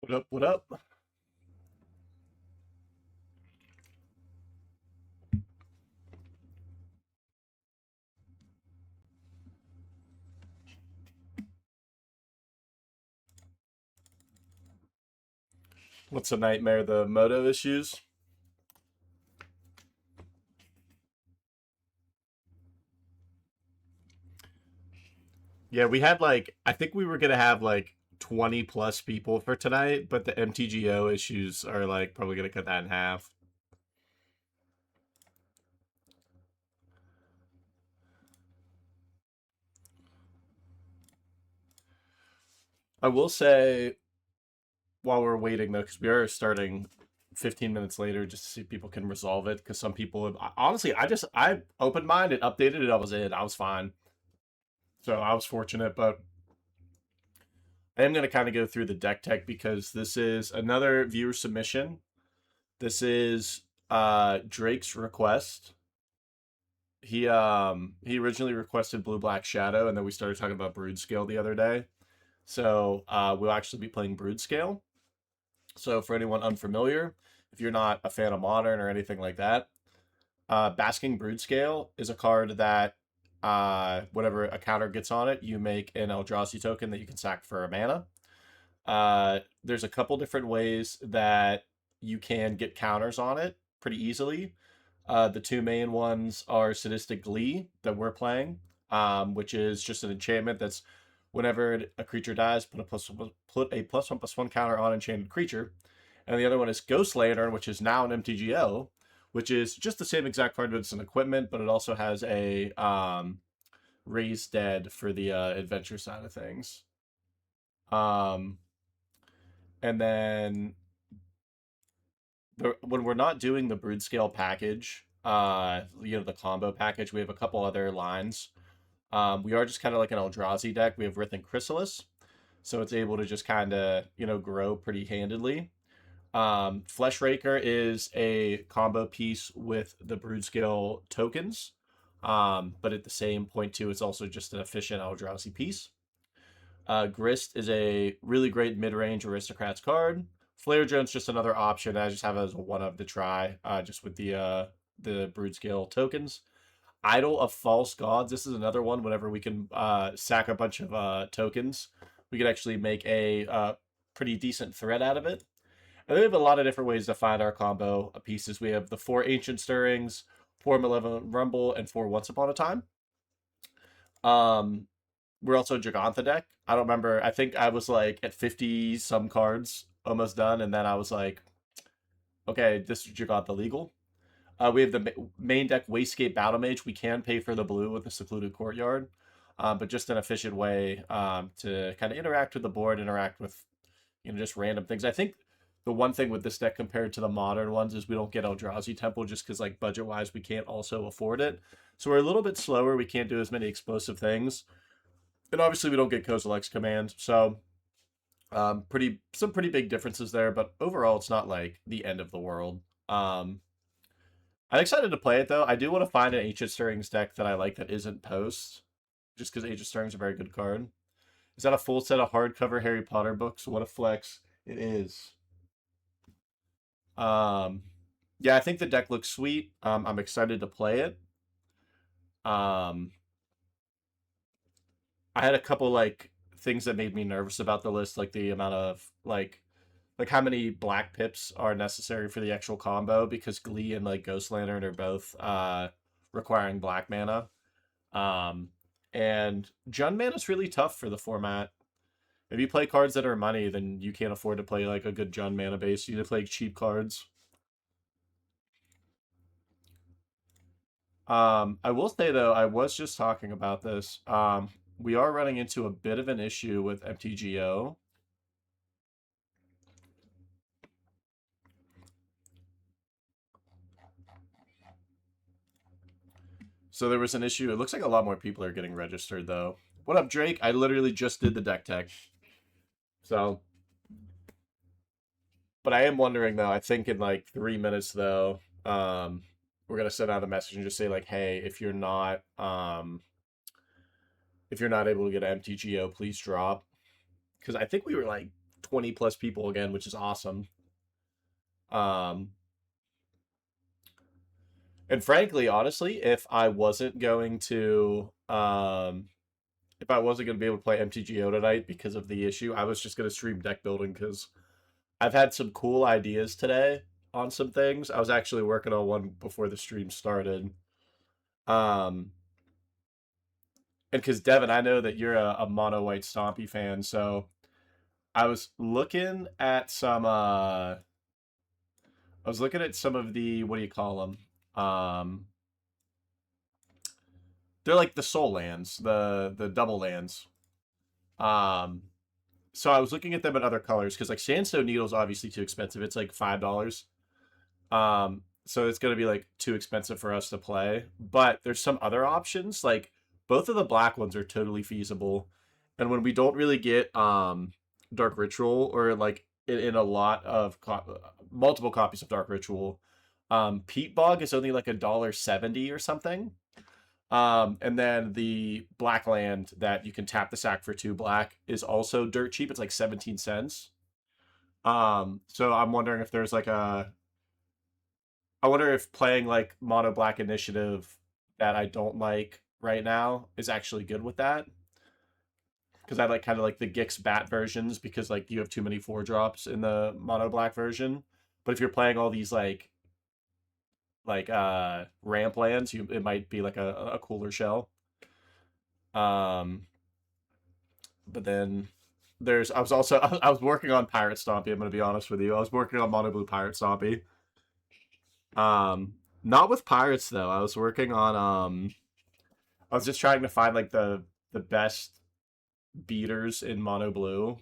What up? What up? What's a nightmare? The moto issues? Yeah, we had I think we were gonna have 20 plus people for tonight, but the MTGO issues are probably gonna cut that in half. I will say while we're waiting though, because we are starting 15 minutes later just to see if people can resolve it. Because some people have, honestly, I opened mine, it updated it, I was in, I was fine. So I was fortunate, but I am gonna kind of go through the deck tech because this is another viewer submission. This is Drake's request. He originally requested Blue Black Shadow, and then we started talking about Broodscale the other day. So we'll actually be playing Broodscale. So for anyone unfamiliar, if you're not a fan of Modern or anything like that, Basking Broodscale is a card that whenever a counter gets on it, you make an Eldrazi token that you can sack for a mana. There's a couple different ways that you can get counters on it pretty easily. The two main ones are Sadistic Glee that we're playing, which is just an enchantment that's whenever a creature dies, put a +1/+1 counter on enchanted creature. And the other one is Ghost Lantern, which is now an MTGO, which is just the same exact card, but it's an equipment, but it also has a Raise Dead for the adventure side of things. Um, and then when we're not doing the brood scale package, the combo package, we have a couple other lines. We are just kind of like an Eldrazi deck. We have Writhen Chrysalis, so it's able to just kind of grow pretty handedly. Flesh Raker is a combo piece with the brood scale tokens, but at the same point too, it's also just an efficient Eldrazi piece. Grist is a really great mid-range aristocrats card. Flare Drone's just another option. I just have it as a one of to try, just with the brood scale tokens. Idol of False Gods. This is another one. Whenever we can sack a bunch of tokens, we could actually make a pretty decent threat out of it. And we have a lot of different ways to find our combo pieces. We have the 4 Ancient Stirrings, 4 Malevolent Rumble, and 4 Once Upon a Time. Um, we're also a Gigantha deck. I don't remember. I think I was at 50 some cards almost done, and then I was like, okay, this is Gigantha legal. We have the main deck Wastegate Battle Mage. We can pay for the blue with the Secluded Courtyard, but just an efficient way to kind of interact with the board, interact with just random things. I think the one thing with this deck compared to the modern ones is we don't get Eldrazi Temple just because budget wise we can't also afford it. So we're a little bit slower. We can't do as many explosive things, and obviously we don't get Kozilek's command. So some pretty big differences there, but overall it's not like the end of the world. I'm excited to play it though. I do want to find an Ancient Stirrings deck that I like that isn't post, just because Ancient Stirrings is a very good card. Is that a full set of hardcover Harry Potter books? What a flex! It is. Um, yeah, I think the deck looks sweet. I'm excited to play it. Um, I had a couple things that made me nervous about the list, like the amount of like how many black pips are necessary for the actual combo because Glee and Ghost Lantern are both requiring black mana. Um, and Jund mana is really tough for the format. If you play cards that are money, then you can't afford to play a good Jund mana base. You need to play cheap cards. I will say though, I was just talking about this. We are running into a bit of an issue with MTGO. So there was an issue. It looks like a lot more people are getting registered though. What up, Drake? I literally just did the deck tech. So, but I am wondering though. I think in 3 minutes though, we're gonna send out a message and just say hey, if you're not able to get MTGO, please drop. Because I think we were 20 plus people again, which is awesome. Um, and frankly, honestly, if I wasn't going to be able to play MTGO tonight because of the issue, I was just going to stream deck building because I've had some cool ideas today on some things. I was actually working on one before the stream started. Um, and because Devin, I know that you're a mono white Stompy fan, so I was looking at some of the, what do you call them? They're like the soul lands, the double lands. Um, so I was looking at them in other colors because like Sandstone Needle is obviously too expensive. It's like $5. So it's gonna be like too expensive for us to play. But there's some other options. Like both of the black ones are totally feasible. And when we don't really get Dark Ritual or like in a lot of multiple copies of Dark Ritual, Peat Bog is only like $1.70 or something. And then the black land that you can tap the sack for 2 black is also dirt cheap. It's like 17 cents. So I'm wondering if there's like I wonder if playing like mono black initiative that I don't like right now is actually good with that. Because I like kind of like the Gix bat versions because like you have too many 4-drops in the mono black version. But if you're playing all these ramp lands, it might be like a cooler shell. Um but then I was working on Pirate Stompy, I'm gonna be honest with you. I was working on Mono Blue Pirate Stompy. Not with pirates though. I was just trying to find like the best beaters in Mono Blue.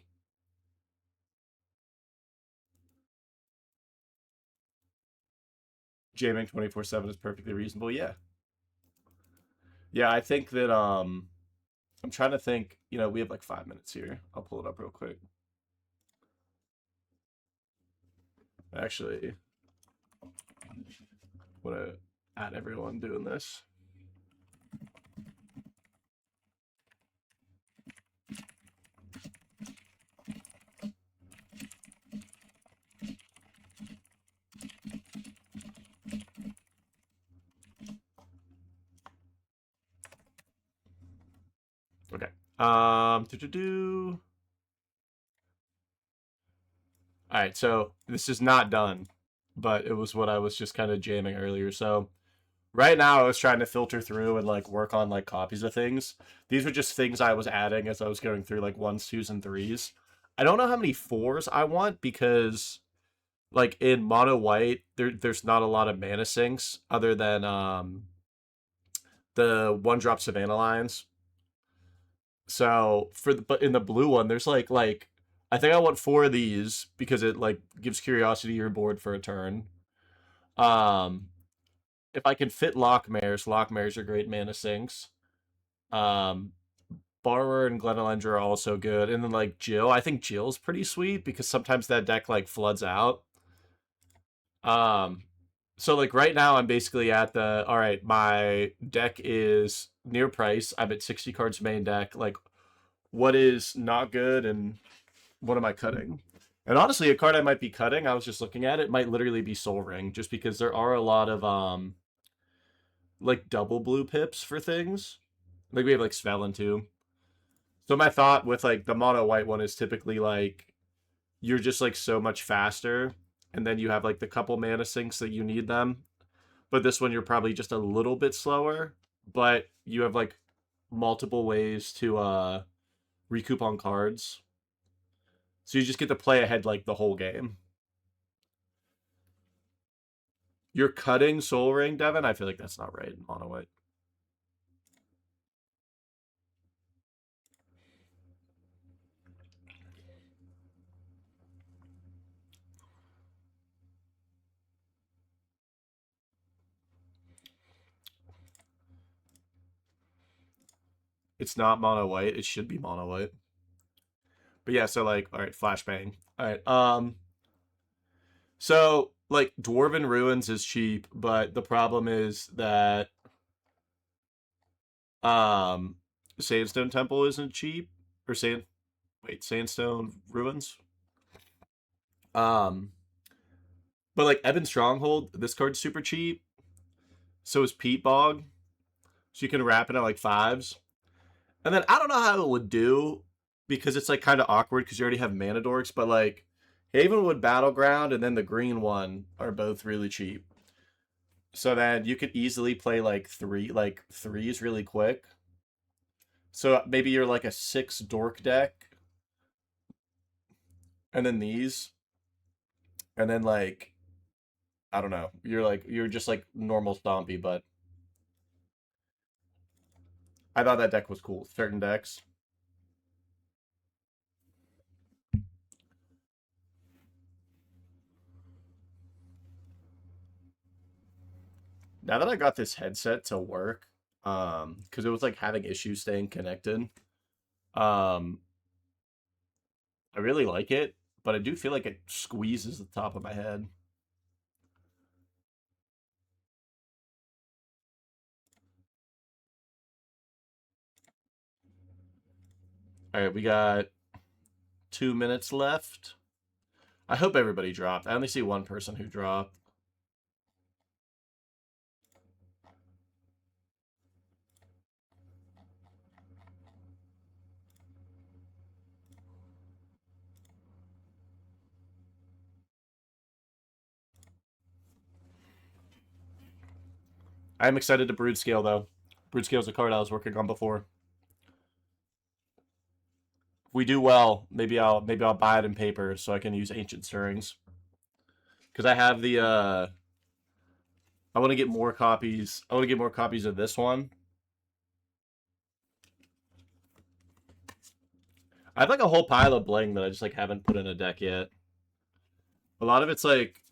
Jamming 24/7 is perfectly reasonable. Yeah. Yeah, I think that I'm trying to think, we have like 5 minutes here. I'll pull it up real quick. Actually, want to add everyone doing this. Okay. Do. All right, so this is not done, but it was what I was just kind of jamming earlier. So right now I was trying to filter through and like work on like copies of things. These were just things I was adding as I was going through like 1s, 2s, and 3s. I don't know how many 4s I want because like in mono white, there's not a lot of mana sinks other than the 1-drop Savannah lines. So but in the blue one, there's like I think I want 4 of these because it like gives curiosity to your board for a turn. Um, if I can fit Lockmares are great mana sinks. Um, Borrower and Glenelendra are also good, and then like Jill, I think Jill's pretty sweet because sometimes that deck like floods out. Um, so like right now I'm basically at the all right. My deck is near price. I'm at 60 cards main deck. Like, what is not good and what am I cutting? And honestly, a card I might be cutting, I was just looking at it, might literally be Soul Ring, just because there are a lot of like double blue pips for things. Like we have like Svelin too. So my thought with like the mono white one is typically like you're just like so much faster, and then you have like the couple mana sinks that you need them. But this one you're probably just a little bit slower, but you have like multiple ways to recoup on cards. So you just get to play ahead like the whole game. You're cutting Soul Ring, Devin? I feel like that's not right in mono white. It's not mono white. It should be mono white. But yeah, so like, all right, flashbang. All right. So like Dwarven Ruins is cheap, but the problem is that um Sandstone Temple isn't cheap. Or Sandstone Ruins? Um, but like Ebon Stronghold, this card's super cheap. So is Peat Bog. So you can wrap it at like fives. And then I don't know how it would do because it's like kind of awkward because you already have mana dorks, but like Havenwood Battleground and then the green one are both really cheap. So then you could easily play like threes really quick. So maybe you're like a 6 dork deck, and then these, and then like I don't know, you're just like normal stompy, but I thought that deck was cool. Certain decks. Now that I got this headset to work, because it was like having issues staying connected, um, I really like it, but I do feel like it squeezes the top of my head. All right, we got 2 minutes left. I hope everybody dropped. I only see one person who dropped. I'm excited to Broodscale though. Broodscale is a card I was working on before. If we do well, maybe I'll buy it in paper so I can use Ancient Stirrings. Because I have the I want to get more copies. I want to get more copies of this one. I have like a whole pile of bling that I just like haven't put in a deck yet. A lot of it's like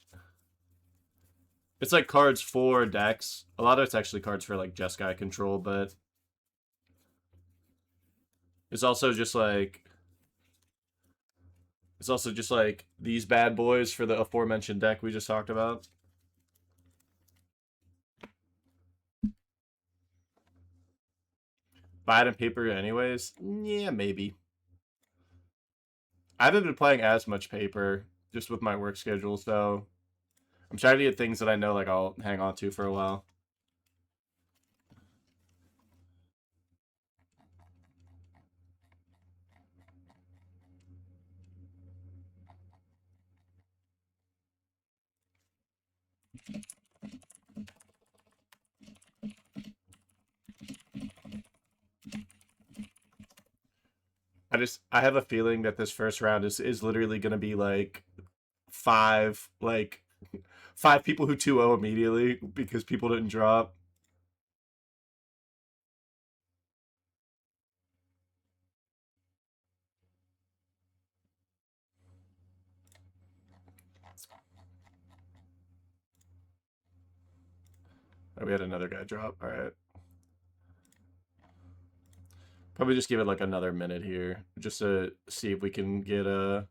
cards for decks. A lot of it's actually cards for like Jeskai control, but it's also just like these bad boys for the aforementioned deck we just talked about. Buy it in paper anyways? Yeah, maybe. I haven't been playing as much paper just with my work schedule, so I'm trying to get things that I know like I'll hang on to for a while. I have a feeling that this first round is literally gonna be like five like five people who 2-0 immediately because people didn't drop. Oh, we had another guy drop. All right. Probably just give it like another minute here just to see if we can get a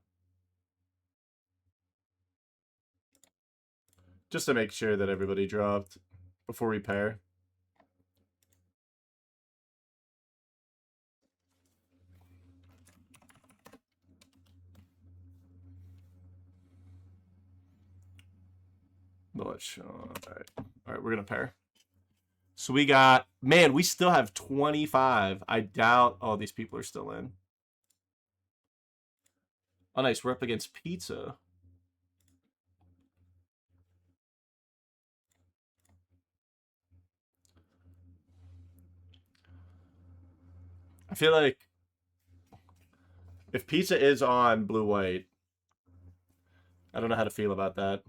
just to make sure that everybody dropped before we pair. All right, we're gonna pair. So we got man, we still have 25. I doubt all these people are still in. Oh, nice. We're up against Pizza. I feel like if Pizza is on blue white, I don't know how to feel about that.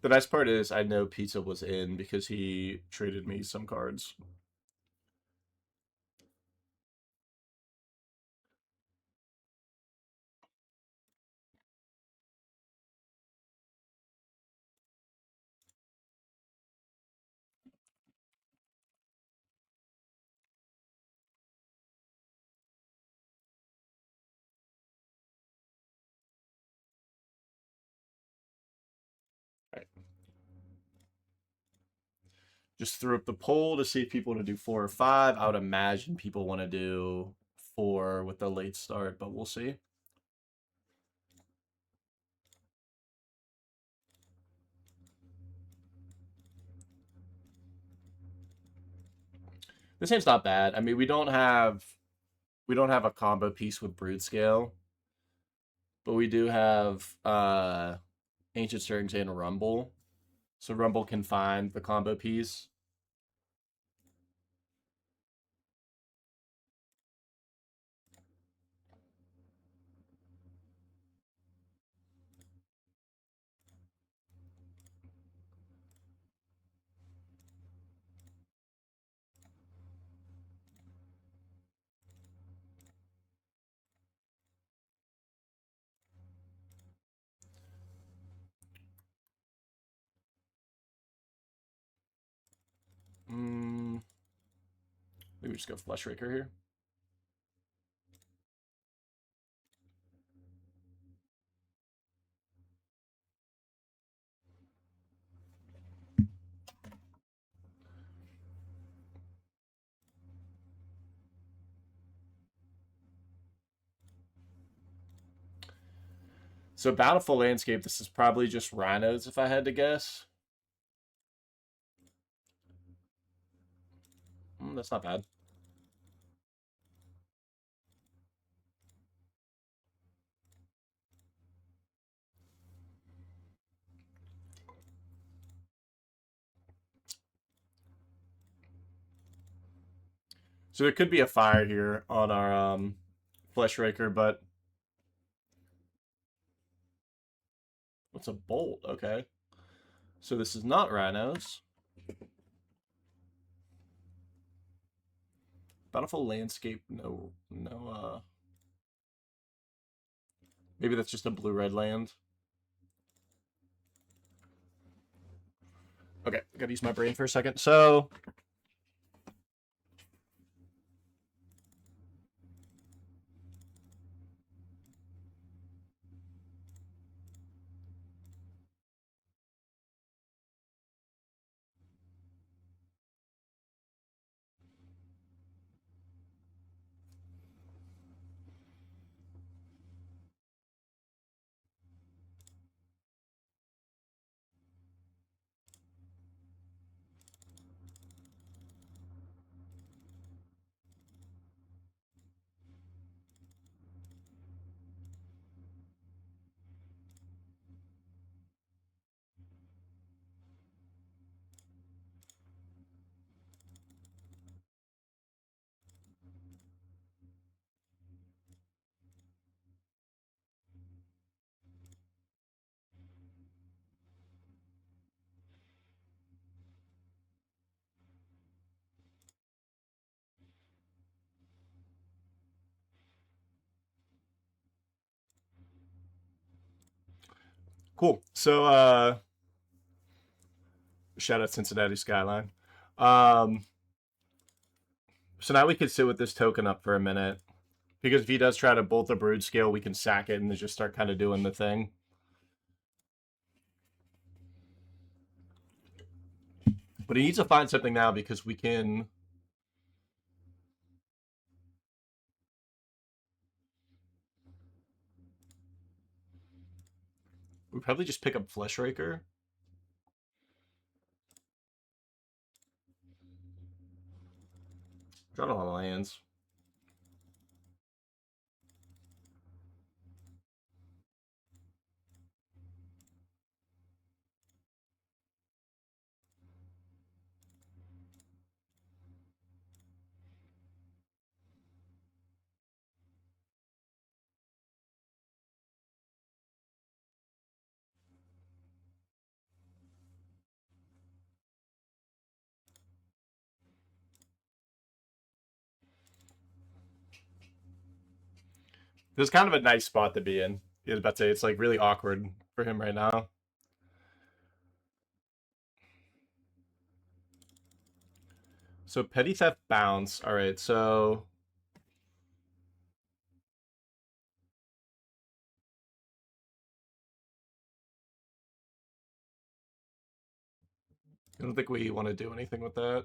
The nice part is I know Pizza was in because he traded me some cards. Just threw up the poll to see if people want to do 4 or 5. I would imagine people want to do 4 with the late start, but we'll see. This game's not bad. I mean, we don't have a combo piece with Broodscale, but we do have Ancient Stirrings and Rumble. So Rumble can find the combo piece. Maybe just go Flesh Raker here. So Bountiful Landscape, this is probably just Rhinos if I had to guess. That's not bad. So there could be a fire here on our Flesh Raker, but what's a bolt? Okay. So this is not Rhinos. Bountiful Landscape, no. Maybe that's just a blue-red land. Okay, gotta use my brain for a second. So cool. So shout out Cincinnati Skyline. So now we can sit with this token up for a minute. Because if he does try to bolt the Broodscale, we can sack it and then just start kind of doing the thing. But he needs to find something now because we can... We probably just pick up Flesh Raker. Draw a lot of lands. This is kind of a nice spot to be in. I was about to say, it's like really awkward for him right now. So Petty Theft Bounce. All right, so... I don't think we want to do anything with that.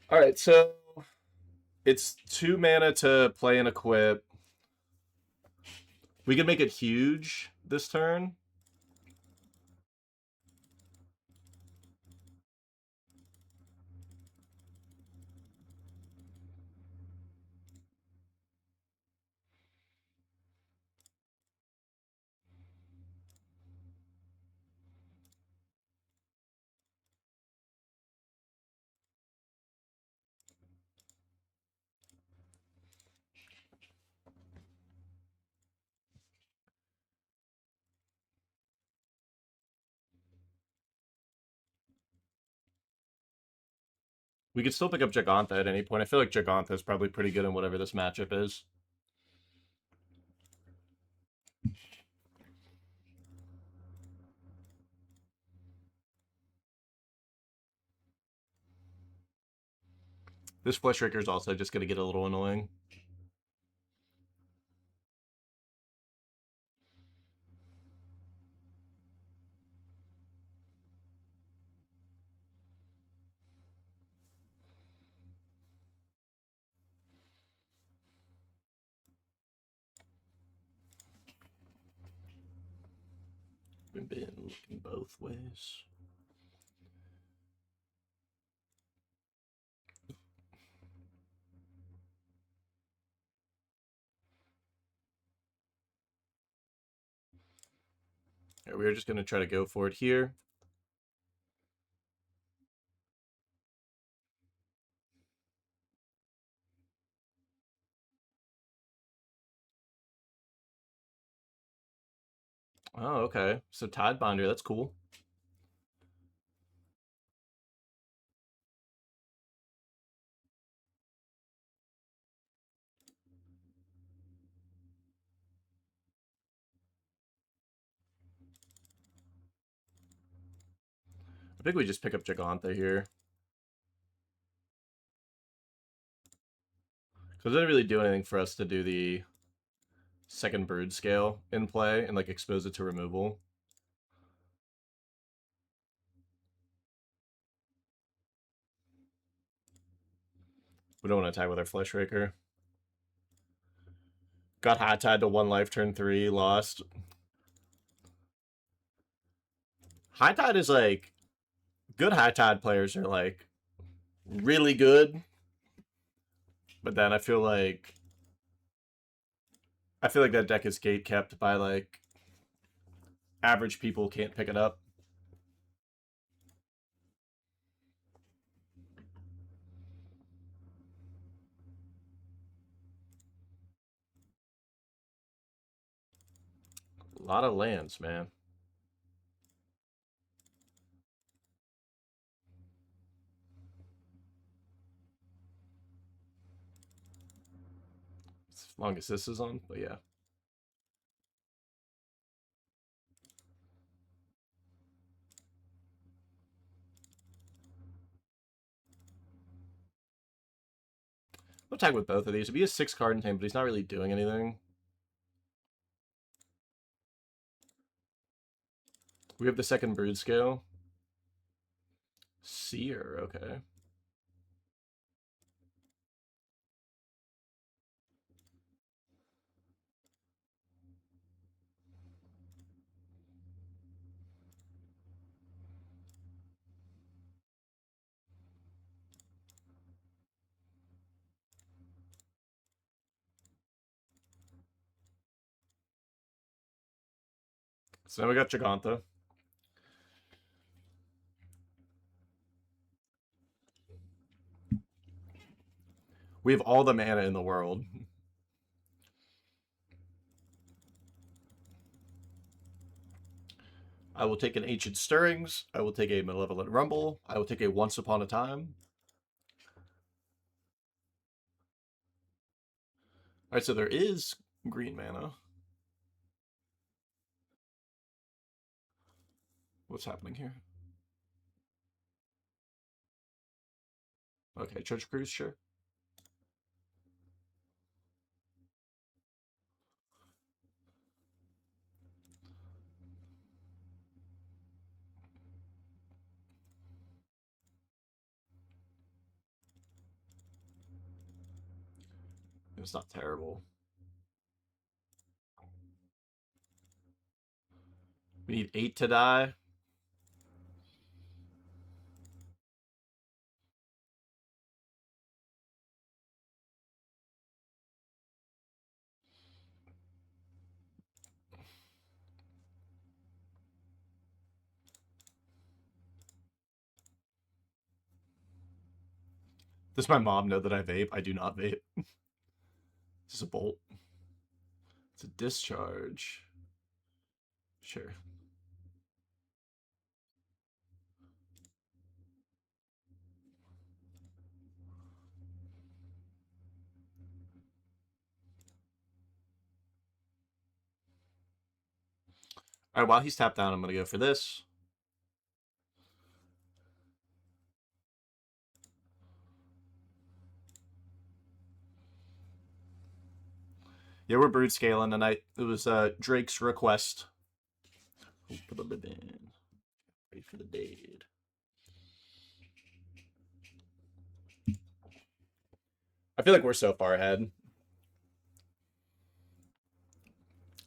All right, so it's 2 mana to play and equip. We can make it huge this turn. We could still pick up Giganta at any point. I feel like Giganta is probably pretty good in whatever this matchup is. This Flesh Raker is also just going to get a little annoying. We've been looking both ways. Right, we're just going to try to go for it here. Oh, okay. So Tidebinder, that's cool. I think we just pick up Giganta here. Because it doesn't really do anything for us to do the second Broodscale in play and like expose it to removal. We don't want to attack with our Flesh Raker. Got High Tide to 1 life turn 3, lost. High Tide is like, good High Tide players are like really good. But then I feel like that deck is gate kept by like average people can't pick it up. A lot of lands, man. As long as this is on, but yeah. We'll attack with both of these. It'd be a 6-card in time, but he's not really doing anything. We have the second Broodscale. Seer, okay. So now we got Giganta. We have all the mana in the world. I will take an Ancient Stirrings. I will take a Malevolent Rumble. I will take a Once Upon a Time. Alright, so there is green mana. What's happening here? Okay, Treasure Cruise, sure. It's not terrible. We need 8 to die. Does my mom know that I vape? I do not vape. Is this a bolt? It's a discharge. Sure. All right, while he's tapped down, I'm going to go for this. Yeah, we're Broodscaling tonight. It was Drake's request. Put the lid in. Ready for the dade. I feel like we're so far ahead.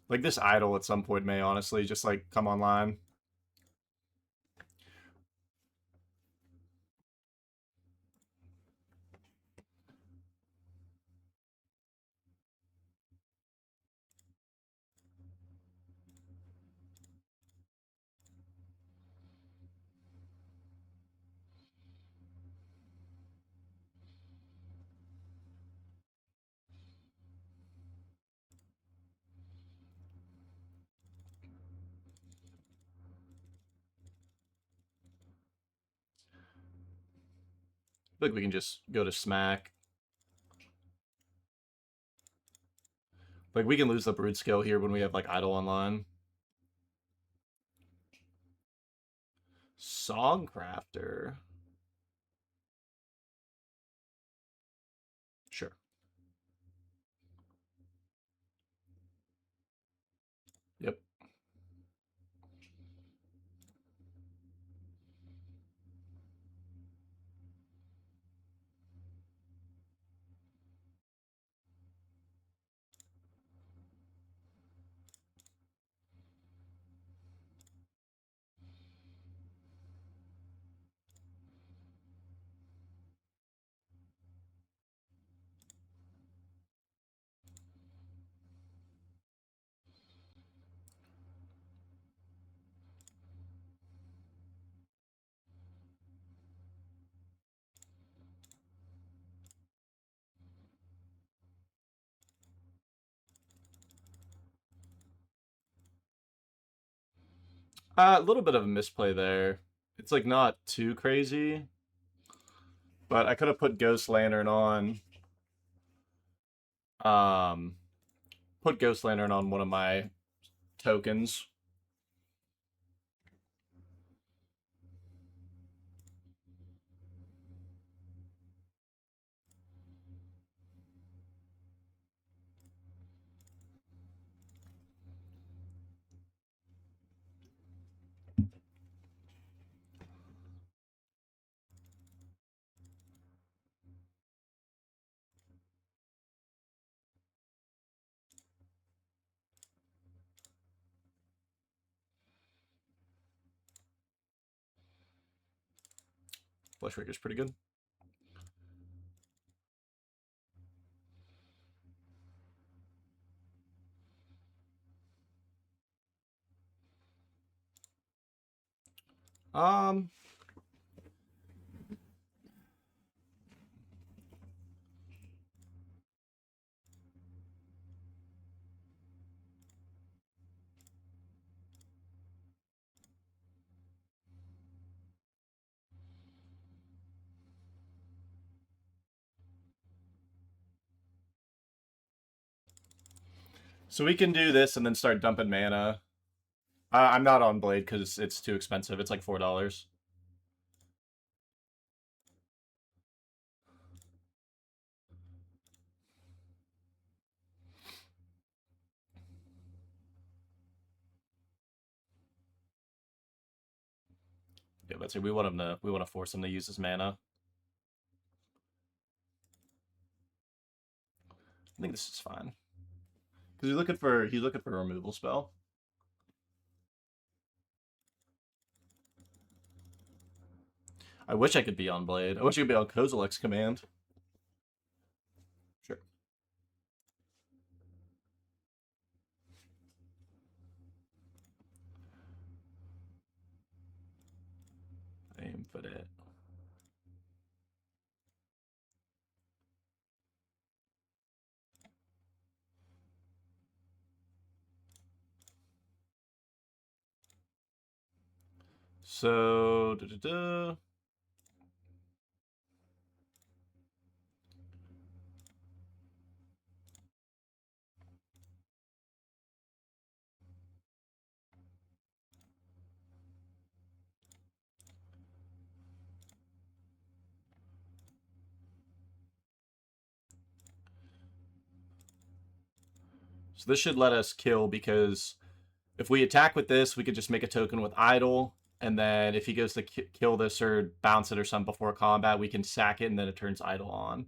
Like this idol at some point may honestly just like come online. I feel like we can just go to smack. Like we can lose the Broodscale here when we have like idol online. Songcrafter. Sure. Yep. A little bit of a misplay there. It's like not too crazy, but I could have put Ghost Lantern on. Put Ghost Lantern on one of my tokens. Fleshraker's pretty good. Um, so we can do this and then start dumping mana. I'm not on Blade because it's too expensive. It's like $4. Yeah, let's see. We want him to. We want to force him to use his mana. I think this is fine. Because he's looking for a removal spell. I wish I could be on Blade. I wish I could be on Kozilek's command. Sure. Aim for that. So, So this should let us kill because if we attack with this, we could just make a token with idle, and then if he goes to kill this or bounce it or something before combat, we can sack it, and then it turns idle on.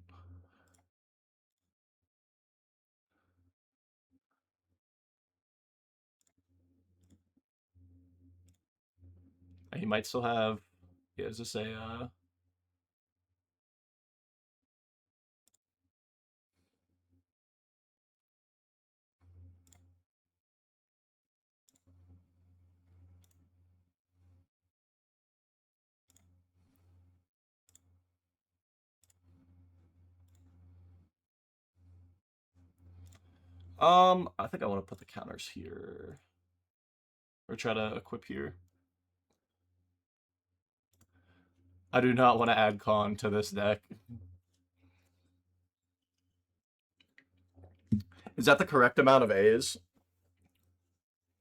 He might still have, yeah, as I say, I think I want to put the counters here. Or try to equip here. I do not want to add con to this deck. Is that the correct amount of A's?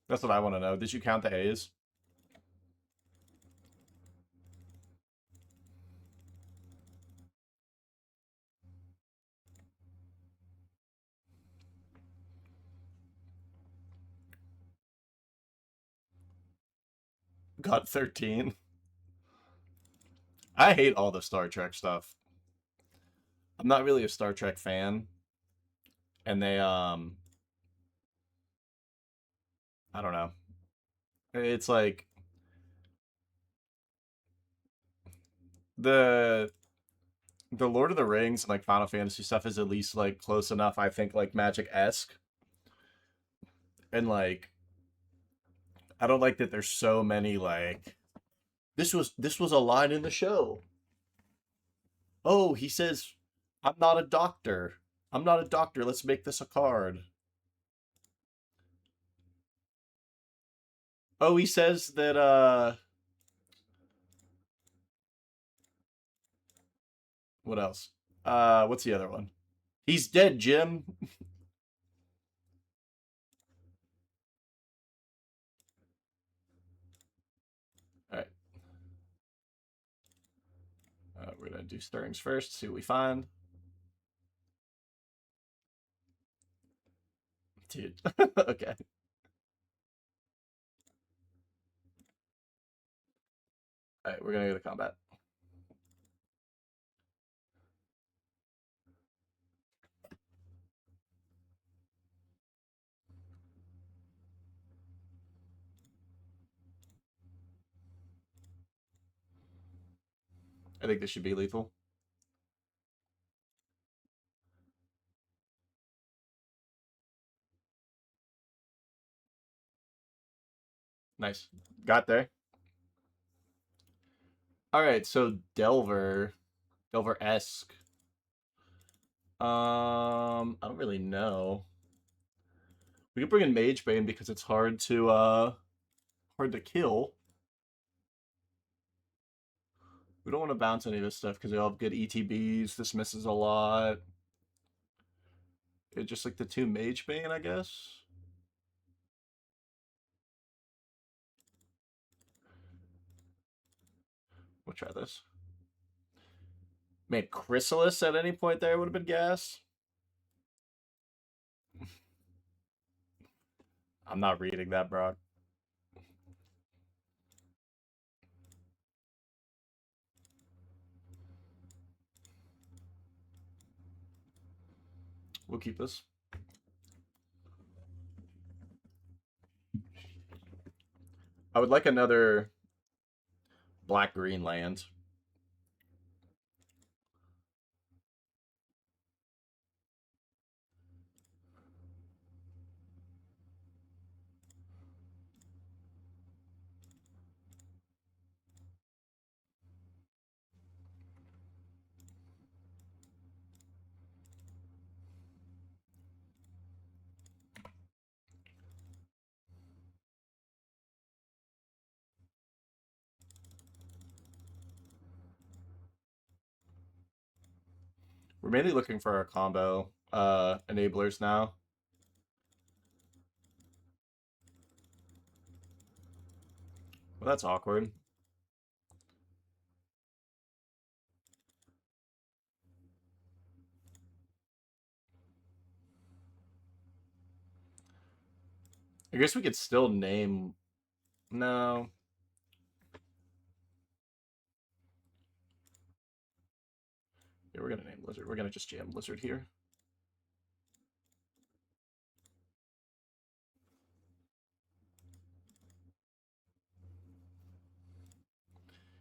That's what I want to know. Did you count the A's? Got 13. I hate all the Star Trek stuff. I'm not really a Star Trek fan. And they, I don't know. It's like the Lord of the Rings and like Final Fantasy stuff is at least like close enough, I think, like Magic-esque. And like I don't like that there's so many like this was a line in the show. Oh, he says, I'm not a doctor. I'm not a doctor. Let's make this a card. Oh, he says that what else? What's the other one? He's dead, Jim. All right. We're gonna do stirrings first, see what we find. Dude. Okay. Alright, we're gonna go to combat. I think this should be lethal. Nice. Got there. Alright, so Delver. Delver-esque. I don't really know. We could bring in Magebane because it's hard to kill. We don't want to bounce any of this stuff because they all have good ETBs. This misses a lot. It's just like the two Magebane, I guess. We'll try this. Man, Chrysalis at any point there would have been gas. I'm not reading that, Brock. We'll keep this. I would like another black-green land. We're mainly looking for our combo enablers now. Well, that's awkward. I guess we could still name... No. Yeah, we're going to name Lizard. We're going to just jam Lizard here.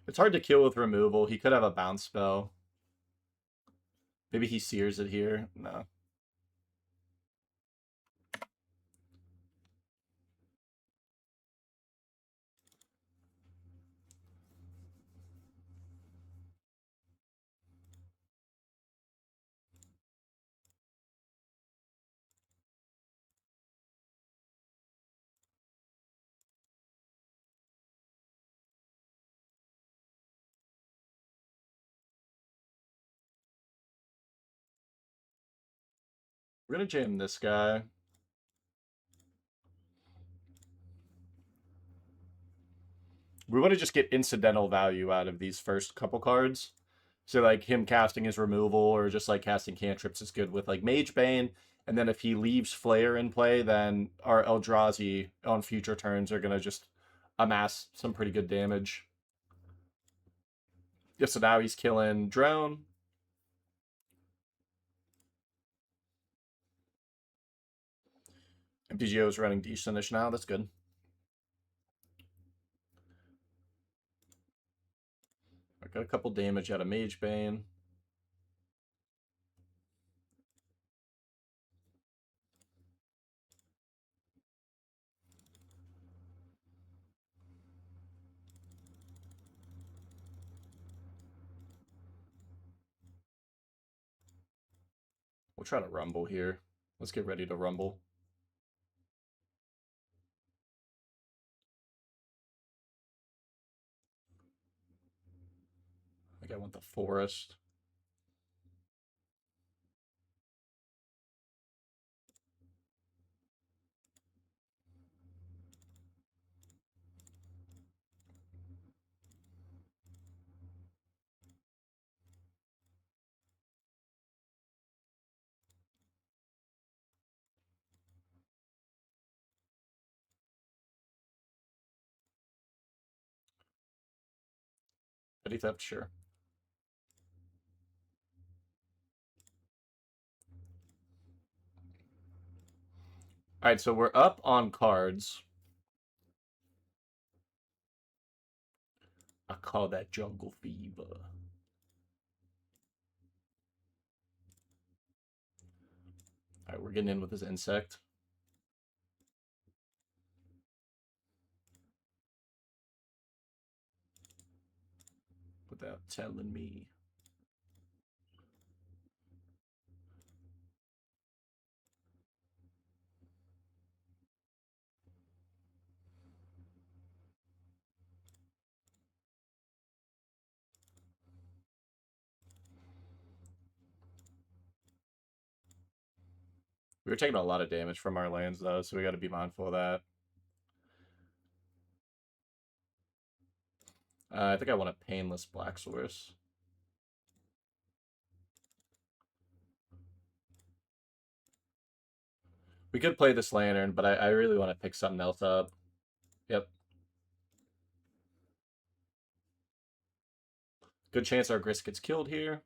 It's hard to kill with removal. He could have a bounce spell. Maybe he sears it here. No. We're going to jam this guy. We want to just get incidental value out of these first couple cards. So like him casting his removal or just like casting cantrips is good with like Mage Bane. And then if he leaves Flare in play, then our Eldrazi on future turns are going to just amass some pretty good damage. Yeah, so now he's killing Drone. MTGO is running decentish now. That's good. I got a couple damage out of Mage Bane. We'll try to rumble here. Let's get ready to rumble. I think I want the forest. Petty Theft, sure. All right, so we're up on cards. I call that jungle fever. All right, we're getting in with this insect. Without telling me. We were taking a lot of damage from our lands, though, so we got to be mindful of that. I think I want a Painless Black Source. We could play this Lantern, but I really want to pick something else up. Yep. Good chance our Grist gets killed here.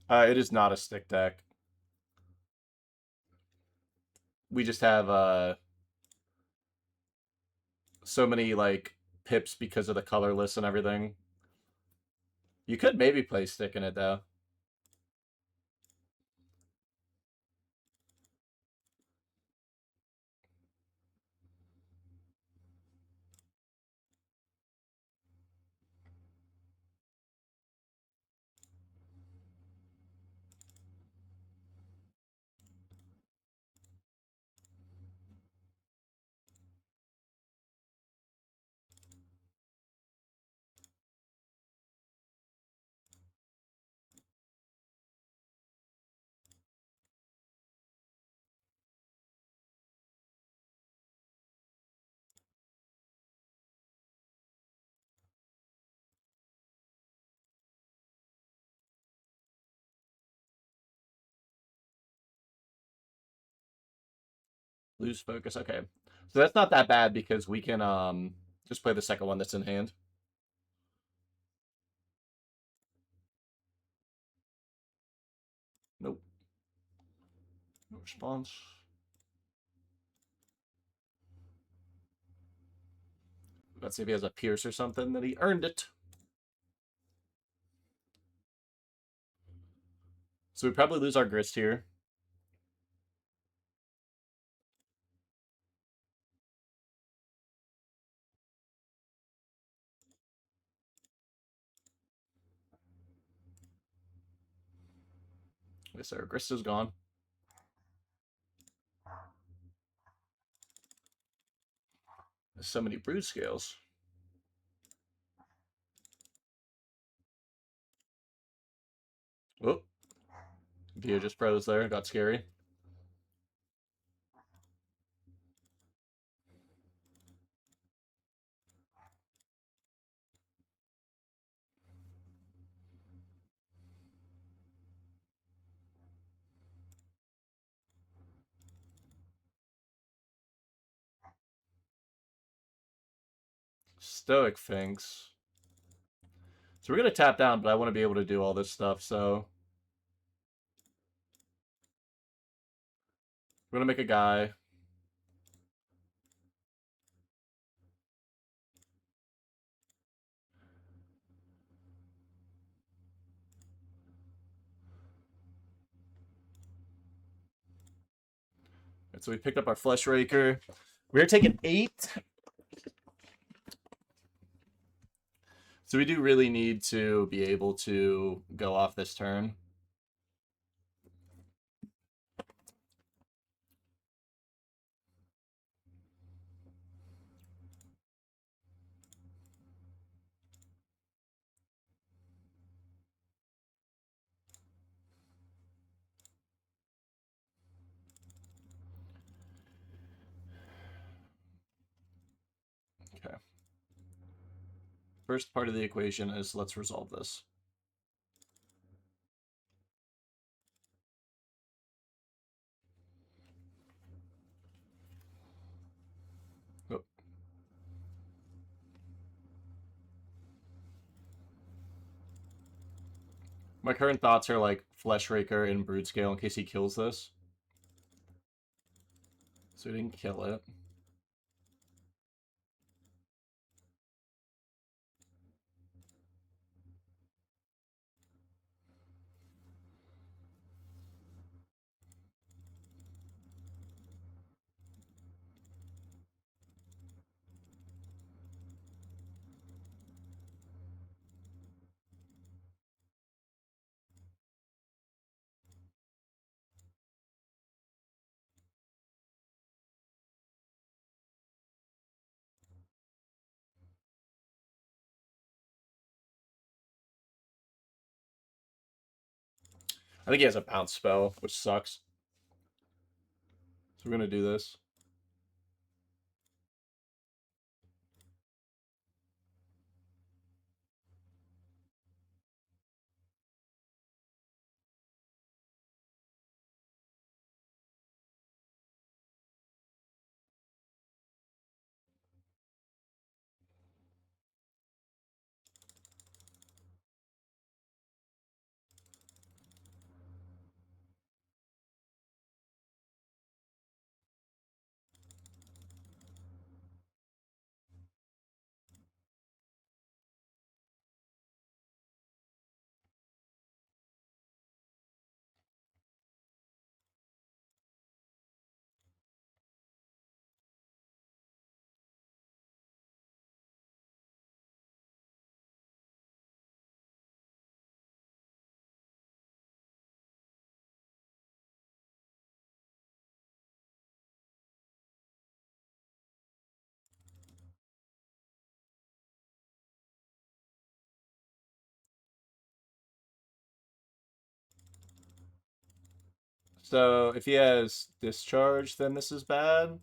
It is not a stick deck. We just have so many like pips because of the colorless and everything. You could maybe play stick in it though. Lose focus. Okay. So that's not that bad because we can just play the second one that's in hand. Nope. No response. Let's see if he has a pierce or something that he earned it. So we probably lose our grist here. Yes, our grist is gone. There's so many brood scales. Oh, Via just froze there. Got scary. Stoic Finks. So we're gonna tap down, but I want to be able to do all this stuff. So we're gonna make a guy. And so we picked up our Flesh Raker. We're taking 8. So we do really need to be able to go off this turn. Okay. First part of the equation is let's resolve this. Oh. My current thoughts are like Flesh Raker and Broodscale in case he kills this. So he didn't kill it. I think he has a bounce spell, which sucks. So we're gonna do this. So if he has discharge, then this is bad.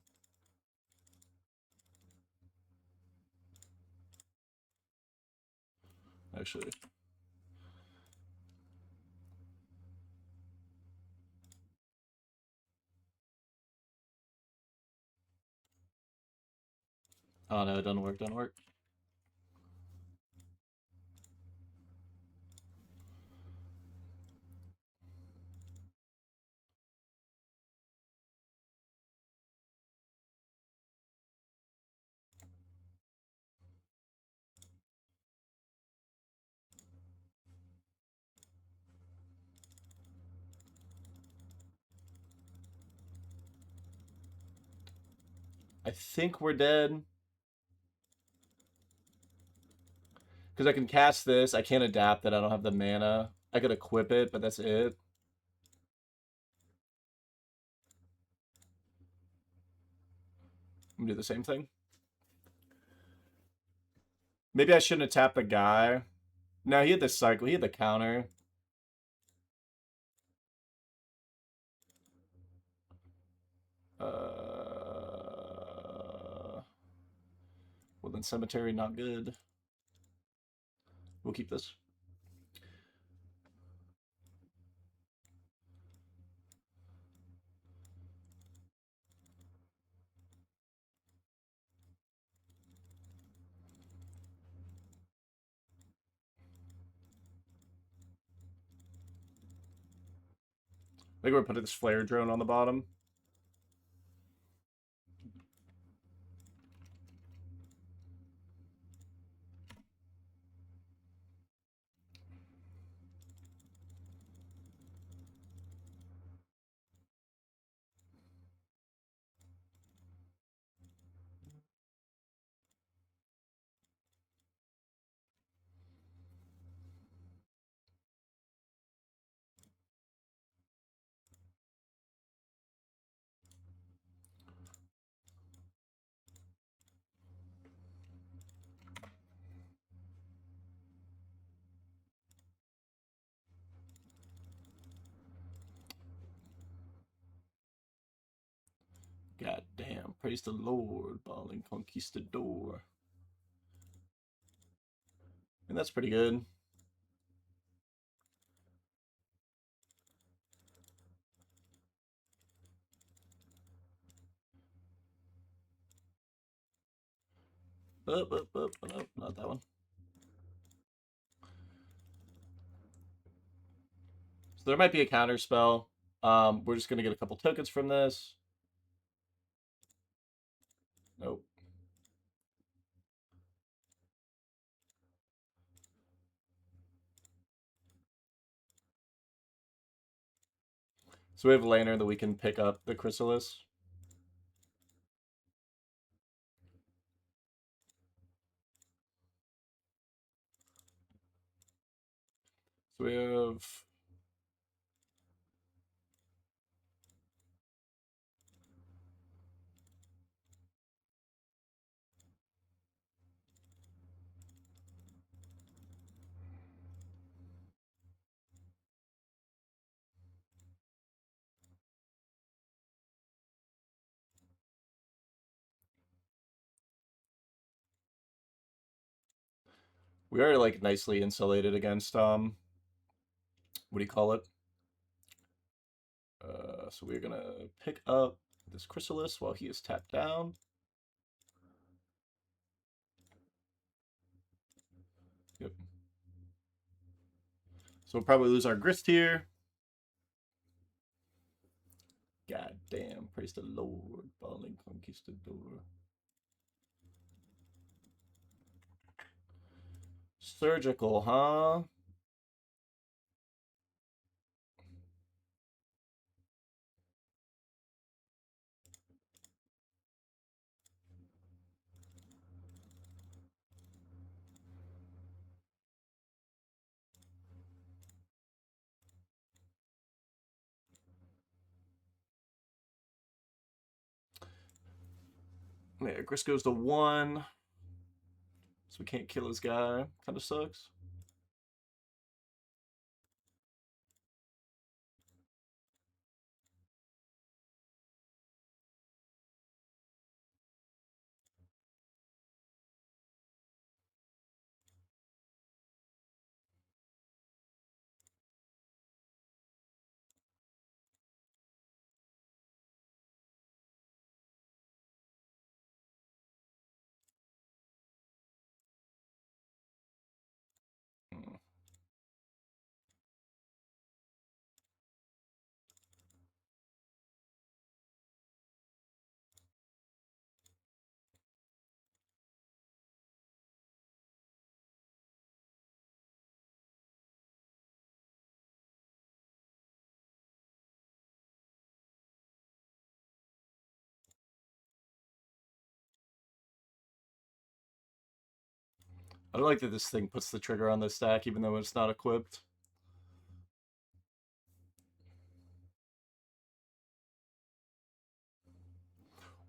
Actually. Oh no, it doesn't work, doesn't work. I think we're dead. Because I can cast this. I can't adapt it. I don't have the mana. I could equip it, but that's it. I'm gonna do the same thing. Maybe I shouldn't have tapped the guy. No, he had the cycle. He had the counter. Well, then cemetery, not good. We'll keep this. I think we're putting this flare drone on the bottom. God damn. Praise the Lord, balling conquistador. And that's pretty good. No, not that one. So there might be a counter spell. We're just gonna get a couple tokens from this. Nope. So we have Laner that we can pick up the Chrysalis. So we have we are like nicely insulated against what do you call it? So we're gonna pick up this Chrysalis while he is tapped down. Yep. So we'll probably lose our grist here. God damn, praise the Lord, balling conquistador. Surgical, huh? Yeah, grist goes to 1. So we can't kill his guy. Kind of sucks. I don't like that this thing puts the trigger on the stack even though it's not equipped.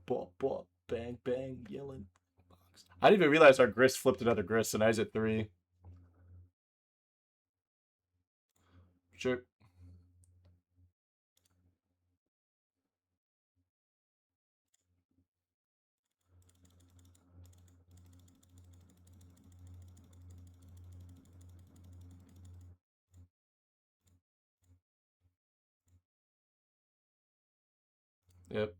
Bop, bop, bang, bang, yelling. I didn't even realize our grist flipped another grist, and I was at 3. Sure. Yep.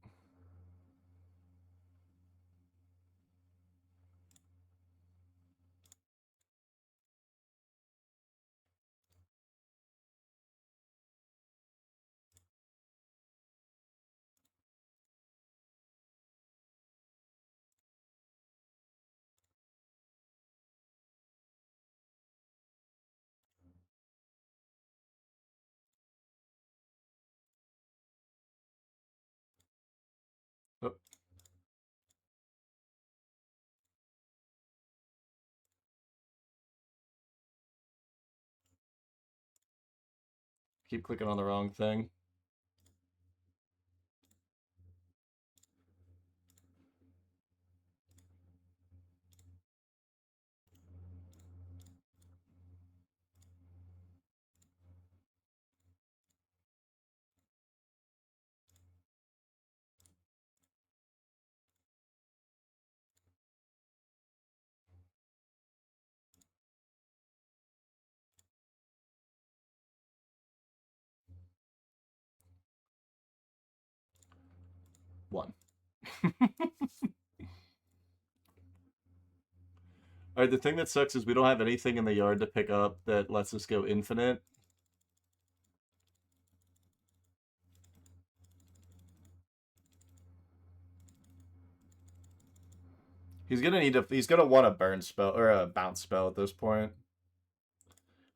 Oh, keep clicking on the wrong thing. One. Alright, the thing that sucks is we don't have anything in the yard to pick up that lets us go infinite. He's gonna want a burn spell or a bounce spell at this point.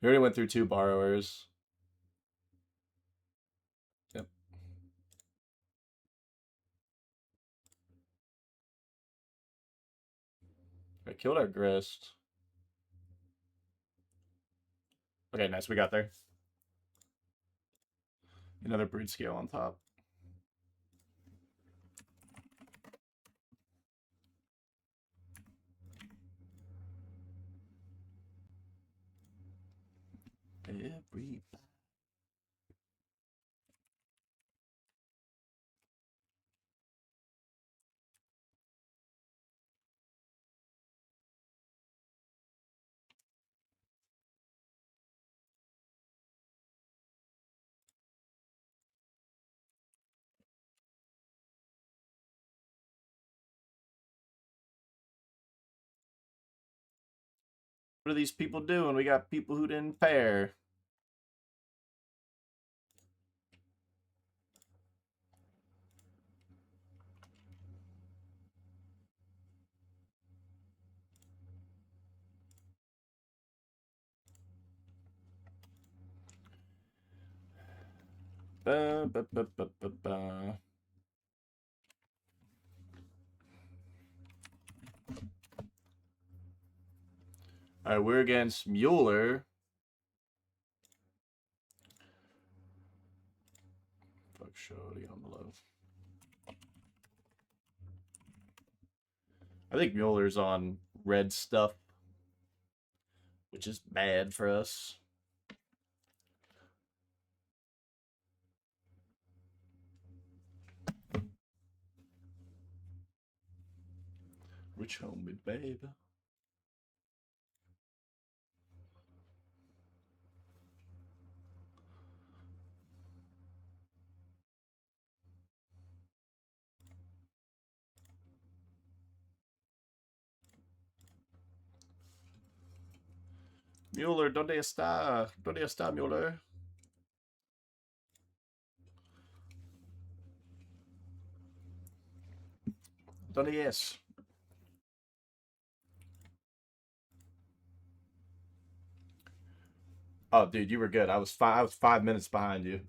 We already went through 2 borrowers. Yep. I killed our grist. Okay, nice. We got there. Another Broodscale on top. Everybody. What are these people doing? We got people who didn't pair. Ba, ba, ba, ba, ba, ba. Alright, we're against Mueller. Fuck, shorty on the low. I think Mueller's on red stuff, which is bad for us. Rich homie, babe. Mueller, ¿dónde está? ¿Dónde está Mueller? ¿Dónde es? Oh, dude, you were good. I was 5 minutes behind you.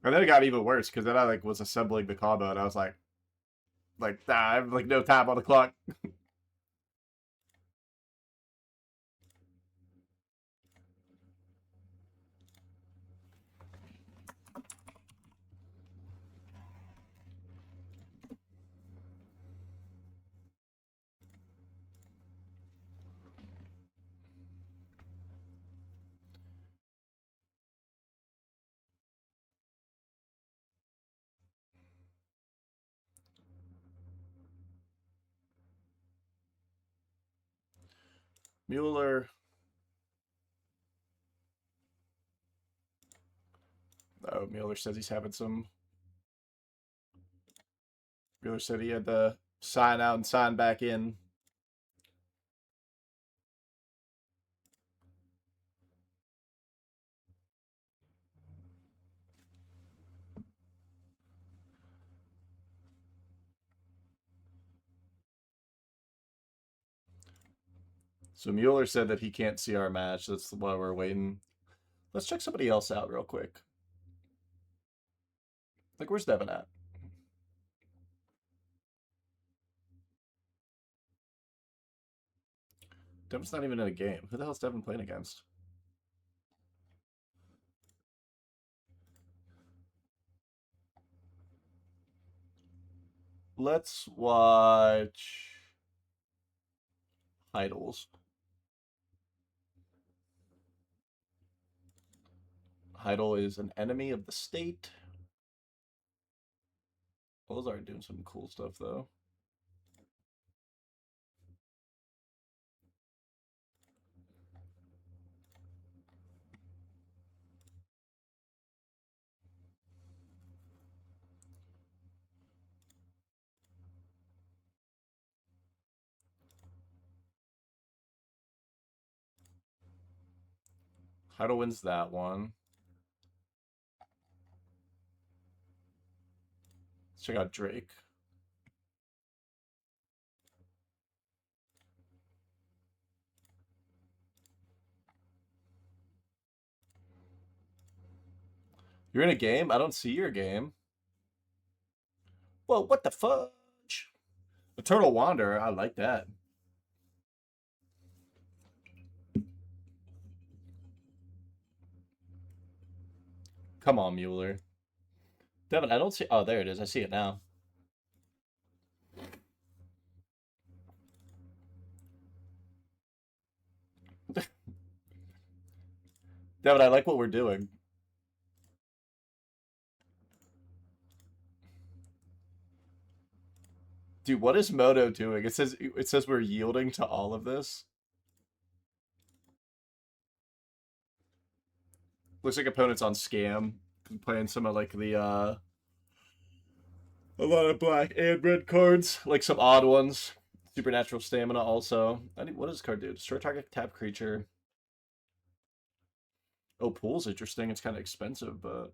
And then it got even worse because then I like was assembling the combo and I was like, Like, I have like no time on the clock. Mueller. Oh, Mueller says he's having some. Mueller said he had to sign out and sign back in. So Mueller said that he can't see our match. That's why we're waiting. Let's check somebody else out real quick. Like, where's Devin at? Devin's not even in a game. Who the hell's Devin playing against? Let's watch Heidels. Heidel is an enemy of the state. Those are doing some cool stuff though. Heidel wins that one. Let's check out Drake. You're in a game? I don't see your game. Whoa, what the fudge? Eternal Wanderer, I like that. Come on, Mueller. Devin, I don't see. Oh, there it is. I see it now. Devin, I like what we're doing. Dude, what is Moto doing? It says we're yielding to all of this. Looks like opponent's on scam. Playing some of like the a lot of black and red cards, like some odd ones. Supernatural stamina also. What does this card do? Destroy target tap creature. Oh, pool's interesting. It's kind of expensive, but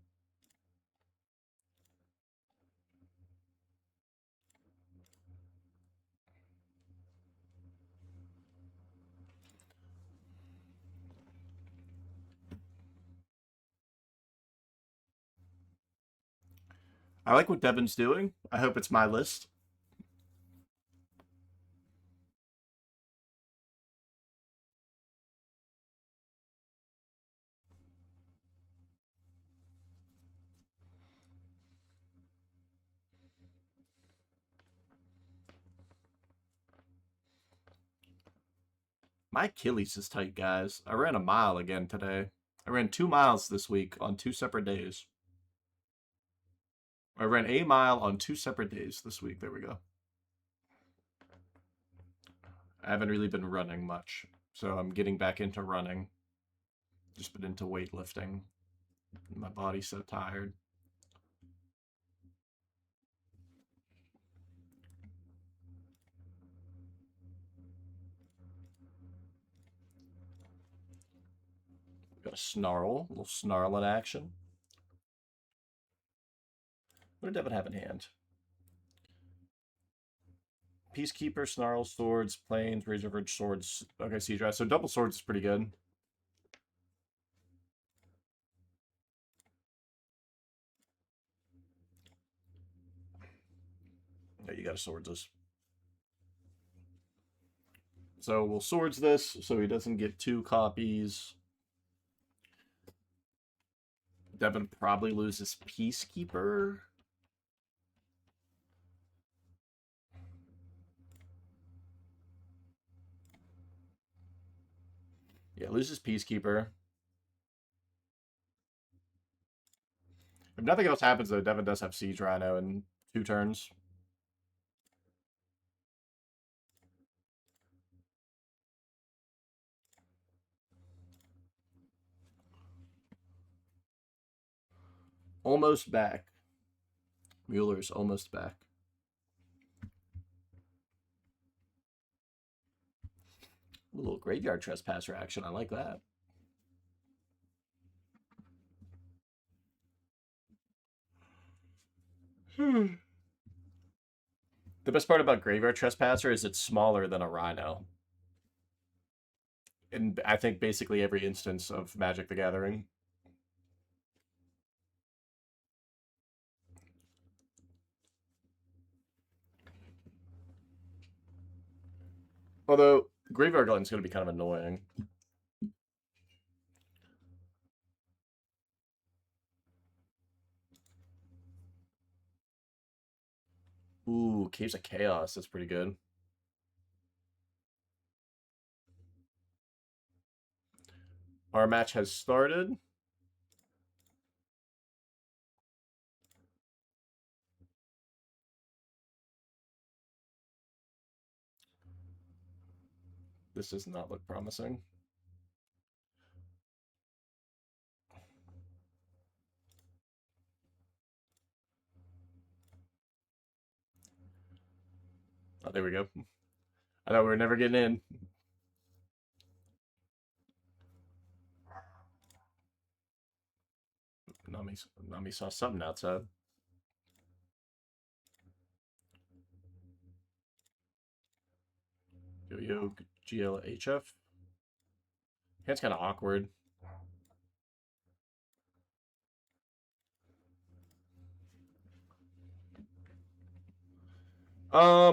I like what Devin's doing. I hope it's my list. My Achilles is tight, guys. I ran a mile again today. I ran 2 miles this week on 2 separate days. I ran a mile on 2 separate days this week. There we go. I haven't really been running much, so I'm getting back into running. Just been into weightlifting. My body's so tired. Got a snarl, a little snarl in action. What did Devin have in hand? Peacekeeper, snarl, swords, planes, razor verge, swords. Okay, siege rat. So double swords is pretty good. Yeah, you gotta swords this. So we'll swords this so he doesn't get 2 copies. Devin probably loses Peacekeeper. Yeah, loses Peacekeeper. If nothing else happens, though, Devin does have Siege Rhino in 2 turns. Almost back. Mueller's almost back. A little graveyard trespasser action. I like that. The best part about graveyard trespasser is it's smaller than a Rhino. In I think basically every instance of Magic the Gathering. Although Graveyard Glen's going to be kind of annoying. Ooh, Caves of Chaos. That's pretty good. Our match has started. This does not look promising. Oh, there we go. I thought we were never getting in. Nami saw something outside. Yo-Yo GLHF. Hand's kind of awkward.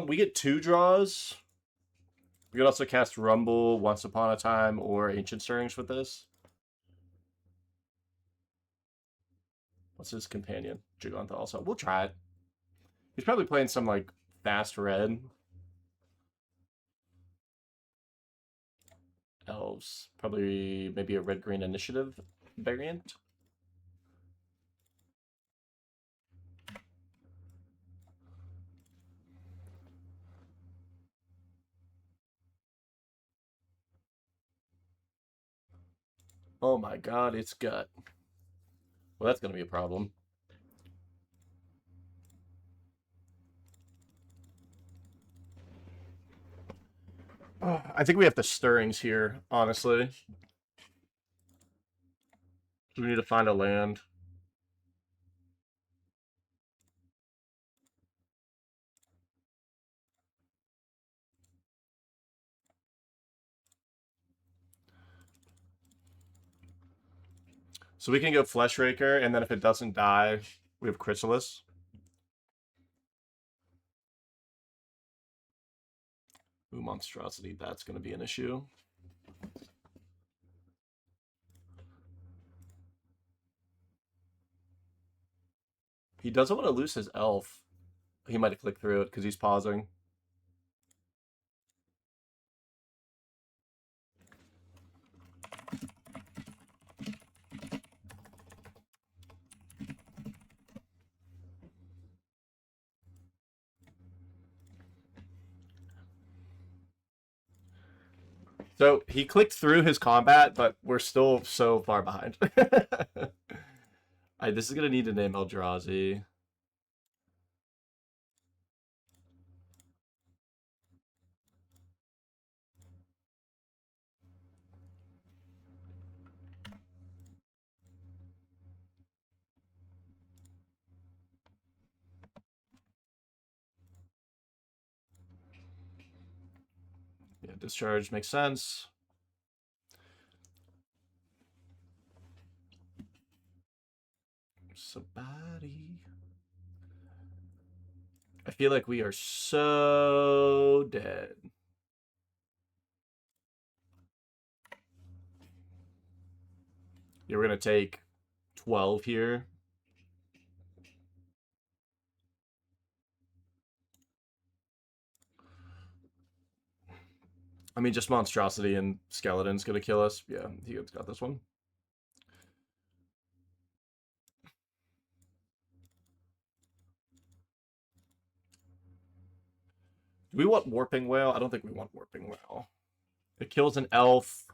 We get 2 draws. We could also cast Rumble, Once Upon a Time, or Ancient Stirrings with this. What's his companion? Gigantha also. We'll try it. He's probably playing some, like, fast red. Elves. Probably maybe a red-green initiative variant. Oh my god, it's gut. Well, that's going to be a problem. I think we have the Stirrings here, honestly. We need to find a land. So we can go Fleshraker, and then if it doesn't die, we have Chrysalis. Ooh, Monstrosity, that's going to be an issue. He doesn't want to lose his elf. He might have clicked through it because he's pausing. So he clicked through his combat, but we're still so far behind. This is going to need to name Eldrazi. Yeah, discharge makes sense. Somebody. I feel like we are so dead. Yeah, we're gonna take 12 here. I mean, just monstrosity and skeleton's gonna kill us. Yeah, he got this one. Do we want warping whale? I don't think we want warping whale. It kills an elf.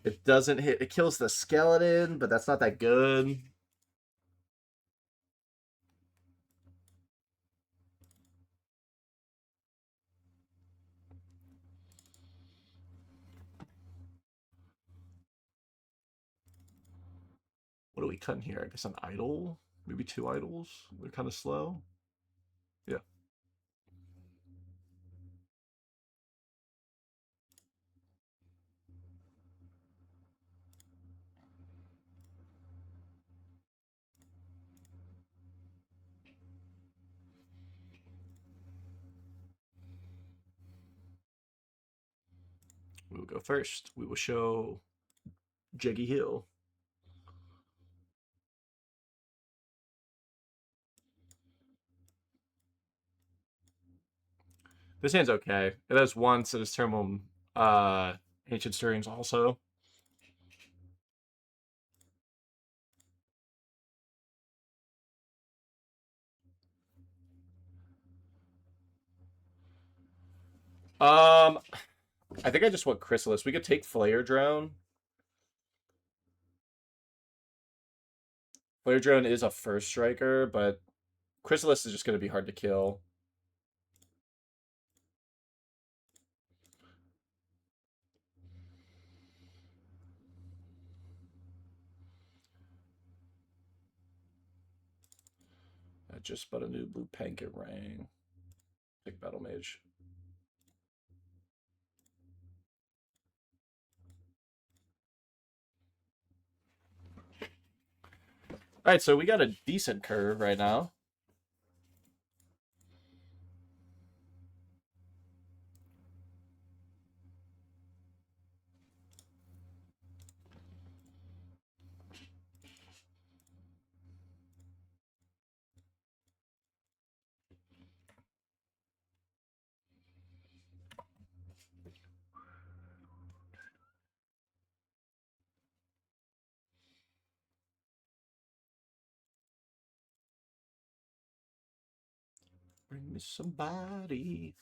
It doesn't hit. It kills the skeleton, but that's not that good. What are we cutting here? I guess an idol? Maybe 2 idols? They're kind of slow. Yeah. We will go first. We will show Jeggy Hill. This hand's okay. It has once. It has Thermal Ancient Stirrings also. I think I just want Chrysalis. We could take Flare Drone. Flare Drone is a first striker, but Chrysalis is just going to be hard to kill. I just bought a new blue Panket Ring. Big Battle Mage. All right, so we got a decent curve right now. Bring me somebody.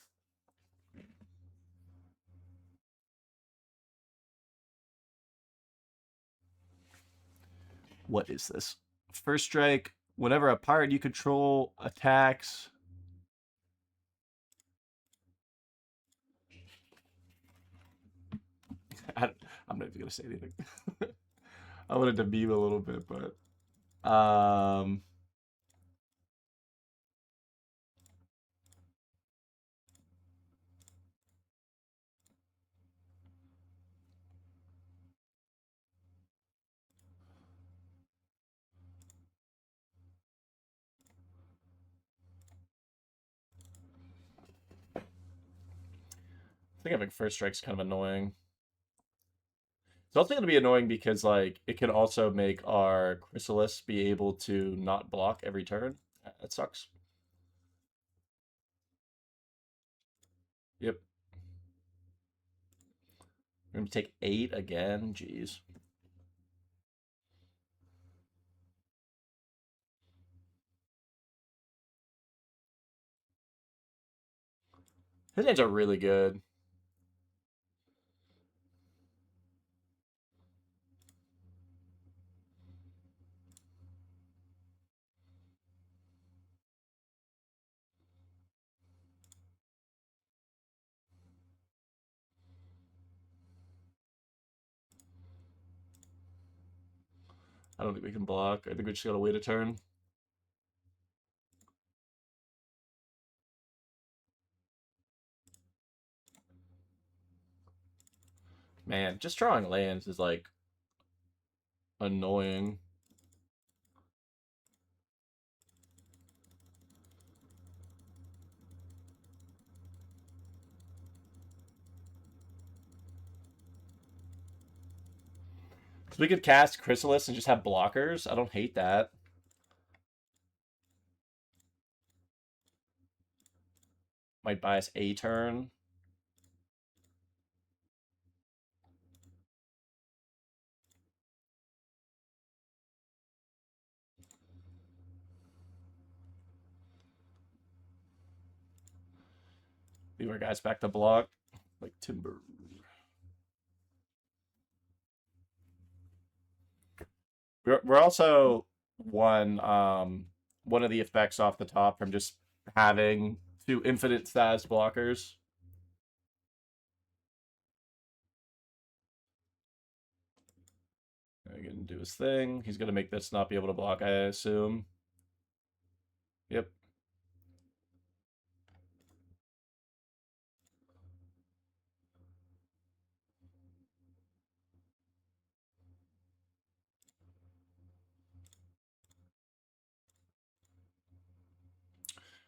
What is this? First strike. Whenever a pirate you control attacks. I'm not even gonna say anything. I wanted to meme a little bit, but I think having first strike's kind of annoying. It's also going to be annoying because like it can also make our Chrysalis be able to not block every turn. That sucks. Yep. We're going to take 8 again. Jeez. His hands are really good. I don't think we can block. I think we just got to wait a turn. Man, just drawing lands is like annoying. So we could cast Chrysalis and just have blockers. I don't hate that. Might buy us a turn. Leave our guys back to block. Like Timber. We're also one of the effects off the top from just having two infinite status blockers. He's gonna do his thing. He's gonna make this not be able to block, I assume. Yep.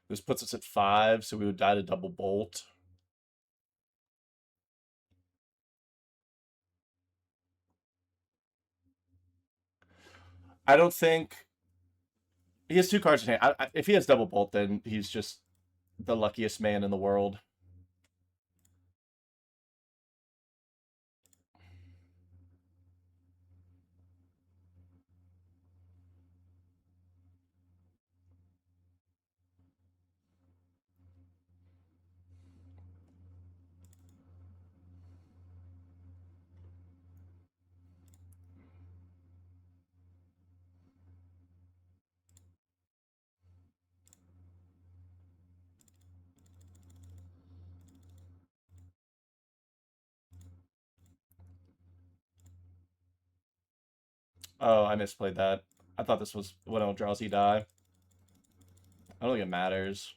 This puts us at 5, so we would die to double bolt. I don't think he has 2 cards in hand. If he has double bolt, then he's just the luckiest man in the world. Oh, I misplayed that. I thought this was when Eldrazi die. I don't think it matters.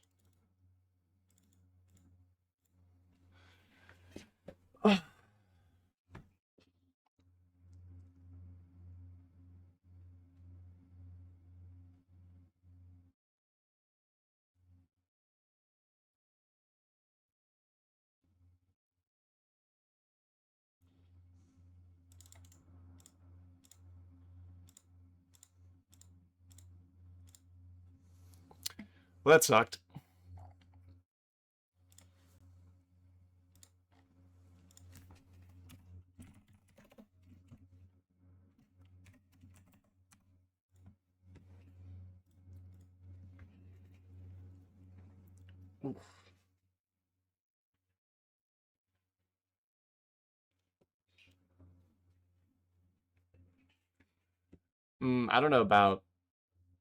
Well, that sucked. Oof. I don't know about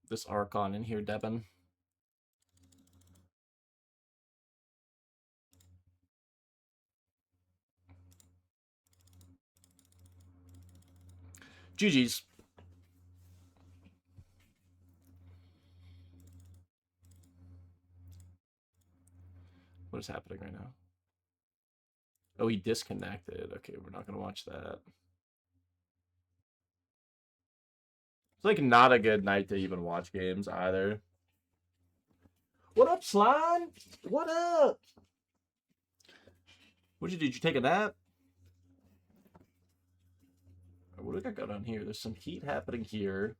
this Archon in here, Devin. GG's. What is happening right now? Oh, he disconnected. Okay, we're not going to watch that. It's like not a good night to even watch games either. What up, Slime? What up? What'd you do? Did you take a nap? What do we got going on here? There's some heat happening here.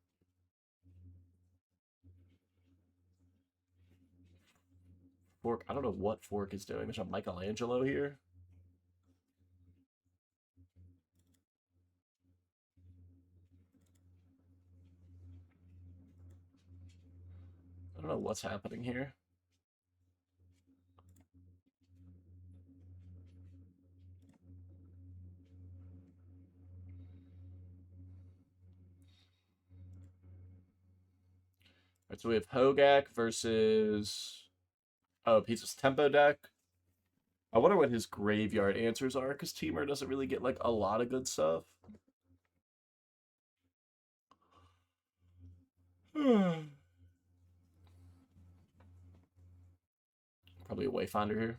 Fork. I don't know what Fork is doing. There's a Michelangelo here. I don't know what's happening here. All right, so we have Hogak versus Pizza's Tempo deck. I wonder what his graveyard answers are, because Teamer doesn't really get like a lot of good stuff. Probably a Wayfinder here.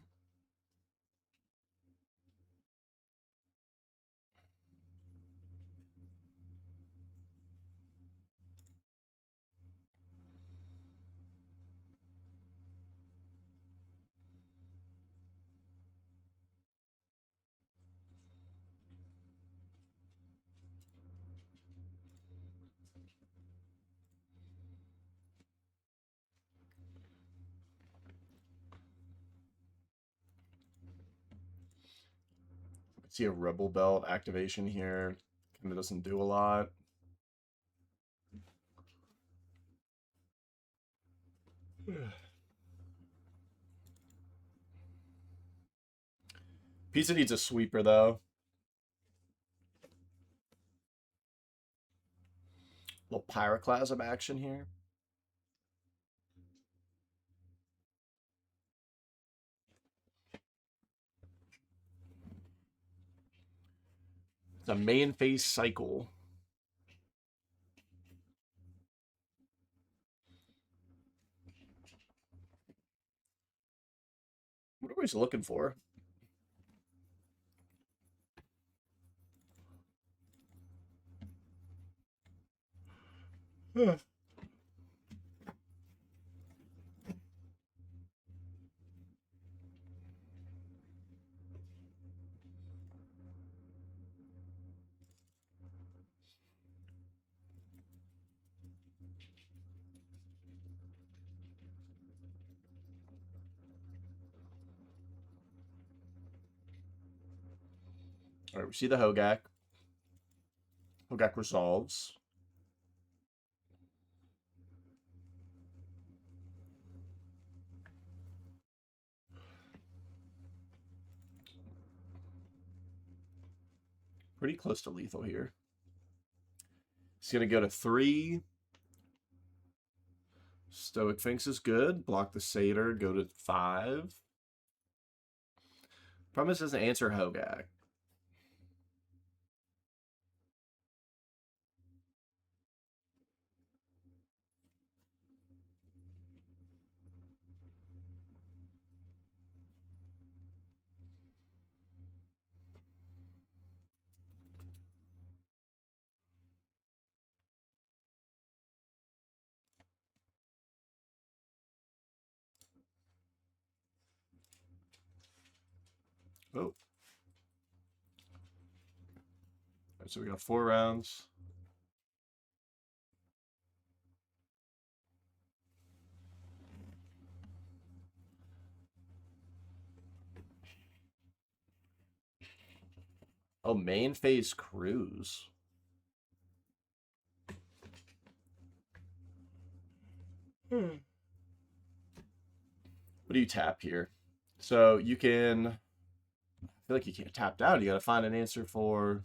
see a Rebel Belt activation here. Kind of doesn't do a lot. Pizza needs a sweeper, though. A little Pyroclasm action here. It's a main phase cycle. What are we looking for? All right, we see the Hogak. Hogak resolves. Pretty close to lethal here. He's going to go to 3. Stoic Finks is good. Block the Satyr. Go to 5. Promise doesn't answer Hogak. Oh. Right, so we got 4 rounds. Oh, main phase cruise. What do you tap here? So you can, I feel like you can't tap down. You got to find an answer for.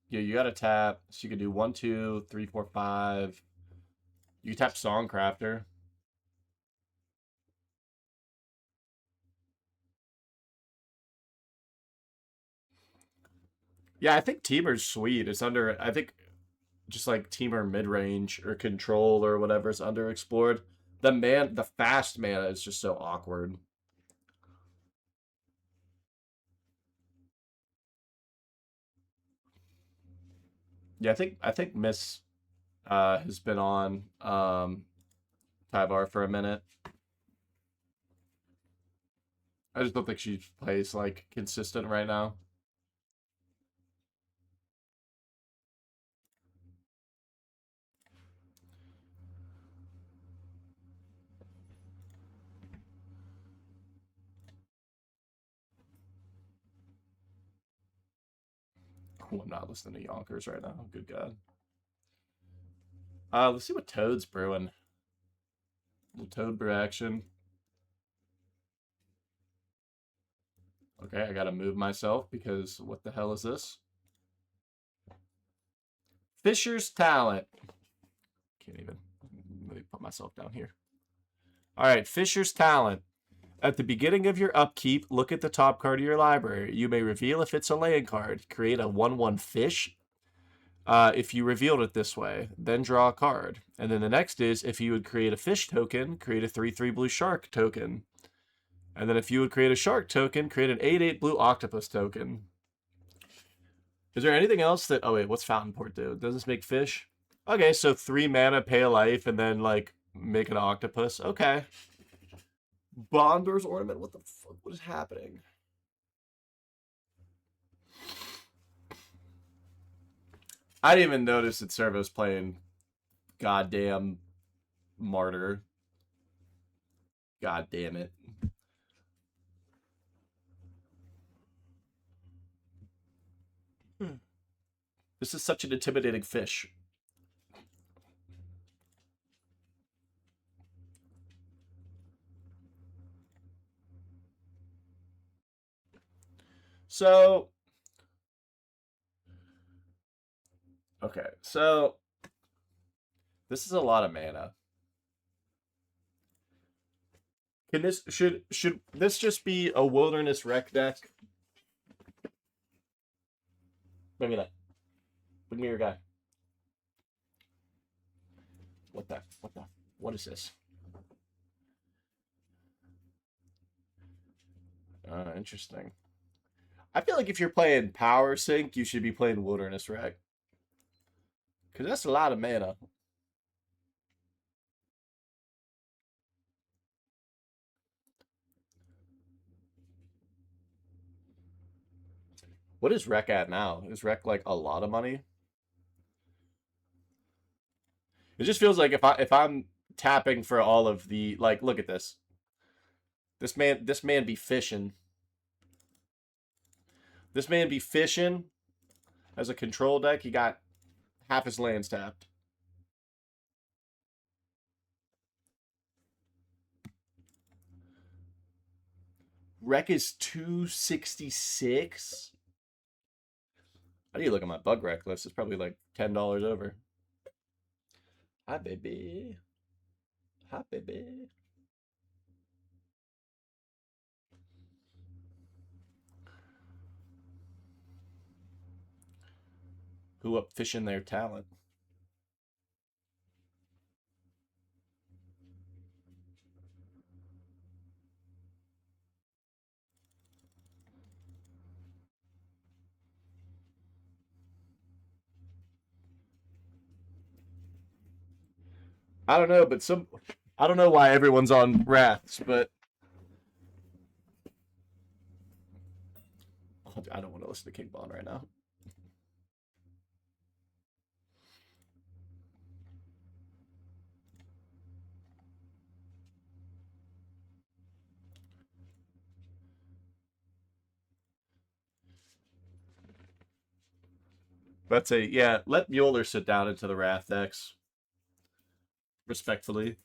Yeah, you got to tap. So you can do 1, 2, 3, 4, 5. You tap Songcrafter. Yeah, I think Teamer's sweet. It's under, I think, just like Teamer mid-range or control or whatever is underexplored. The fast mana is just so awkward. Yeah, I think Miss has been on Tyvar for a minute. I just don't think she plays like consistent right now. Oh, I'm not listening to Yonkers right now. Good God. Let's see what Toad's brewing. Little Toad brew action. Okay, I gotta move myself because what the hell is this? Fisher's Talent. Can't even. Let me put myself down here. All right, Fisher's Talent. At the beginning of your upkeep, look at the top card of your library. You may reveal if it's a land card. Create a 1/1 fish. If you revealed it this way, then draw a card. And then the next is if you would create a fish token, create a 3/3 blue shark token. And then if you would create a shark token, create an 8/8 blue octopus token. Is there anything else that... Oh, wait, what's Fountain Port do? Does this make fish? Okay, so 3 mana, pay a life, and then, like, make an octopus. Okay. Bondur's Ornament? What the fuck? What is happening? I didn't even notice that Servo's playing goddamn Martyr. God damn it. This is such an intimidating fish. So, okay, so this is a lot of mana. Can this should this just be a wilderness wreck deck? Maybe that. Bring me your guy. What is this? Interesting. I feel like if you're playing Power Sync, you should be playing Wilderness Wreck. Because that's a lot of mana. What is Wreck at now? Is Wreck like a lot of money? It just feels like if I'm tapping for all of the like, look at this. This man be fishing. This man be fishing as a control deck. He got half his lands tapped. Wreck is 266. I need to look at my bug wreck list. It's probably like $10 over. Hi, baby. Hi, baby. Who up fishing their talent? I don't know, but I don't know why everyone's on Wraths, but I don't want to listen to King Bond right now. That's yeah. Let Mueller sit down into the Wrath decks, respectfully.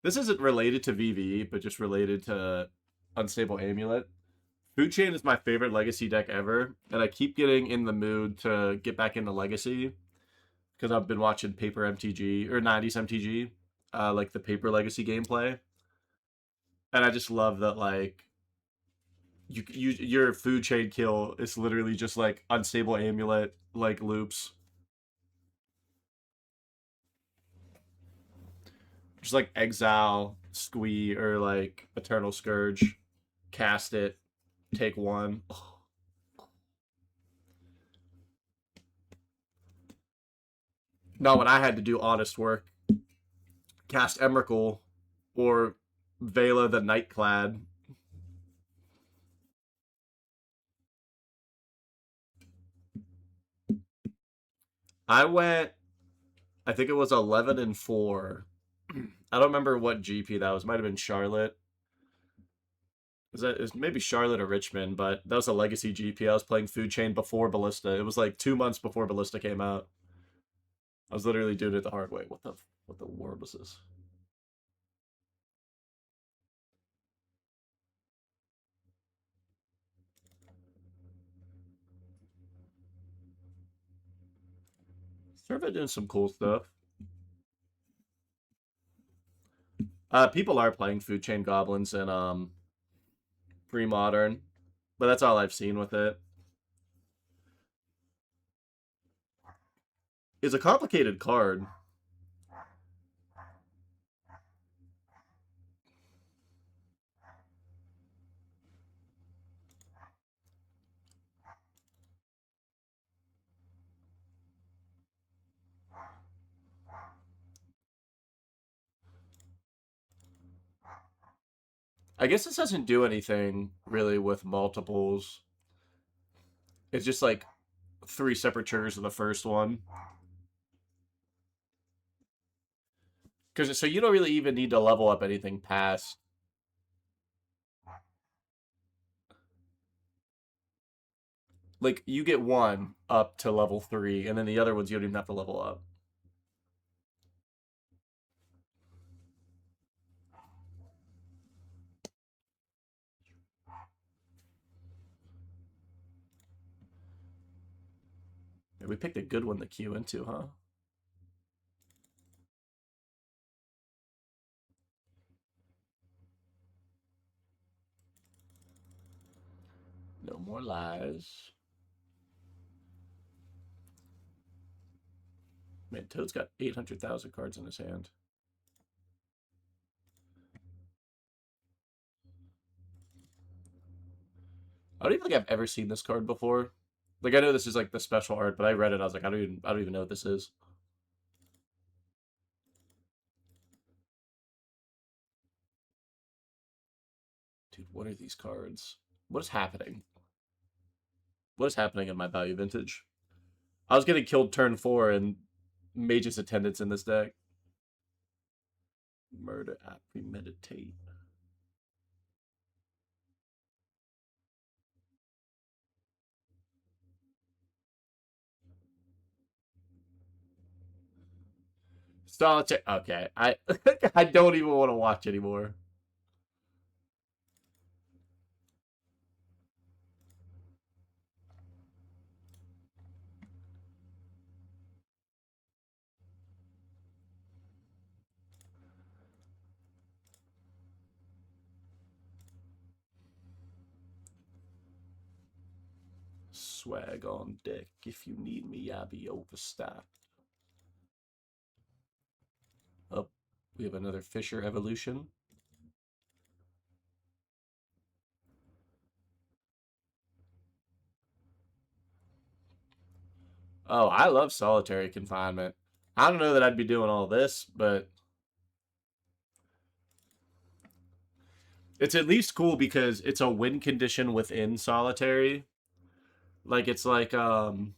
This isn't related to VV, but just related to Unstable Amulet. Food Chain is my favorite Legacy deck ever, and I keep getting in the mood to get back into Legacy because I've been watching Paper MTG or 90s MTG, like the Paper Legacy gameplay, and I just love that like your Food Chain kill is literally just like Unstable Amulet like loops. Just like exile, squee, or like Eternal Scourge, cast it, take one. Oh. No, when I had to do honest work, cast Emrakul or Vela the Nightclad. I went, I think it was 11-4. I don't remember what GP that was. Might have been Charlotte. Is maybe Charlotte or Richmond, but that was a legacy GP. I was playing Food Chain before Ballista. It was like 2 months before Ballista came out. I was literally doing it the hard way. What the world was this? Serva doing some cool stuff. People are playing Food Chain Goblins and pre-modern, but that's all I've seen with it. It's a complicated card. I guess this doesn't do anything really with multiples. It's just like 3 separate triggers in the first one. Because so you don't really even need to level up anything past. Like, you get one up to level 3, and then the other ones you don't even have to level up. Yeah, we picked a good one to queue into, huh? No more lies. Man, Toad's got 800,000 cards in his hand. I don't even think I've ever seen this card before. Like, I know this is like the special art, but I read it. I was like, I don't even know what this is. Dude, what are these cards? What is happening? What is happening in my value vintage? I was getting killed turn 4 and Mage's Attendance in this deck. Murder at Premeditate. Solitaire. Okay, I I don't even want to watch anymore. Swag on deck. If you need me, I'll be overstaffed. Oh, we have another Fisher evolution. Oh, I love solitary confinement. I don't know that I'd be doing all this, but it's at least cool because it's a win condition within solitary. Like it's like um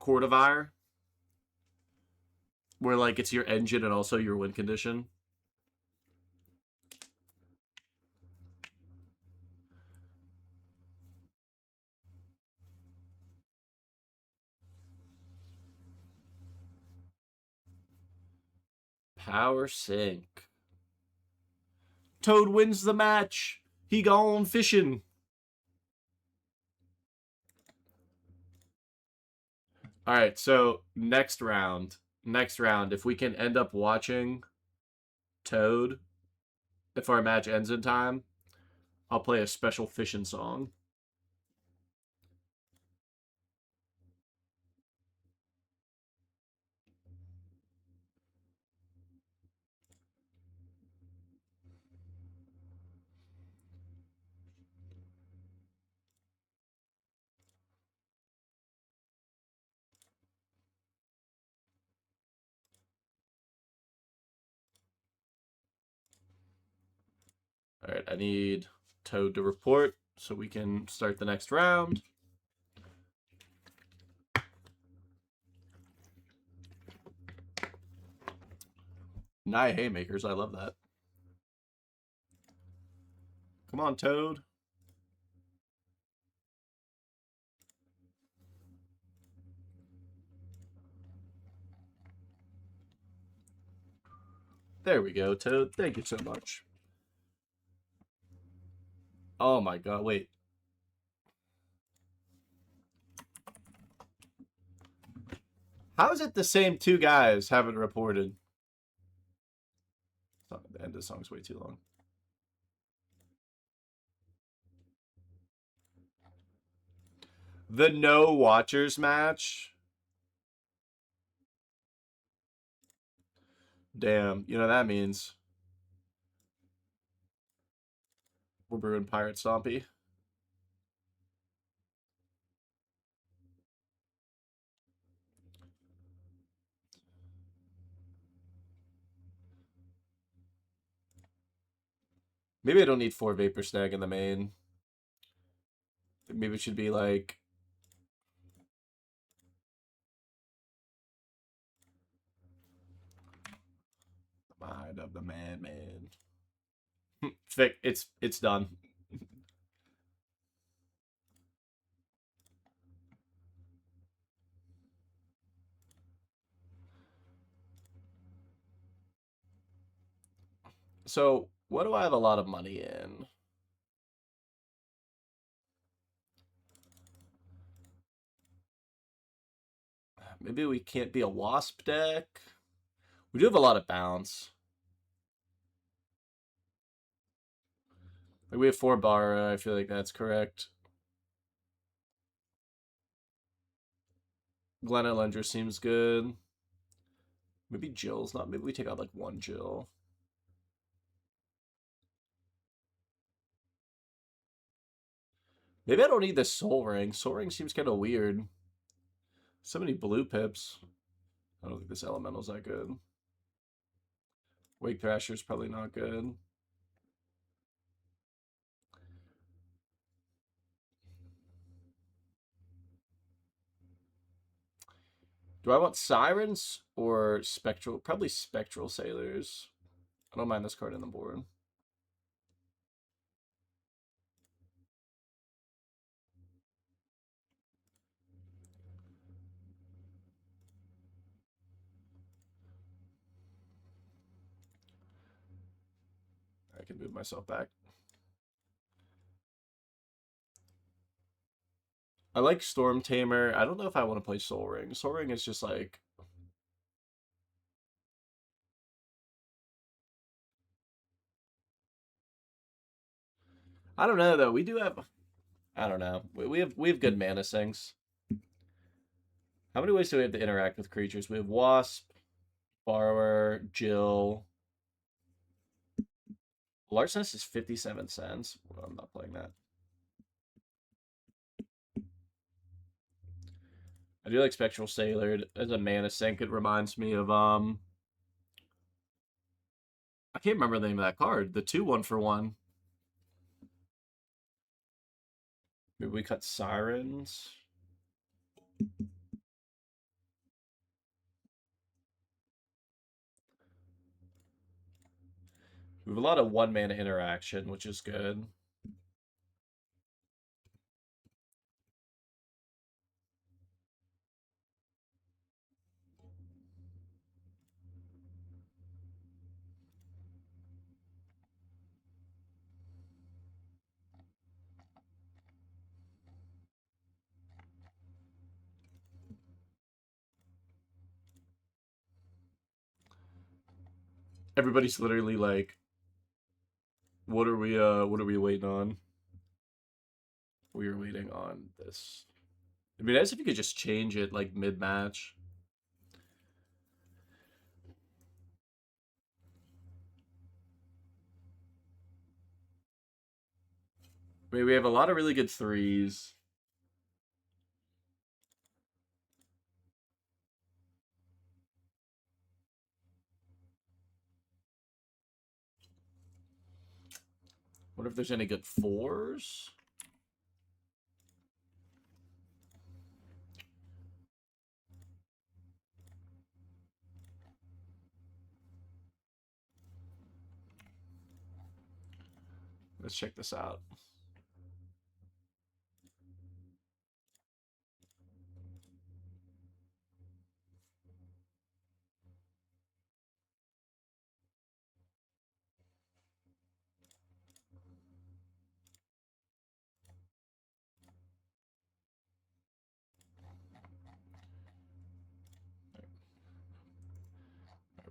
Cordovar, where like it's your engine and also your win condition. Power sink. Toad wins the match. He gone fishing. All right, so next round. Next round, if we can end up watching Toad, if our match ends in time, I'll play a special fishing song. All right, I need Toad to report so we can start the next round. Nye haymakers, I love that. Come on, Toad. There we go, Toad. Thank you so much. Oh my god, wait. How is it the same two guys haven't reported? The end of the song's way too long. The no watchers match. Damn, you know that means we're brewing Pirate Stompy. Maybe I don't need 4 Vapor Snag in the main. Maybe it should be like Bride of the Madman. Vic, it's done. So, what do I have a lot of money in? Maybe we can't be a Wasp deck. We do have a lot of bounce. Like we have 4 Bara. I feel like that's correct. Glenn Lendra seems good. Maybe Jill's not. Maybe we take out like 1 Jill. Maybe I don't need the Soul Ring. Soul Ring seems kind of weird. So many blue pips. I don't think this Elemental's that good. Wake Thrasher's probably not good. Do I want Sirens or Spectral? Probably Spectral Sailors. I don't mind this card in the board. I can move myself back. I like Storm Tamer. I don't know if I want to play Soul Ring. Soul Ring is just like... I don't know, though. We do have... I don't know. We have good mana sinks. How many ways do we have to interact with creatures? We have Wasp, Borrower, Jill. Larcenous is 57 cents. Well, I'm not playing that. I do like Spectral Sailor. As a mana sink, it reminds me of I can't remember the name of that card. The 2 1-for-1. Maybe we cut Sirens. We have a lot of 1-mana interaction, which is good. Everybody's literally like, what are we waiting on? We are waiting on this. It'd be nice if you could just change it like mid-match. I mean, we have a lot of really good 3s. Wonder if there's any good 4s? Let's check this out.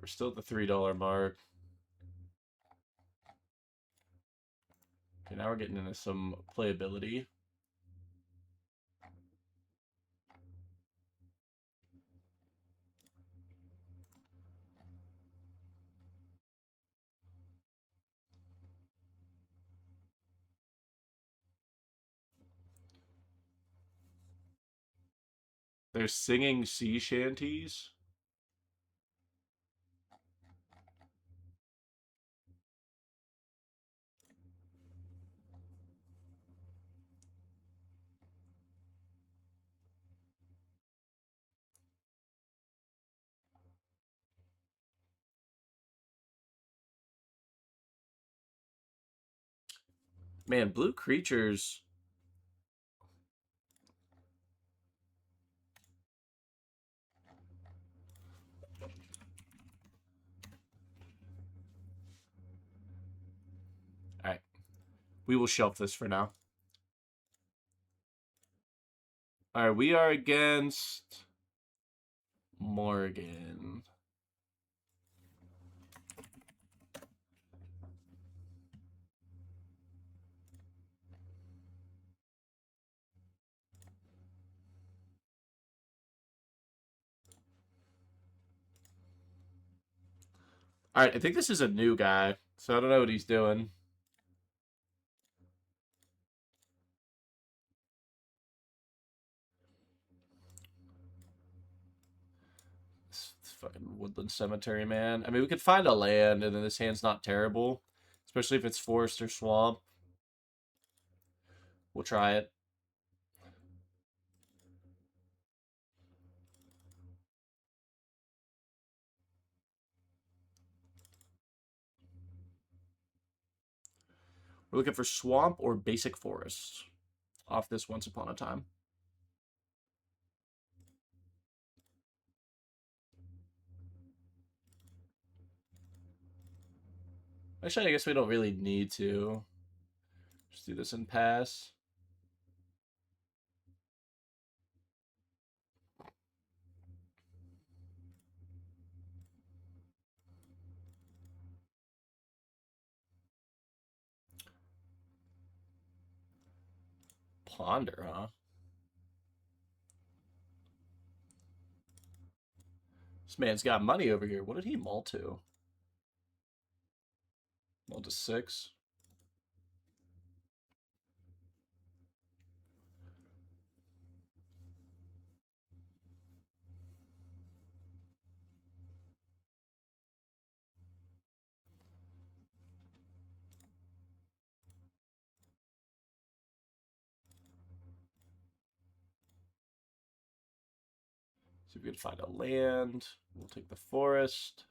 We're still at the $3 mark. Okay, now we're getting into some playability. They're singing sea shanties. Man, blue creatures. All right. We will shelf this for now. All right, we are against Morgan. All right, I think this is a new guy, so I don't know what he's doing. This fucking Woodland Cemetery, man. I mean, we could find a land, and then this hand's not terrible, especially if it's forest or swamp. We'll try it. We're looking for swamp or basic forest off this Once Upon a Time. Actually, I guess we don't really need to. Just do this and pass. Ponder, huh? This man's got money over here. What did he mull to? Mull to 6. See if we can find a land. We'll take the forest.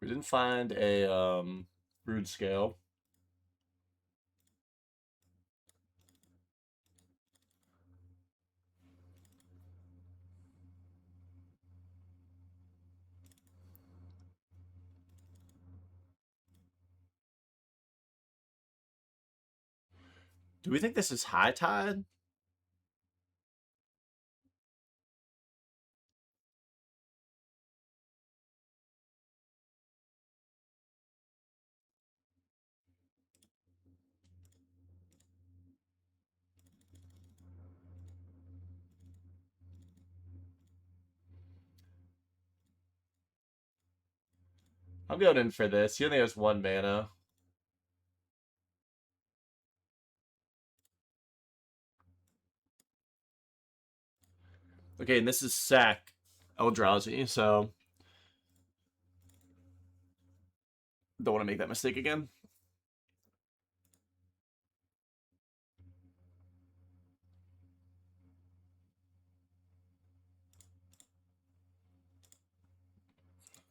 We didn't find a Broodscale. Do we think this is high tide? I'm going in for this. He only has 1 mana. Okay, and this is sack Eldrazi, so don't want to make that mistake again.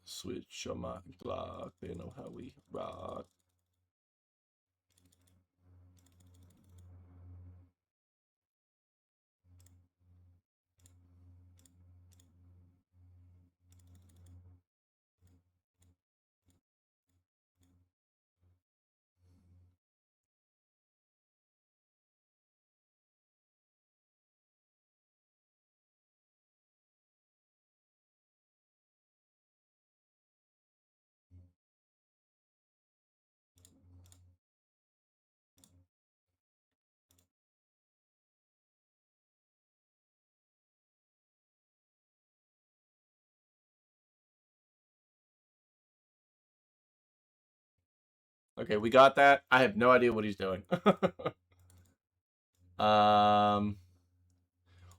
Switch on my block. They know how we rock. Okay, we got that. I have no idea what he's doing. um,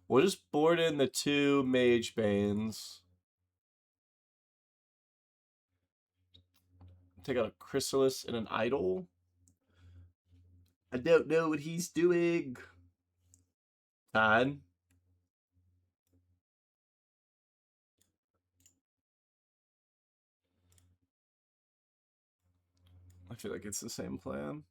We'll just board in the 2 Mage Banes. Take out a Chrysalis and an Idol. I don't know what he's doing. Tide. I feel like it's the same plan.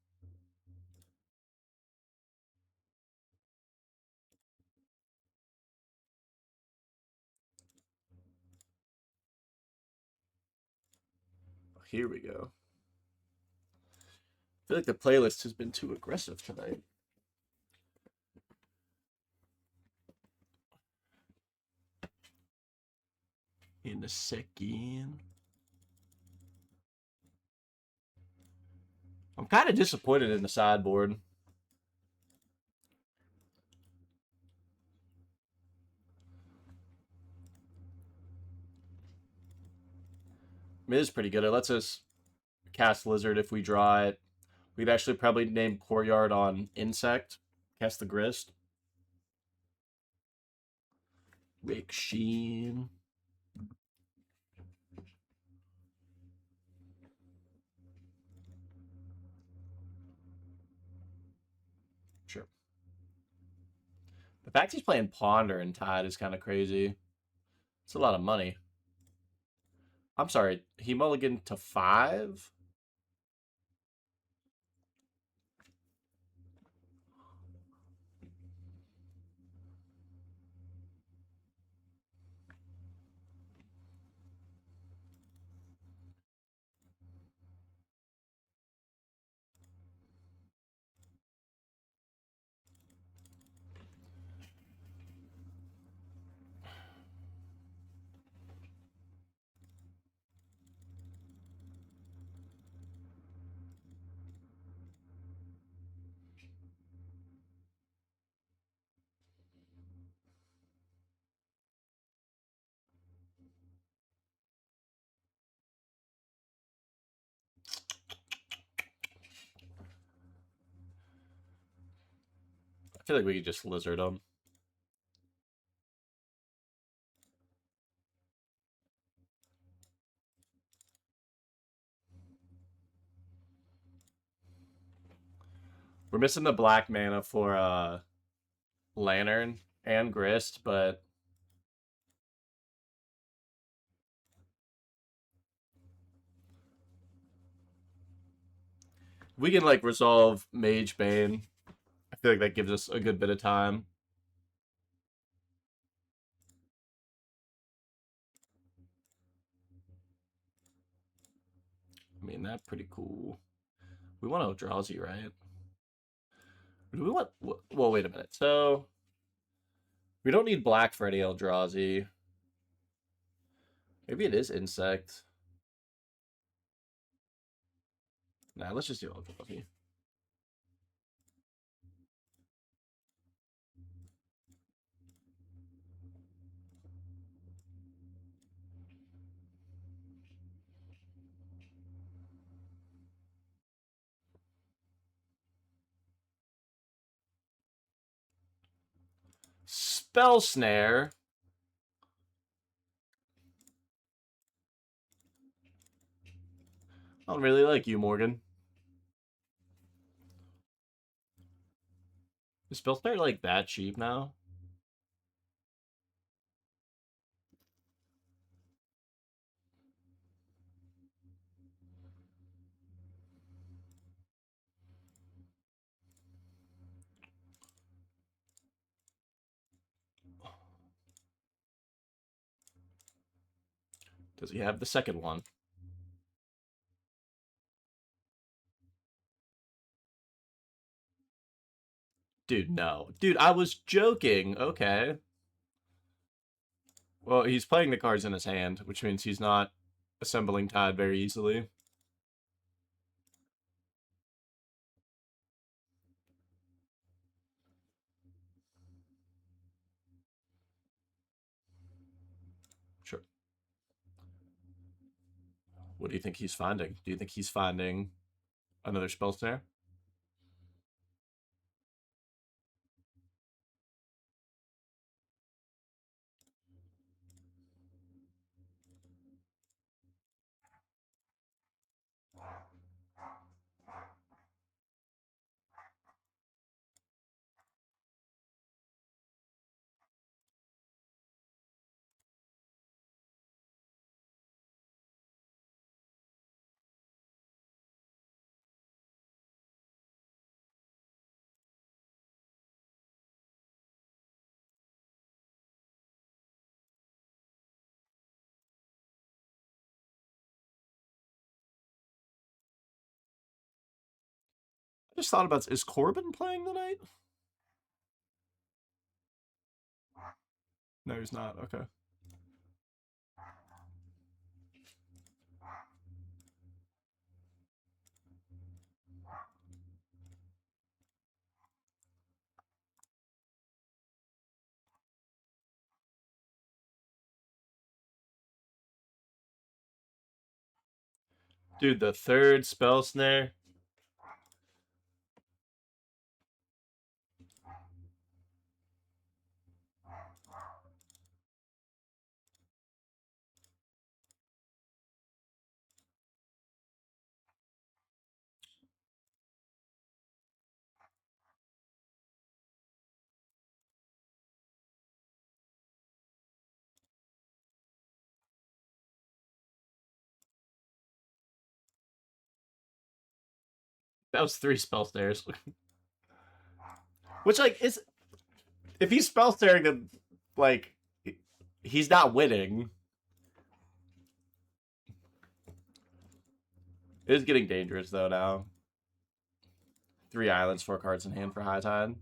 Here we go. I feel like the playlist has been too aggressive tonight. In a second. I'm kind of disappointed in the sideboard. I mean, it is pretty good. It lets us cast Lizard if we draw it. We'd actually probably name Courtyard on Insect. Cast the Grist. Rick Sheen. Sure. The fact he's playing Ponder and Tide is kind of crazy. It's a lot of money. I'm sorry, he mulliganed to 5? I feel like we could just Lizard him. We're missing the black mana for Lantern and Grist, but we can like resolve Mage Bane. I feel like that gives us a good bit of time. I mean, that's pretty cool. We want Eldrazi, right? Do we want... Well, wait a minute. So, we don't need black for any Eldrazi. Maybe it is Insect. Nah, let's just do Eldrazi. Spell Snare. I don't really like you, Morgan. Is Spell Snare like that cheap now? Does he have the second one? Dude, no. Dude, I was joking. Okay. Well, he's playing the cards in his hand, which means he's not assembling Tide very easily. Sure. What do you think he's finding? Do you think he's finding another Spell Snare? just thought about, is Corbin playing tonight? No, he's not. Okay. Dude, the third spell snare. That was 3 spell snares. Which, like, is... If he's spell snaring, then, like, he's not winning. It is getting dangerous, though, now. 3 islands, 4 cards in hand for High Tide.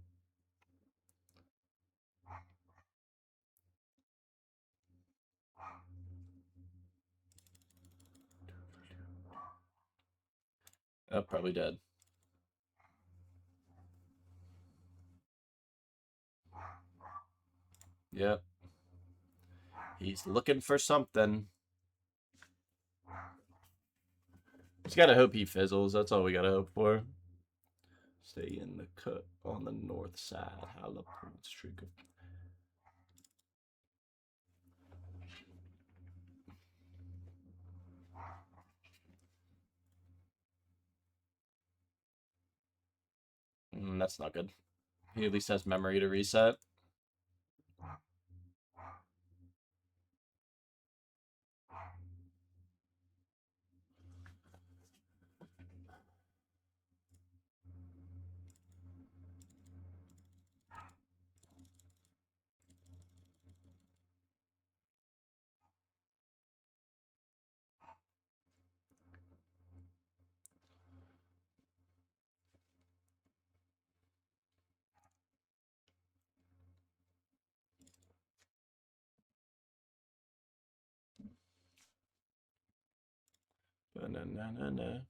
Oh, probably dead. Yep. He's looking for something. Just gotta hope he fizzles. That's all we gotta hope for. Stay in the cut on the north side. Jalapeno streak. That's not good. He at least has memory to reset. Ba-na-na-na-na.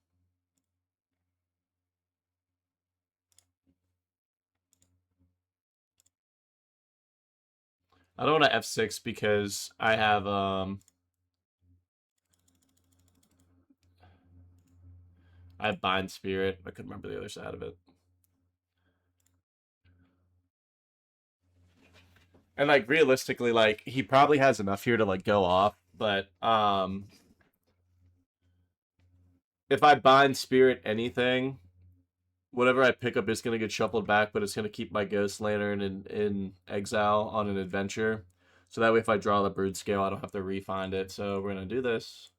I don't want to F6 because I have Bind Spirit. I couldn't remember the other side of it. And like realistically, like he probably has enough here to like go off, but if I Bind Spirit anything, whatever I pick up is gonna get shuffled back, but it's gonna keep my Ghost Lantern in exile on an adventure. So that way if I draw the Broodscale, I don't have to refind it. So we're gonna do this.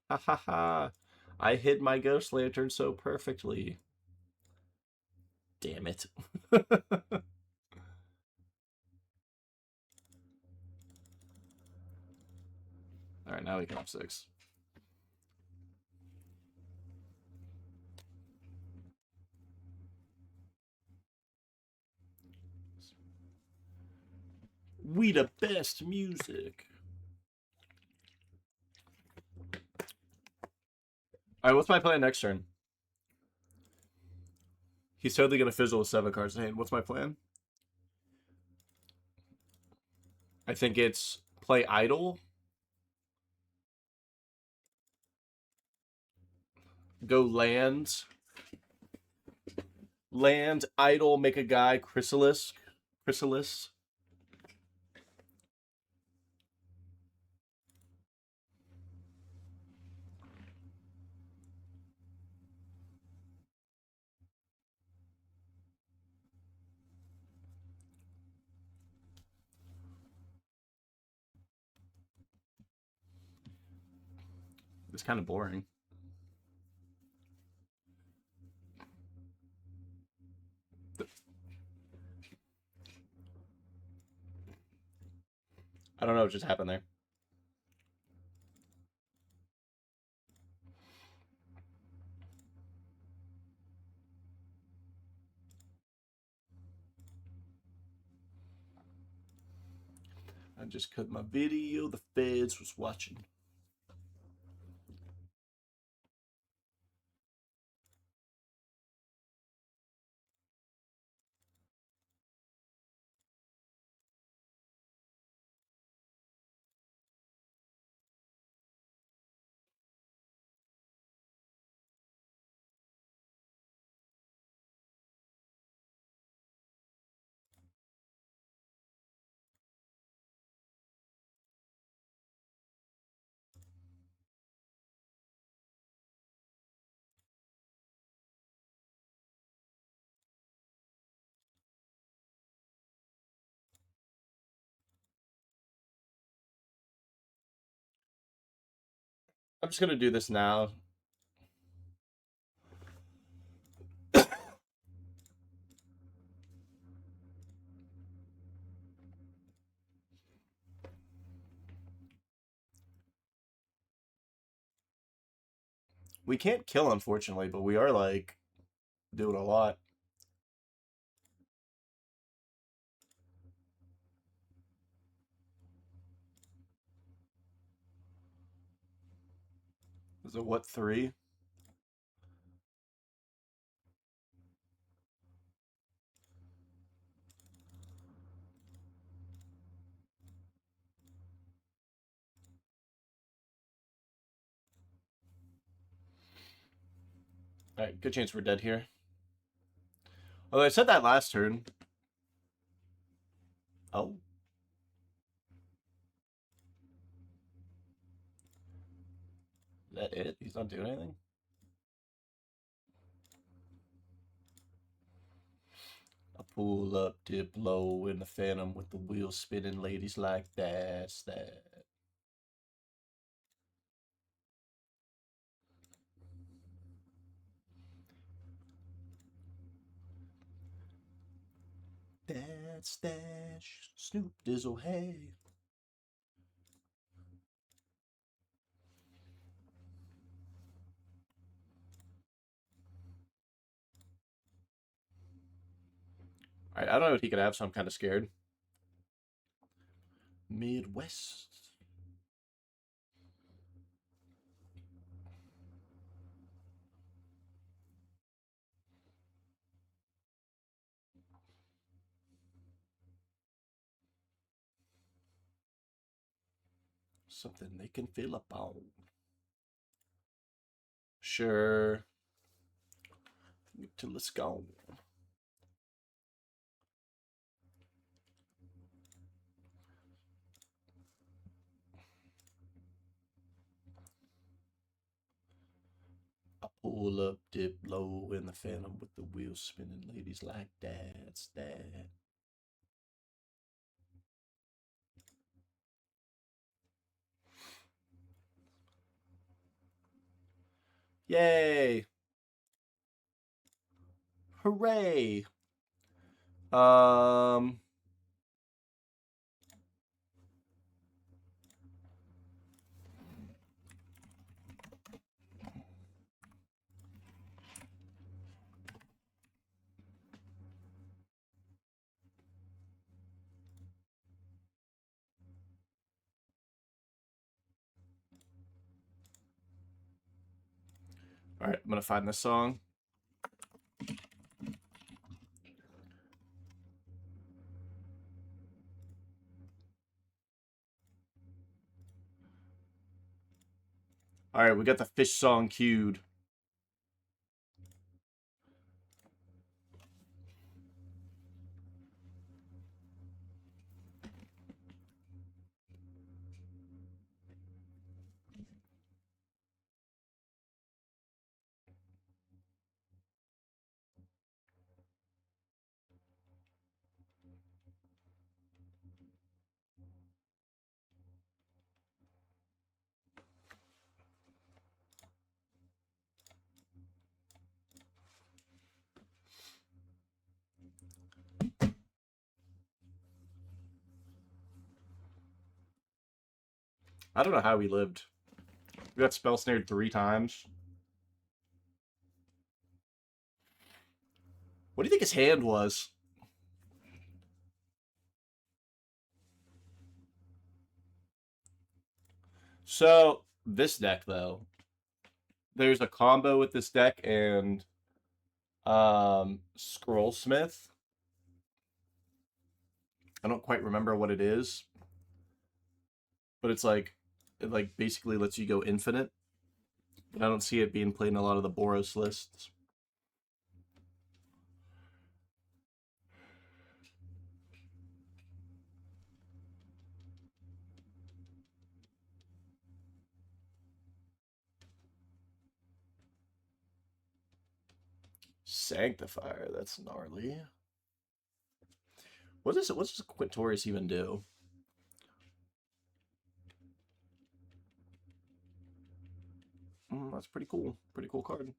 Ha ha ha. I hid my Ghost Lantern so perfectly. Damn it. Alright, now we can have 6. We the best music. Alright, what's my plan next turn? He's totally gonna fizzle with 7 cards in hand. What's my plan? I think it's play idle. Go land. Land, idle, make a guy, Chrysalis. Chrysalis. It's kind of boring. I don't know what just happened there. I just cut my video. The feds was watching. I'm just gonna do this now. We can't kill, unfortunately, but we are like doing a lot. Is it what, 3? All right, good chance we're dead here. Although I said that last turn. Oh. Is that it? He's not doing anything? I pull up, dip low in the phantom with the wheels spinning, ladies like that's that. That's Dash, Snoop Dizzle, hey. All right, I don't know what he could have, so I'm kind of scared. Midwest. Something they can fill up on. Sure. Till it's gone. I pull up, dip low in the phantom with the wheels spinning, ladies like that's that. Yay! Hooray! Um. All right, I'm gonna find this song. All right, we got the fish song queued. I don't know how we lived. We got spell snared 3 times. What do you think his hand was? So, this deck, though, there's a combo with this deck and Scrollsmith. I don't quite remember what it is, but it's like it like basically lets you go infinite. But I don't see it being played in a lot of the Boros lists. Sanctifier, that's gnarly. What is it? What does Quintorius even do? That's pretty cool. Pretty cool card.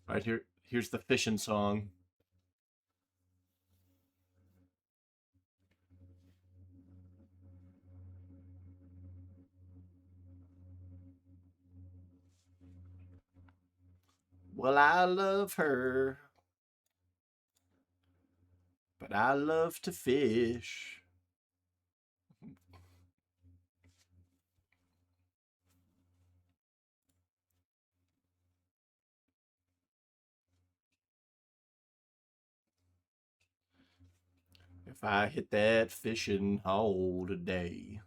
All right, here's the fishing song. Well, I love her, but I love to fish. If I hit that fishing hole today.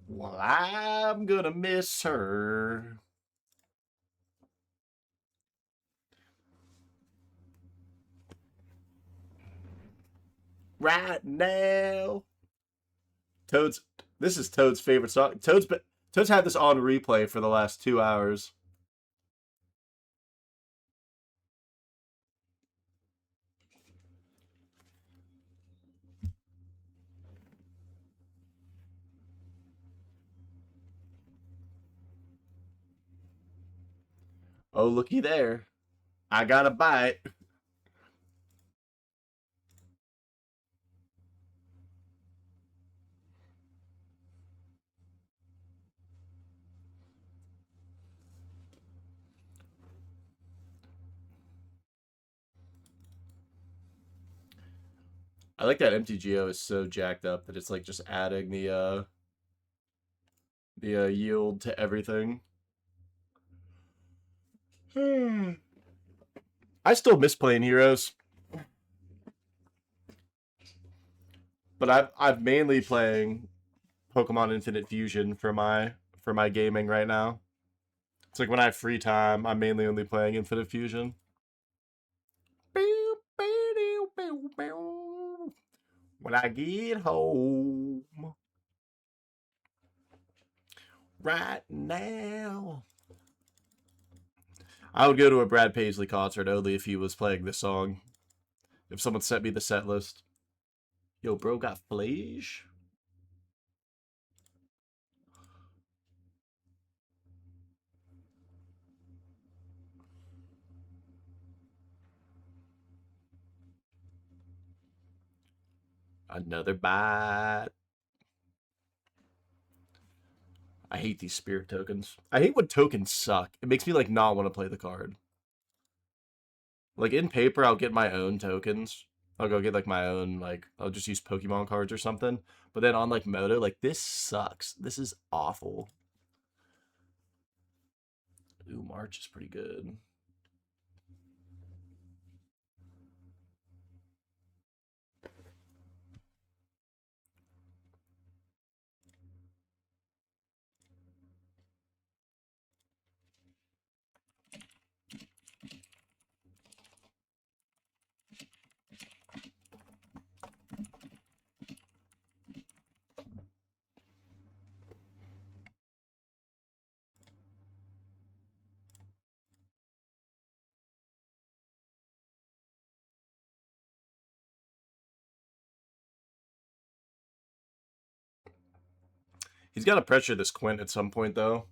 Well, I'm gonna miss her. Right now. Toad's this is Toad's favorite song. Toad's had this on replay for the last 2 hours. Oh, looky there. I got a bite. I like that MTGO is so jacked up that it's like just adding the yield to everything. I still miss playing Heroes, but I've mainly playing Pokemon Infinite Fusion for my gaming right now. It's like when I have free time, I'm mainly only playing Infinite Fusion. When I get home right now. I would go to a Brad Paisley concert only if he was playing this song. If someone sent me the set list. Yo, bro got Flage? Another bite. I hate these spirit tokens. I hate when tokens suck. It makes me like not want to play the card. Like in paper, I'll get my own tokens. I'll go get like my own, like I'll just use Pokemon cards or something. But then on like Moto, like this sucks. This is awful. Ooh, March is pretty good. He's got to pressure this Quint at some point though.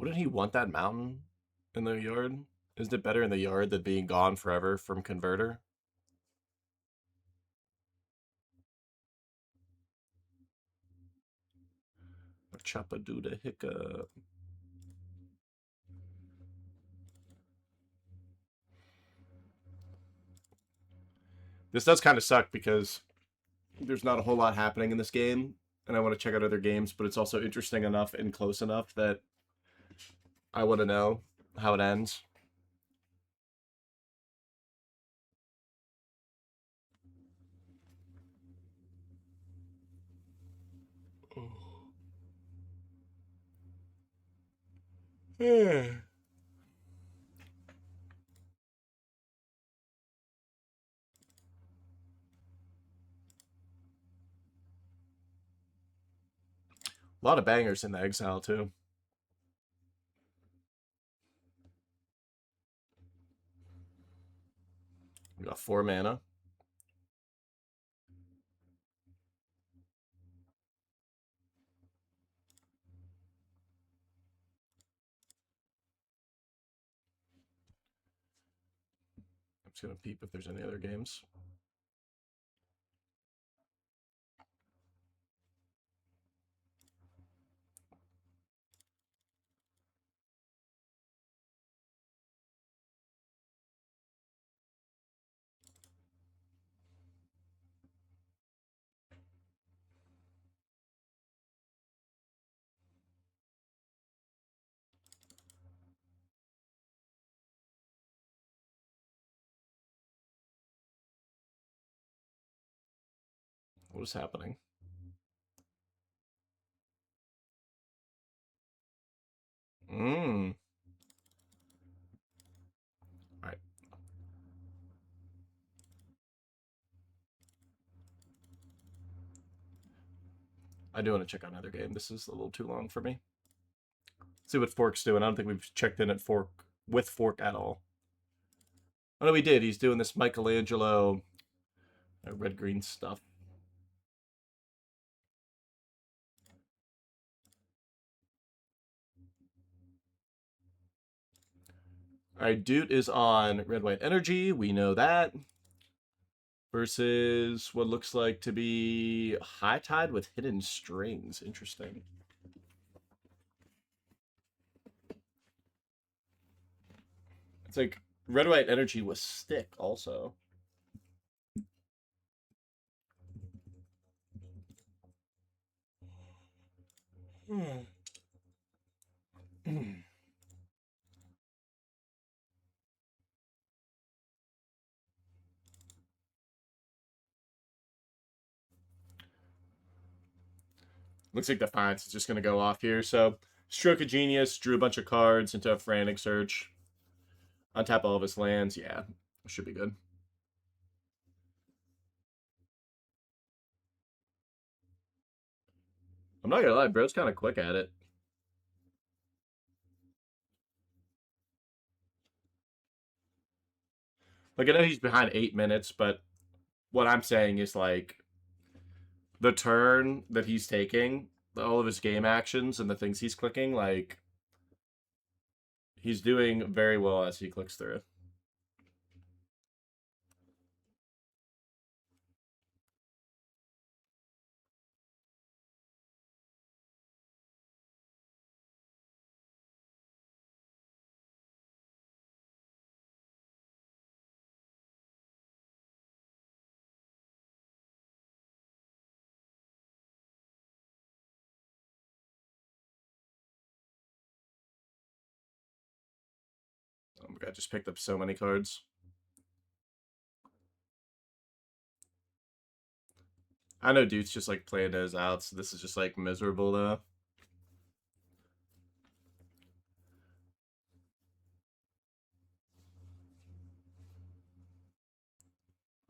Wouldn't he want that mountain in the yard? Isn't it better in the yard than being gone forever from converter? Chapaduda hiccup. This does kind of suck because there's not a whole lot happening in this game, and I want to check out other games, but it's also interesting enough and close enough that I want to know how it ends. A lot of bangers in the Exile, too. We got 4 mana. I'm just going to peep if there's any other games. What is happening? Alright. I do want to check out another game. This is a little too long for me. See what Fork's doing. I don't think we've checked in at Fork with Fork at all. Oh no, we did. He's doing this Michelangelo red-green stuff. Alright, Dude is on red-white energy. We know that. Versus what looks like to be High Tide with hidden strings. Interesting. It's like red-white energy with stick also. Looks like Defiance is just going to go off here. So, Stroke of Genius, drew a bunch of cards into a frantic search. Untap all of his lands. Yeah, should be good. I'm not going to lie, bro's kind of quick at it. Like, I know he's behind 8 minutes, but what I'm saying is, like, the turn that he's taking, all of his game actions and the things he's clicking, like, he's doing very well as he clicks through. Oh my god, I just picked up so many cards. I know dude's just like playing those out, so this is just like miserable though.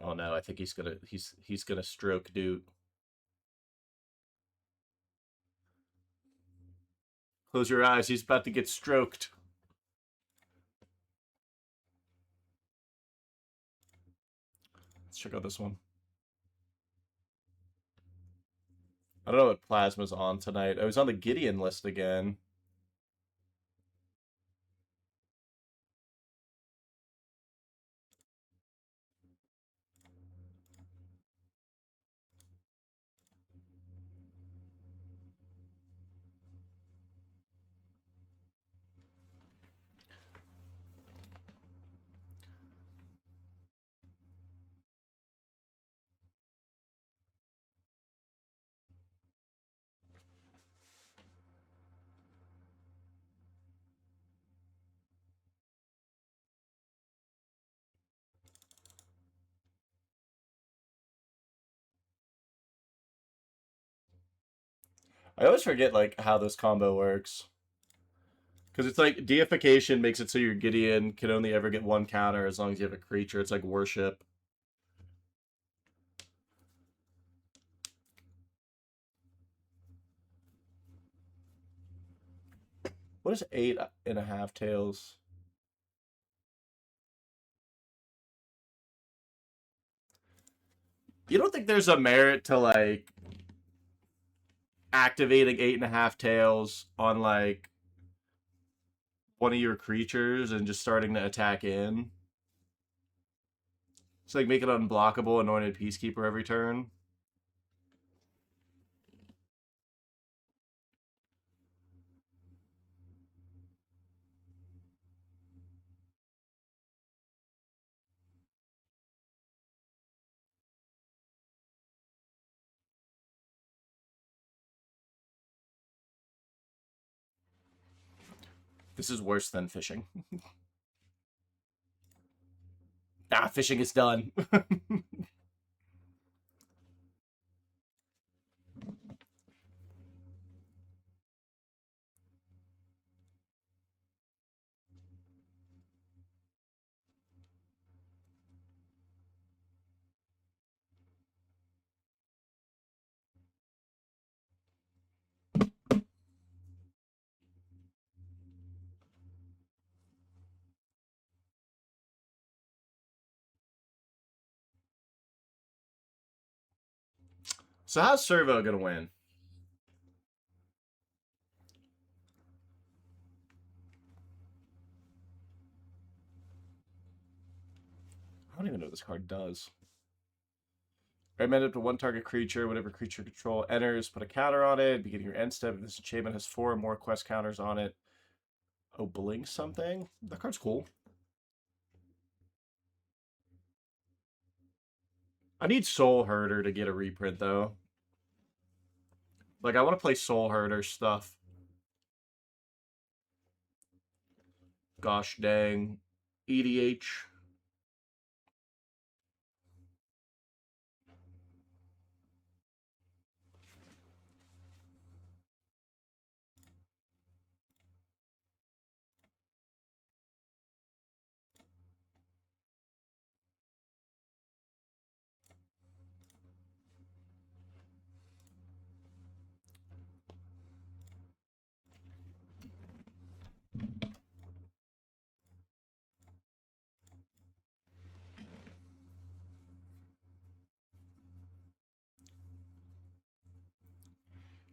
Oh no, I think he's gonna stroke dude. Close your eyes, he's about to get stroked. Let's check out this one. I don't know what Plasma's on tonight. I was on the Gideon list again. I always forget like how this combo works. Because it's like deification makes it so your Gideon can only ever get one counter as long as you have a creature. It's like worship. What is 8.5 tails? You don't think there's a merit to like activating 8.5 tails on like one of your creatures and just starting to attack in? It's like make it unblockable, anointed peacekeeper every turn. This is worse than fishing. Ah, fishing is done. So how's Servo gonna win? I don't even know what this card does. Recommend up to one target creature. Whatever creature control enters, put a counter on it. Beginning your end step. If this achievement has 4 or more quest counters on it. Oh, blink something? That card's cool. I need Soul Herder to get a reprint, though. Like, I want to play Soul Herder stuff. Gosh dang. EDH.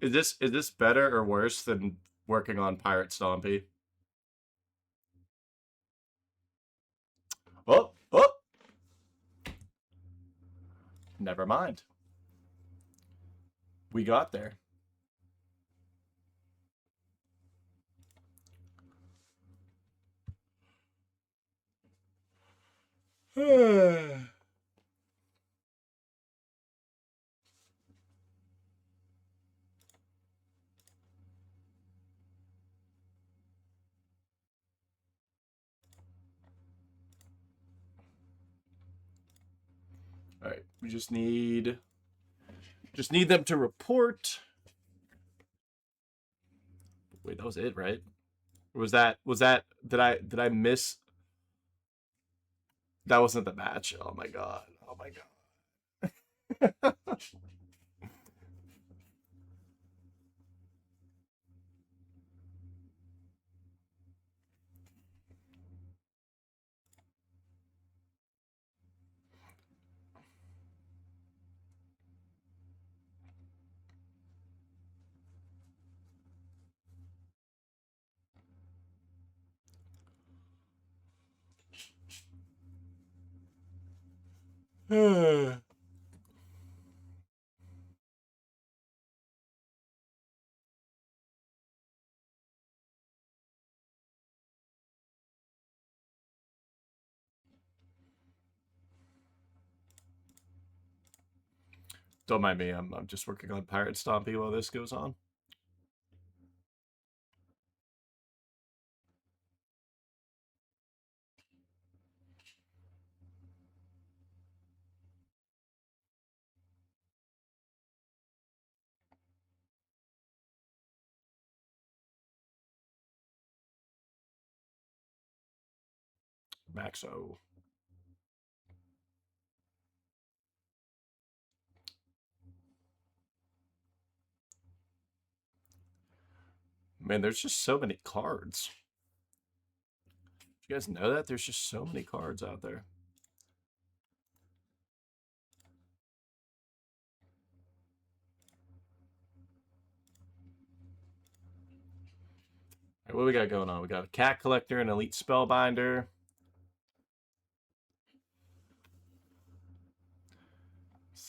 Is this better or worse than working on Pirate Stompy? Oh, oh, never mind. We got there. All right, we just need them to report. Wait, that was it, right? Or was that did I miss? That wasn't the match. Oh my god. Oh my god. Don't mind me. I'm just working on Pirate Stompy while this goes on. Maxo. Man, there's just so many cards. You guys know that? There's just so many cards out there. Right, what we got going on? We got a Cat Collector, an Elite Spellbinder.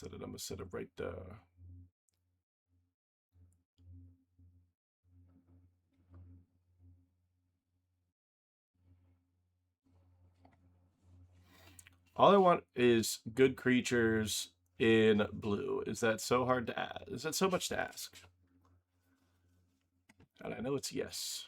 I'm gonna set it right there. All I want is good creatures in blue. Is that so hard to ask? Is that so much to ask? And I know it's yes.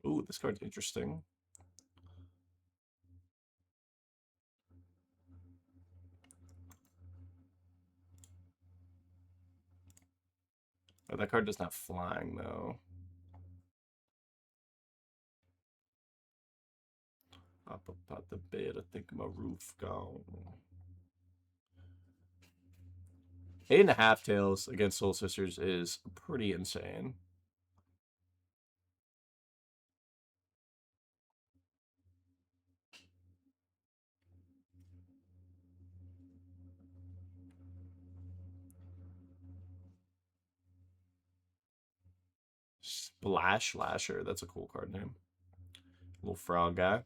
Ooh, this card's interesting. Oh, that card does not flying though. Up about the bed, I think my roof gone. 8.5 tails against Soul Sisters is pretty insane. Splash Lasher, that's a cool card name. Little frog guy.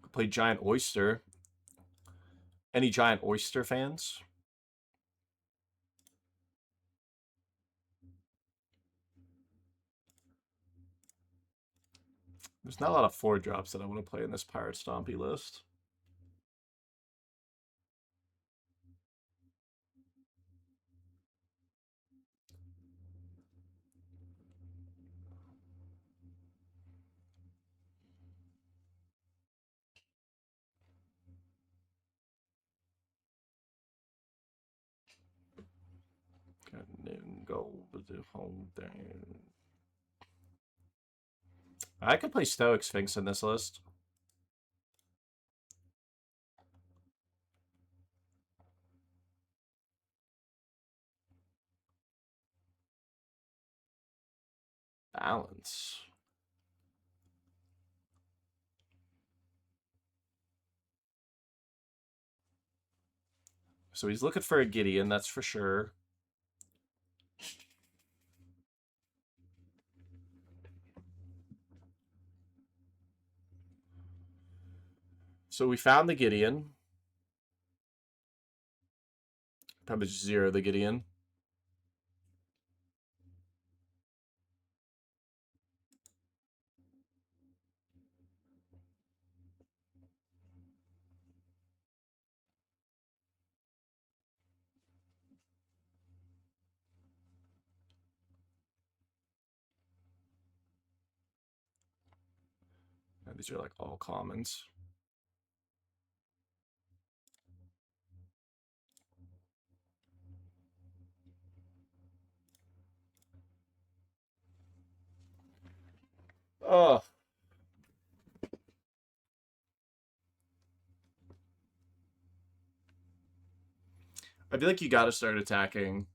Could play Giant Oyster. Any Giant Oyster fans? There's not a lot of 4-drops that I want to play in this Pirate Stompy list. Go with the whole thing. I could play Stoic Sphinx in this list. Balance. So he's looking for a Gideon, that's for sure. So we found the Gideon. Probably just zero the Gideon. And these are like all commons. Oh. I feel like you gotta start attacking.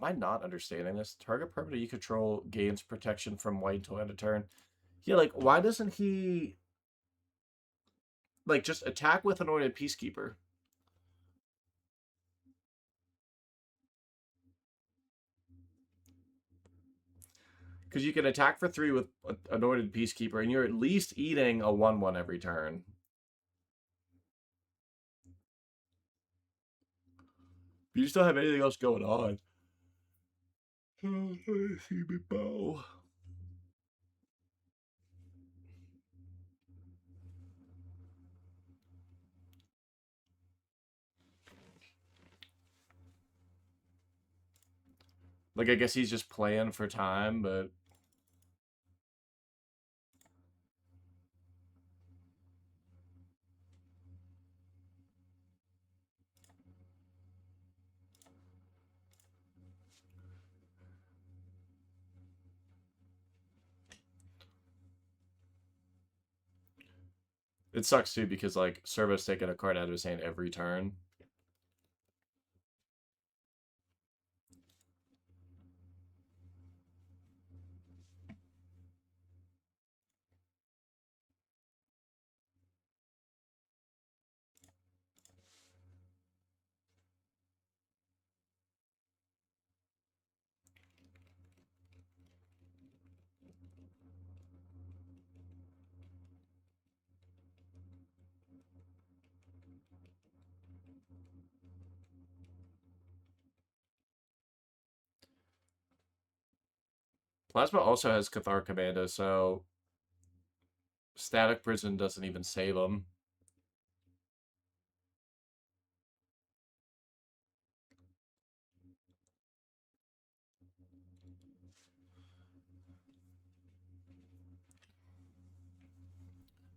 Am I not understanding this? Target permanent you control gains protection from white until end of turn. Yeah, like, why doesn't he, like, just attack with Anointed Peacekeeper? Because you can attack for 3 with Anointed Peacekeeper, and you're at least eating a 1/1 every turn. Do you still have anything else going on? See me bow. Like, I guess he's just playing for time, but... It sucks, too, because, like, Servo's taking a card out of his hand every turn. Plasma also has Cathar Commando, so Static Prison doesn't even save him.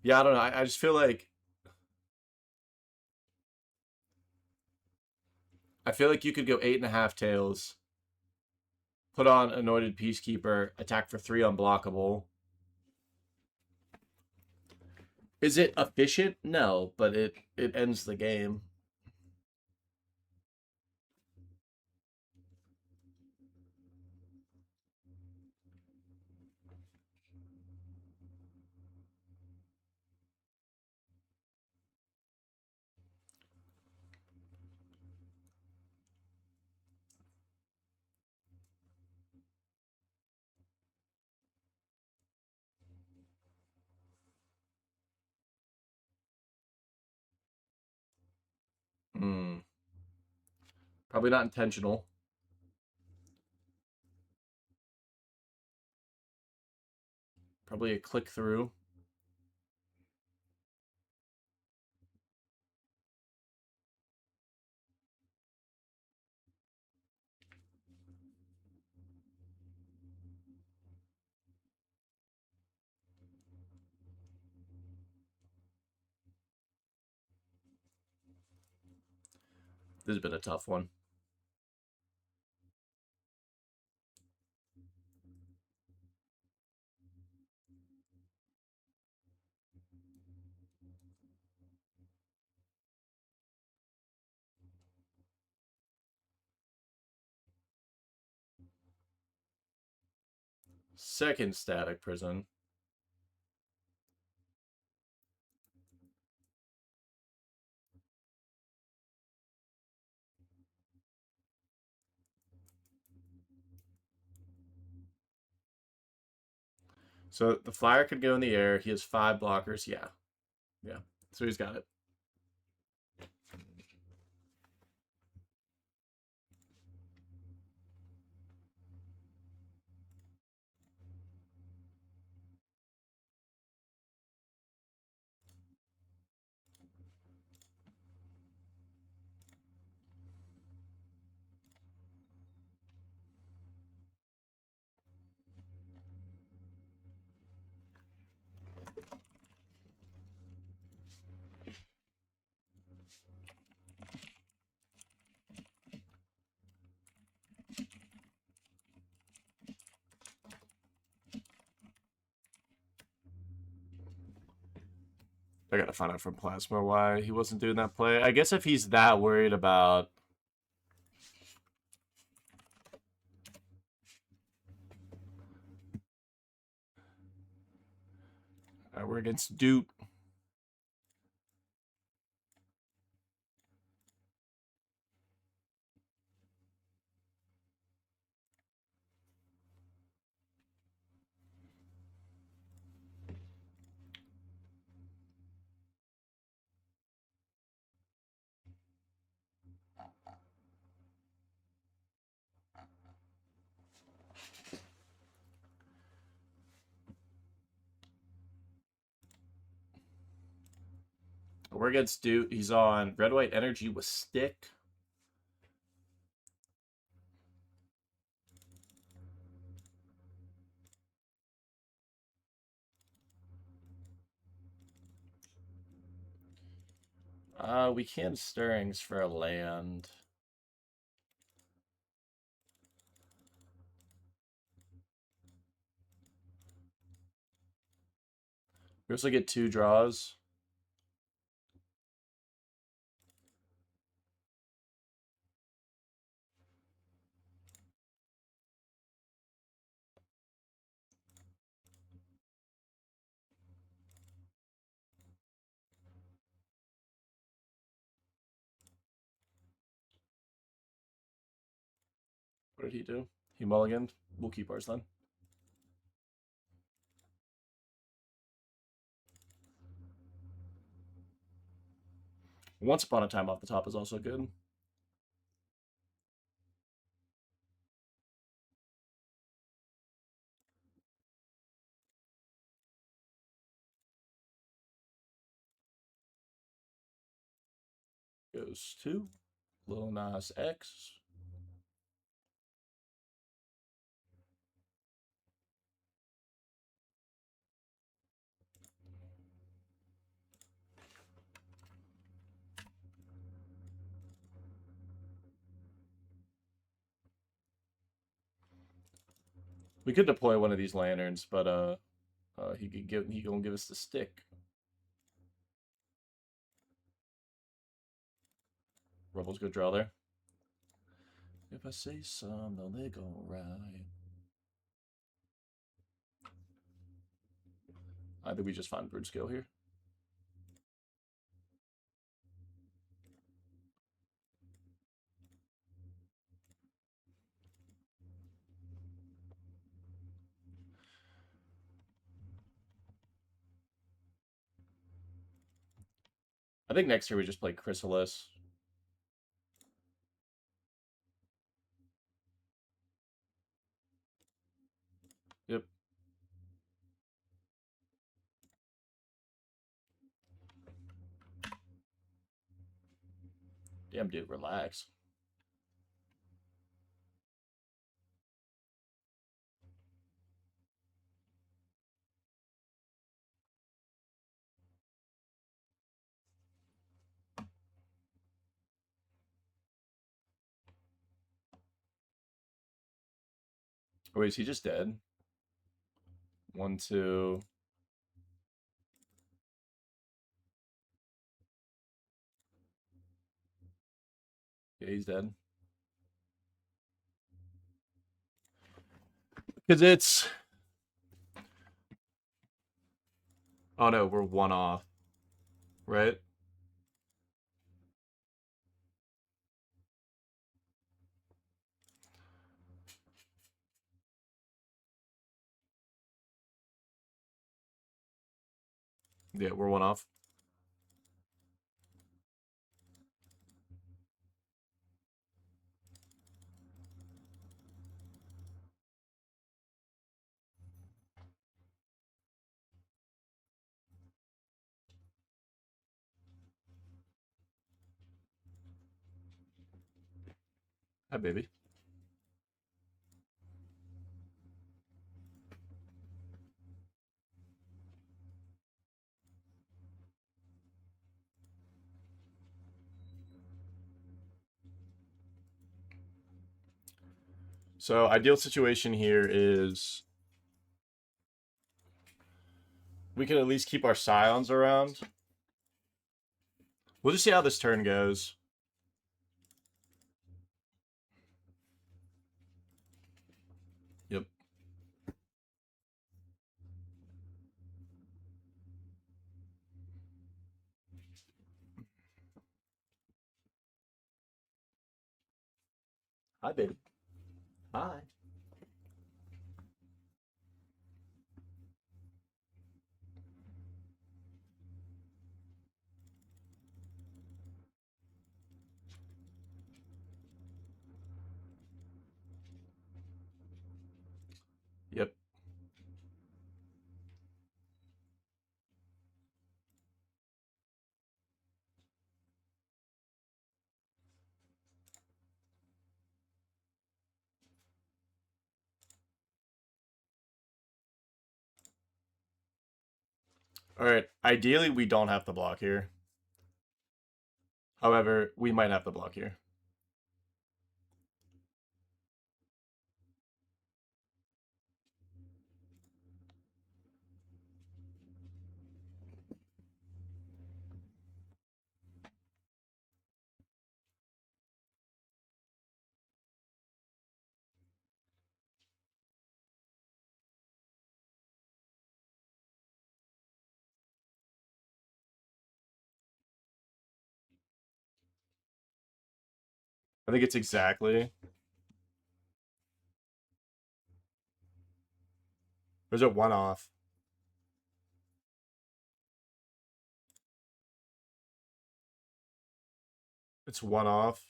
Yeah, I don't know. I just feel like... I feel like you could go 8.5 tails, put on Anointed Peacekeeper, attack for 3 unblockable. Is it efficient? No, but it ends the game. Hmm. Probably not intentional. Probably a click through. This has been a tough one. Second Static Prison. So the flyer could go in the air. He has 5 blockers. Yeah. Yeah. So he's got it. I gotta find out from Plasma why he wasn't doing that play. I guess if he's that worried about... we're against Doot. We're against Doot. He's on red-white energy with stick. We can Stirrings for a land. We also get 2 draws. What did he do? He mulliganed. We'll keep ours then. Once Upon a Time off the top is also good. Goes to Lil Nas X. We could deploy one of these lanterns, but he gonna give us the stick. Rubble's good draw there. If I say some, then they go right. I think we just find Broodscale here. I think next year we just play Chrysalis. Yep. Damn, dude, relax. Wait, is he just dead? 1, 2. Yeah, he's dead. Because it's... Oh no, we're 1 off. Right? Yeah, we're 1 off. Hi, baby. So, ideal situation here is we can at least keep our Scions around. We'll just see how this turn goes. Yep. Hi, baby. Hi. Yep. All right. Ideally, we don't have to block here. However, we might have to block here. I think it's exactly. There's a one off. It's one off.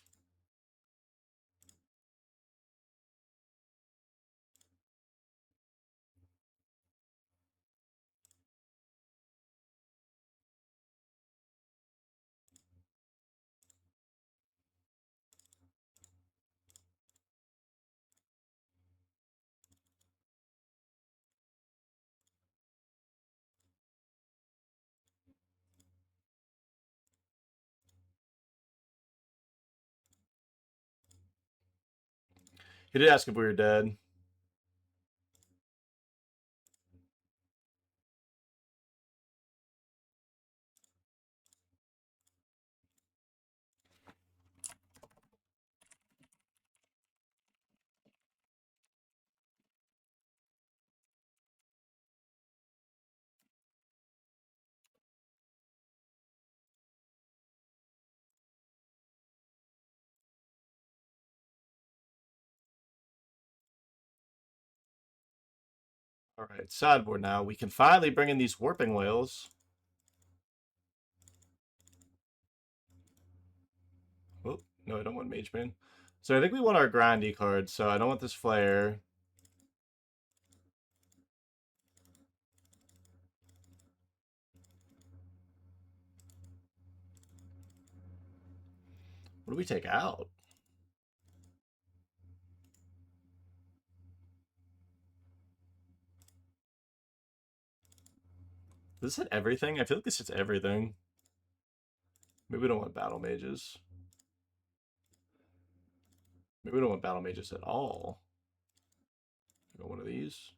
He did ask if we were dead. All right, sideboard now. We can finally bring in these warping whales. Oh, no, I don't want Mage Man. So I think we want our grindy card, so I don't want this flare. What do we take out? Does this hit everything? I feel like this hits everything. Maybe we don't want battle mages. Maybe we don't want battle mages at all. Got one of these.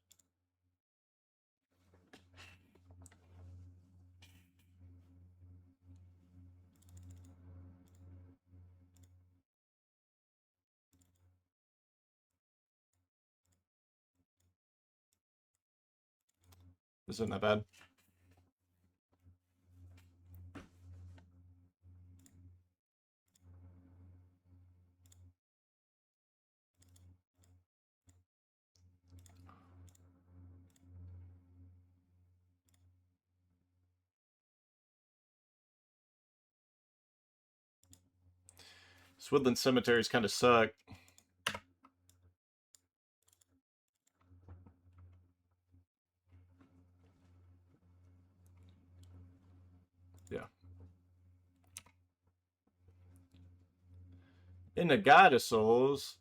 This isn't that bad. Woodland cemeteries kind of suck. Yeah. In the Goddess Souls.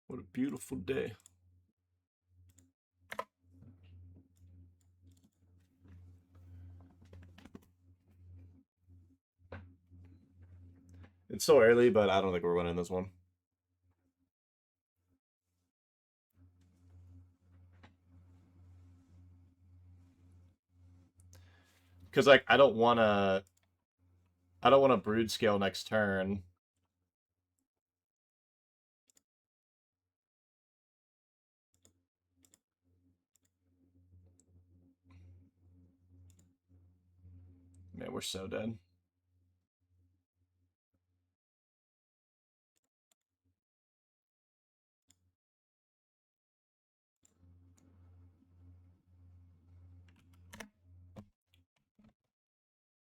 What a beautiful day. It's so early, but I don't think we're winning this one. Because like I don't want to Broodscale next turn. Man, we're so dead.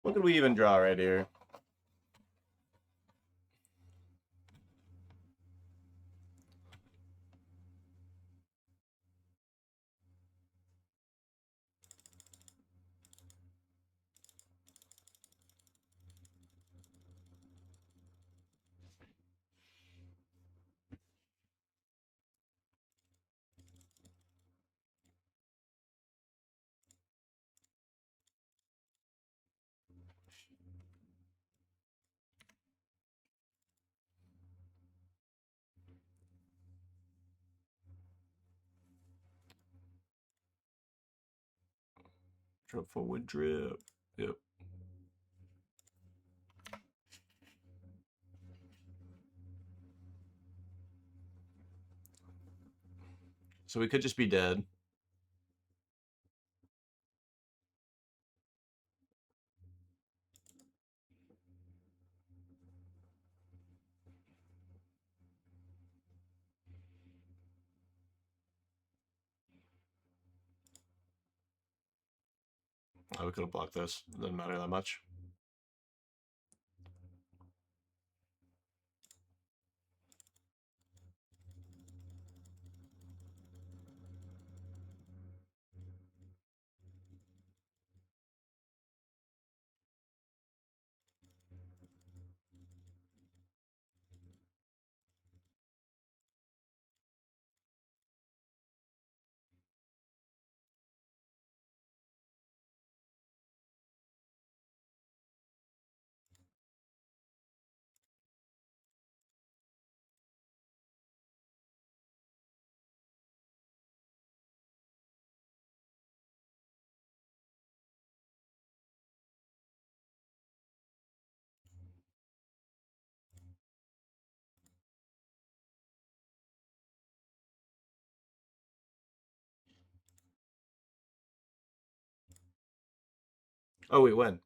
What could we even draw right here? Drip forward, drip. Yep. So we could just be dead. Oh, we could have blocked this. It doesn't matter that much. Oh, we win.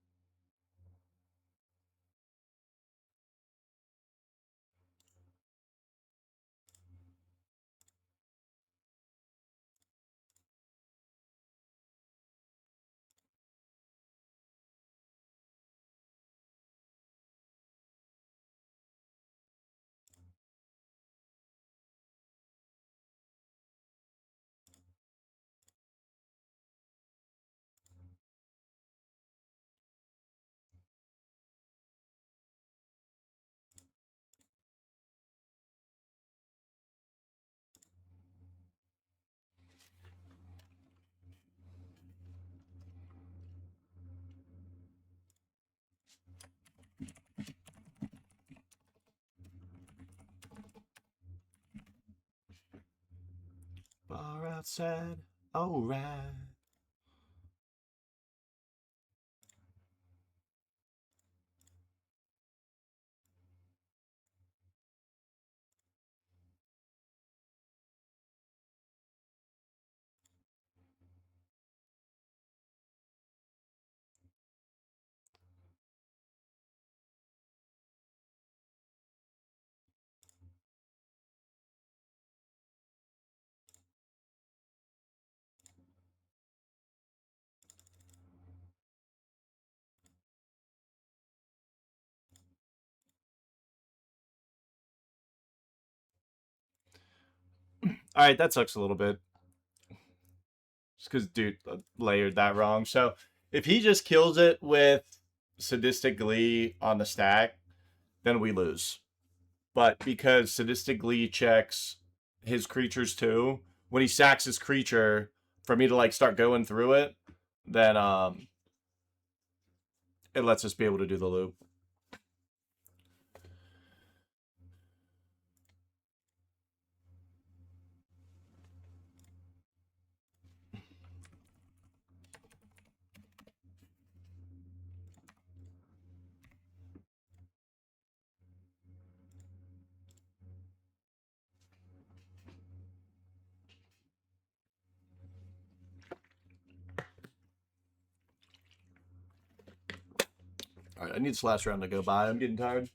Bar outside. All right. All right, that sucks a little bit. Just because dude layered that wrong. So if he just kills it with Sadistic Glee on the stack, then we lose. But because Sadistic Glee checks his creatures too, when he sacks his creature, for me to like start going through it, then it lets us be able to do the loop. All right, I need this last round to go by. I'm getting tired.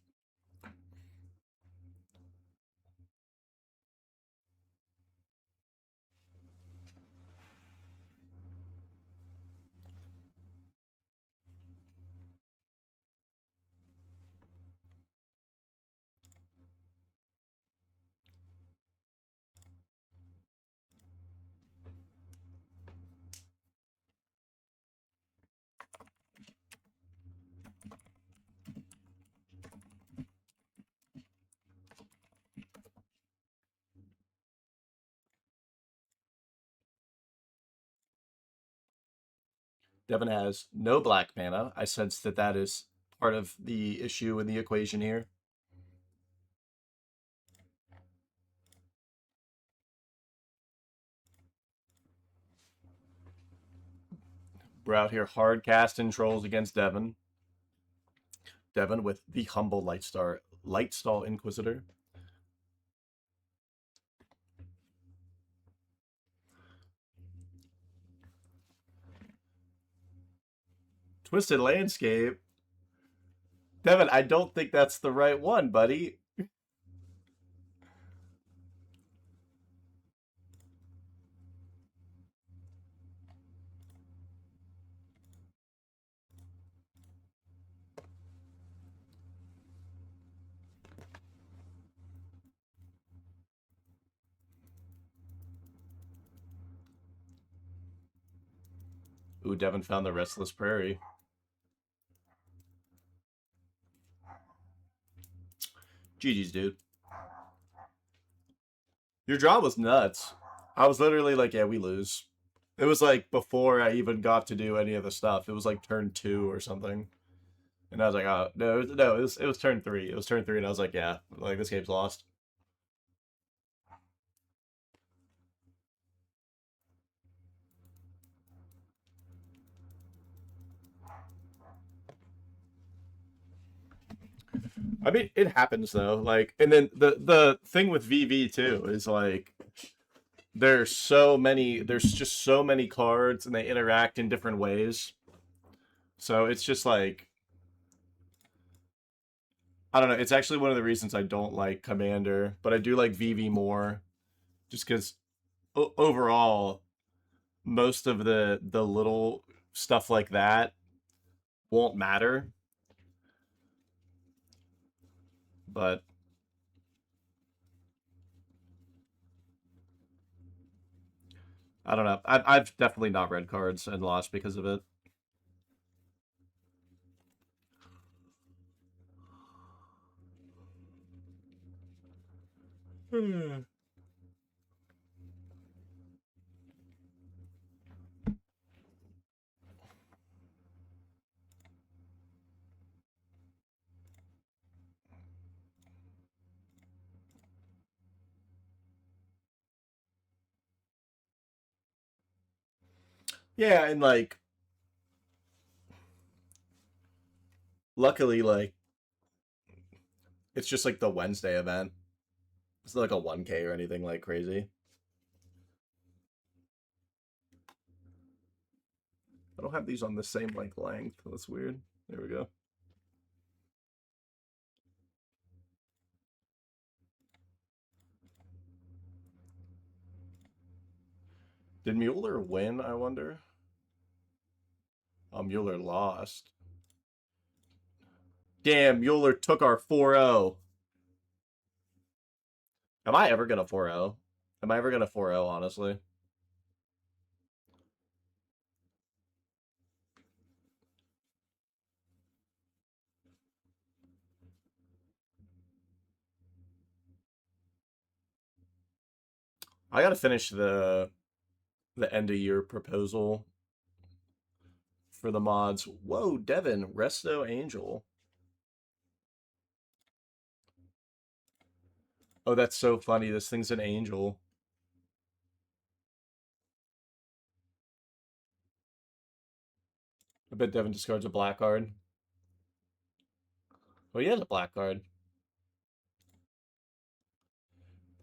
Devin has no black mana. I sense that that is part of the issue in the equation here. We're out here hard casting trolls against Devin. Devin with the humble Lightstall Inquisitor. Twisted Landscape. Devin, I don't think that's the right one, buddy. Ooh, Devin found the Restless Prairie. GG's, dude. Your draw was nuts. I was literally like, yeah, we lose. It was like before I even got to do any of the stuff. It was like turn 2 or something. And I was like, oh, no, it was turn 3. It was turn 3, and I was like, yeah, like, this game's lost. I mean, it happens though. Like, and then the thing with VV too is like there's just so many cards and they interact in different ways. So it's just like I don't know, it's actually one of the reasons I don't like Commander, but I do like VV more just cuz overall most of the little stuff like that won't matter. But I don't know. I've definitely not read cards and lost because of it. Yeah, and like luckily like it's just like the Wednesday event. It's not like a 1K or anything like crazy. I don't have these on the same length. That's weird. There we go. Did Mueller win, I wonder? Oh, Mueller lost. Damn, Mueller took our 4-0. Am I ever going to 4-0? Am I ever going to 4-0, honestly? I got to finish the end of year proposal for the mods. Whoa, Devin, Resto Angel. Oh, that's so funny. This thing's an angel. I bet Devin discards a black card. Oh, he has a black card.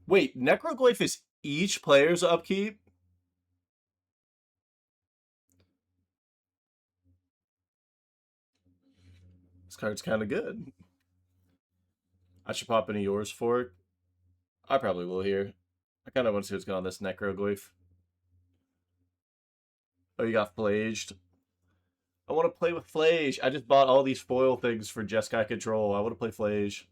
Wait, Necroglyph is each player's upkeep? This card's kind of good. I should pop into yours for it. I probably will here. I kind of want to see what's going on this Necroglyph. Oh, you got Flaged. I want to play with Flage. I just bought all these foil things for Jeskai Control. I want to play Flage.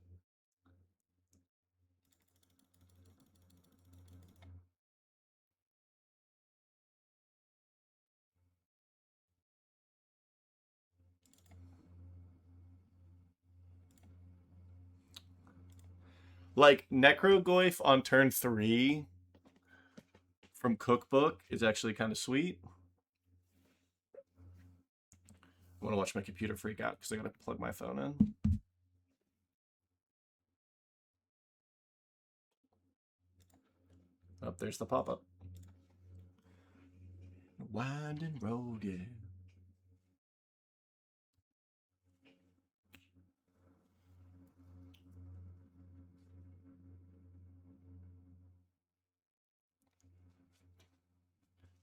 Like, Necroglyph on turn 3 from Cookbook is actually kind of sweet. I want to watch my computer freak out because I gotta plug my phone in. Oh, there's the pop-up. Winding road, yeah.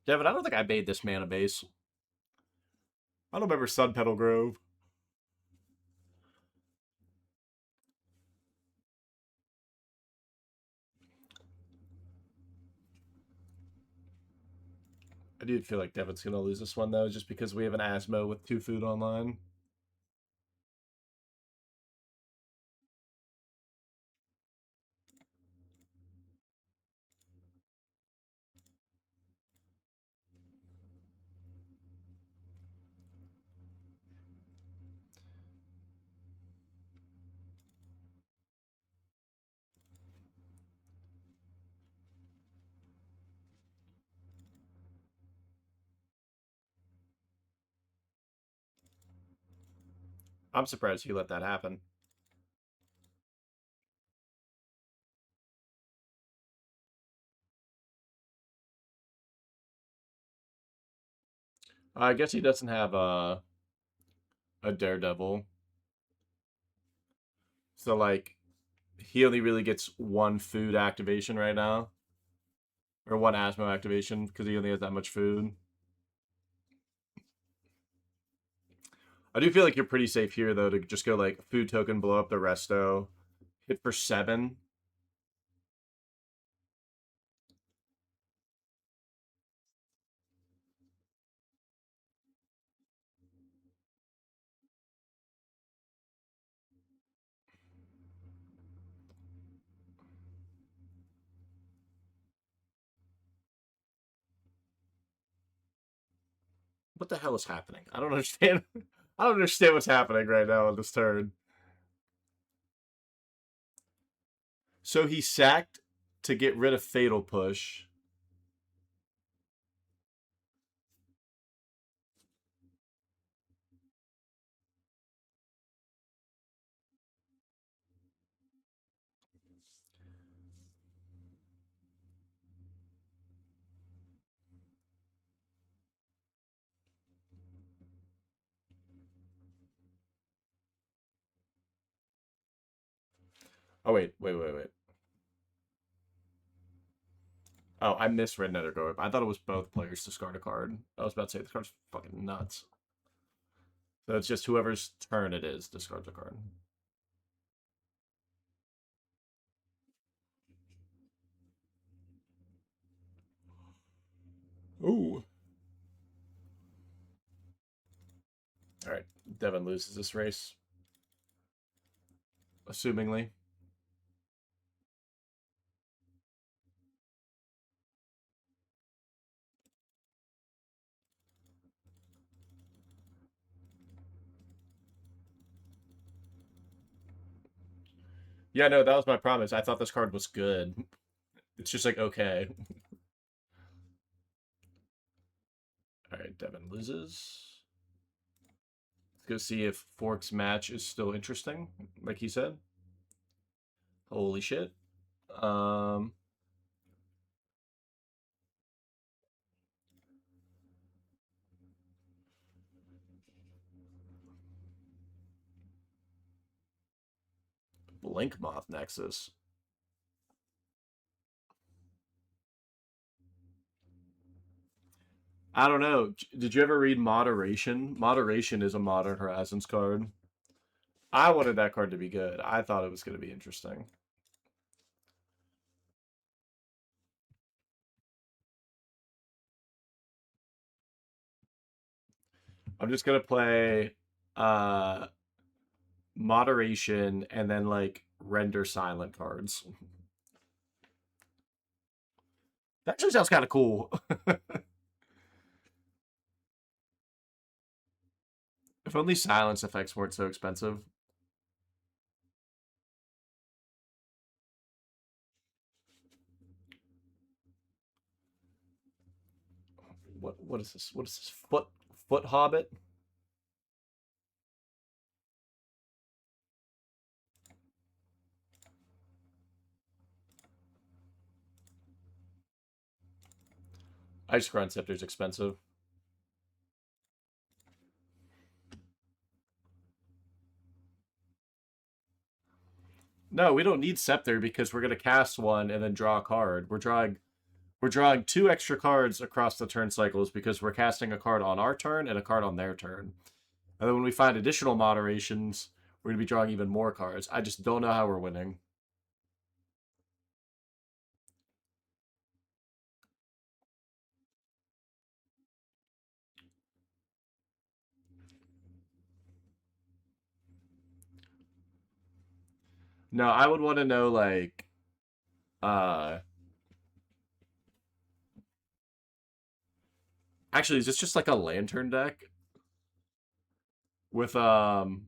Devin, I don't think I made this mana base. I don't remember Sun Petal Grove. I do feel like Devin's gonna lose this one though, just because we have an Asmo with 2 food online. I'm surprised he let that happen. I guess he doesn't have a Daredevil. So like he only really gets 1 food activation right now. Or 1 Asmo activation because he only has that much food. I do feel like you're pretty safe here though to just go like food token, blow up the resto, hit for 7. What the hell is happening? I don't understand. I don't understand what's happening right now on this turn. So he sacked to get rid of Fatal Push. Oh, wait. Oh, I misread Nethergorp. I thought it was both players discard a card. I was about to say this card's fucking nuts. So it's just whoever's turn it is discards a card. Ooh. All right, Devin loses this race, assumingly. Yeah, no, that was my promise. I thought this card was good. It's just like okay. All right, Devin loses. Let's go see if Fork's match is still interesting, like he said. Holy shit. Um, Blink Moth Nexus. I don't know. Did you ever read Moderation? Moderation is a Modern Horizons card. I wanted that card to be good. I thought it was going to be interesting. I'm just going to play Moderation and then like render silent cards. That actually sounds kind of cool. If only silence effects weren't so expensive. What is this? What is this? Foot Hobbit? Ice Grunt Scepter's expensive. No, we don't need Scepter because we're gonna cast one and then draw a card. We're drawing two extra cards across the turn cycles because we're casting a card on our turn and a card on their turn. And then when we find additional moderations, we're gonna be drawing even more cards. I just don't know how we're winning. No, I would want to know like uh actually is this just like a lantern deck with um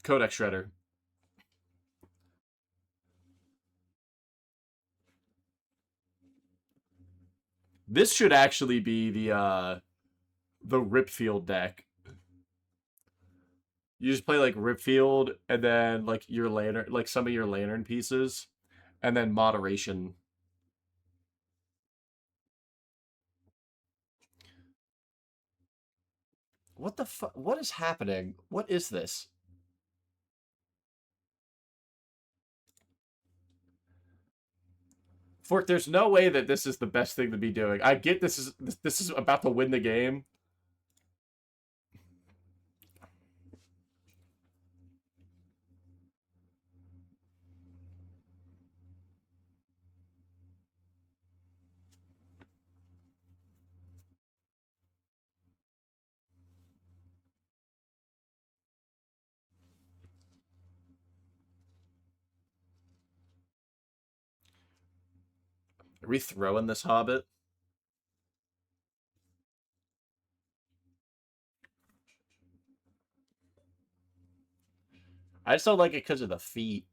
Codex Shredder. This should actually be the Ripfield deck. You just play like Ripfield and then like your lantern, like some of your lantern pieces, and then moderation. What the fuck? What is happening? What is this? Fork, there's no way that this is the best thing to be doing. I get this is about to win the game. Are we throwing this Hobbit? I just don't like it because of the feet.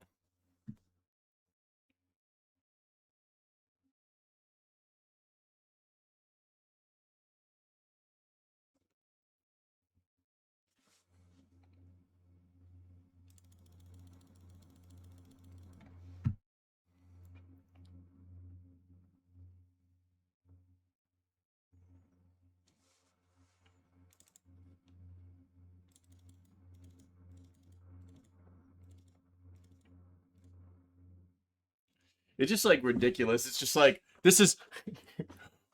It's just like ridiculous. It's just like this is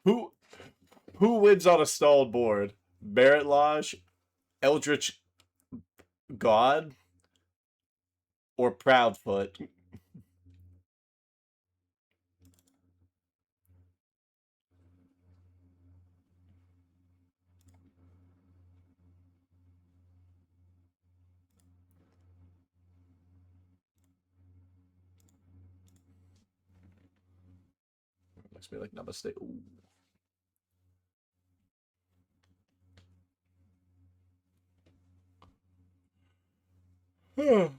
who who wins on a stalled board? Barrett Lodge, Eldritch God, or Proudfoot? Makes me like Namaste. Ooh.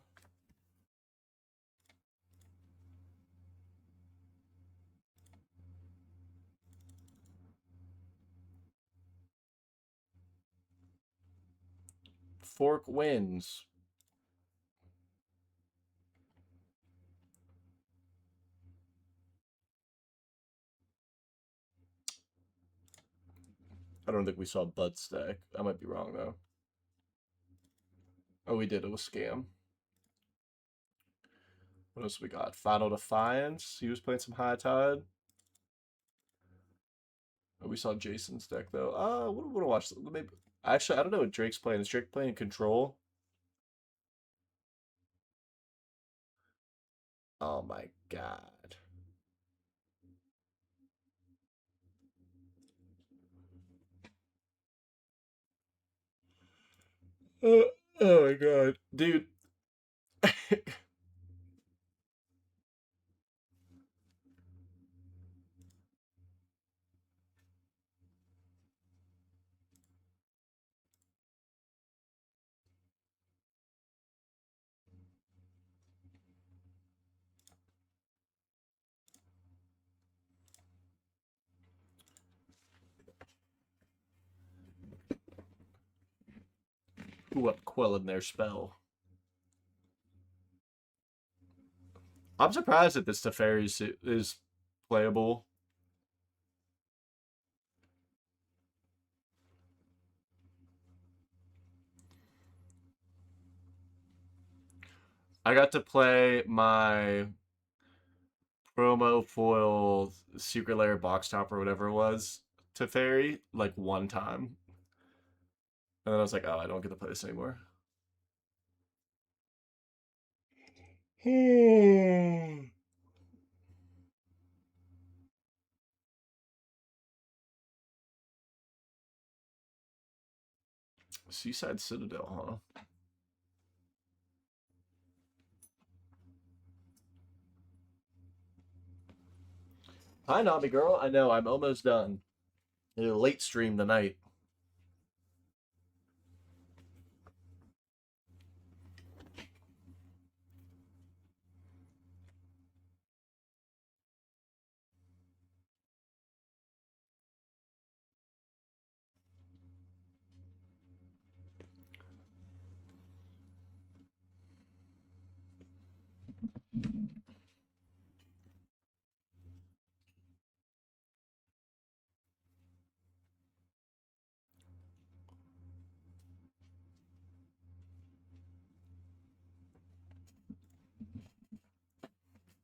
Fork wins. I don't think we saw Bud Stack. I might be wrong though. Oh, we did. It was scam. What else we got? Final Defiance. He was playing some High Tide. Oh, we saw Jason's deck though. What want to watch? Maybe actually, I don't know what Drake's playing. Is Drake playing Control? Oh my god. Oh my god, dude. Who up quelling their spell? I'm surprised that this Teferi is playable. I got to play my promo foil secret layer box top or whatever it was Teferi like one time. And then I was like, oh, I don't get to play this anymore. Seaside Citadel, huh? Hi, Nobby girl. I know I'm almost done. A late stream tonight.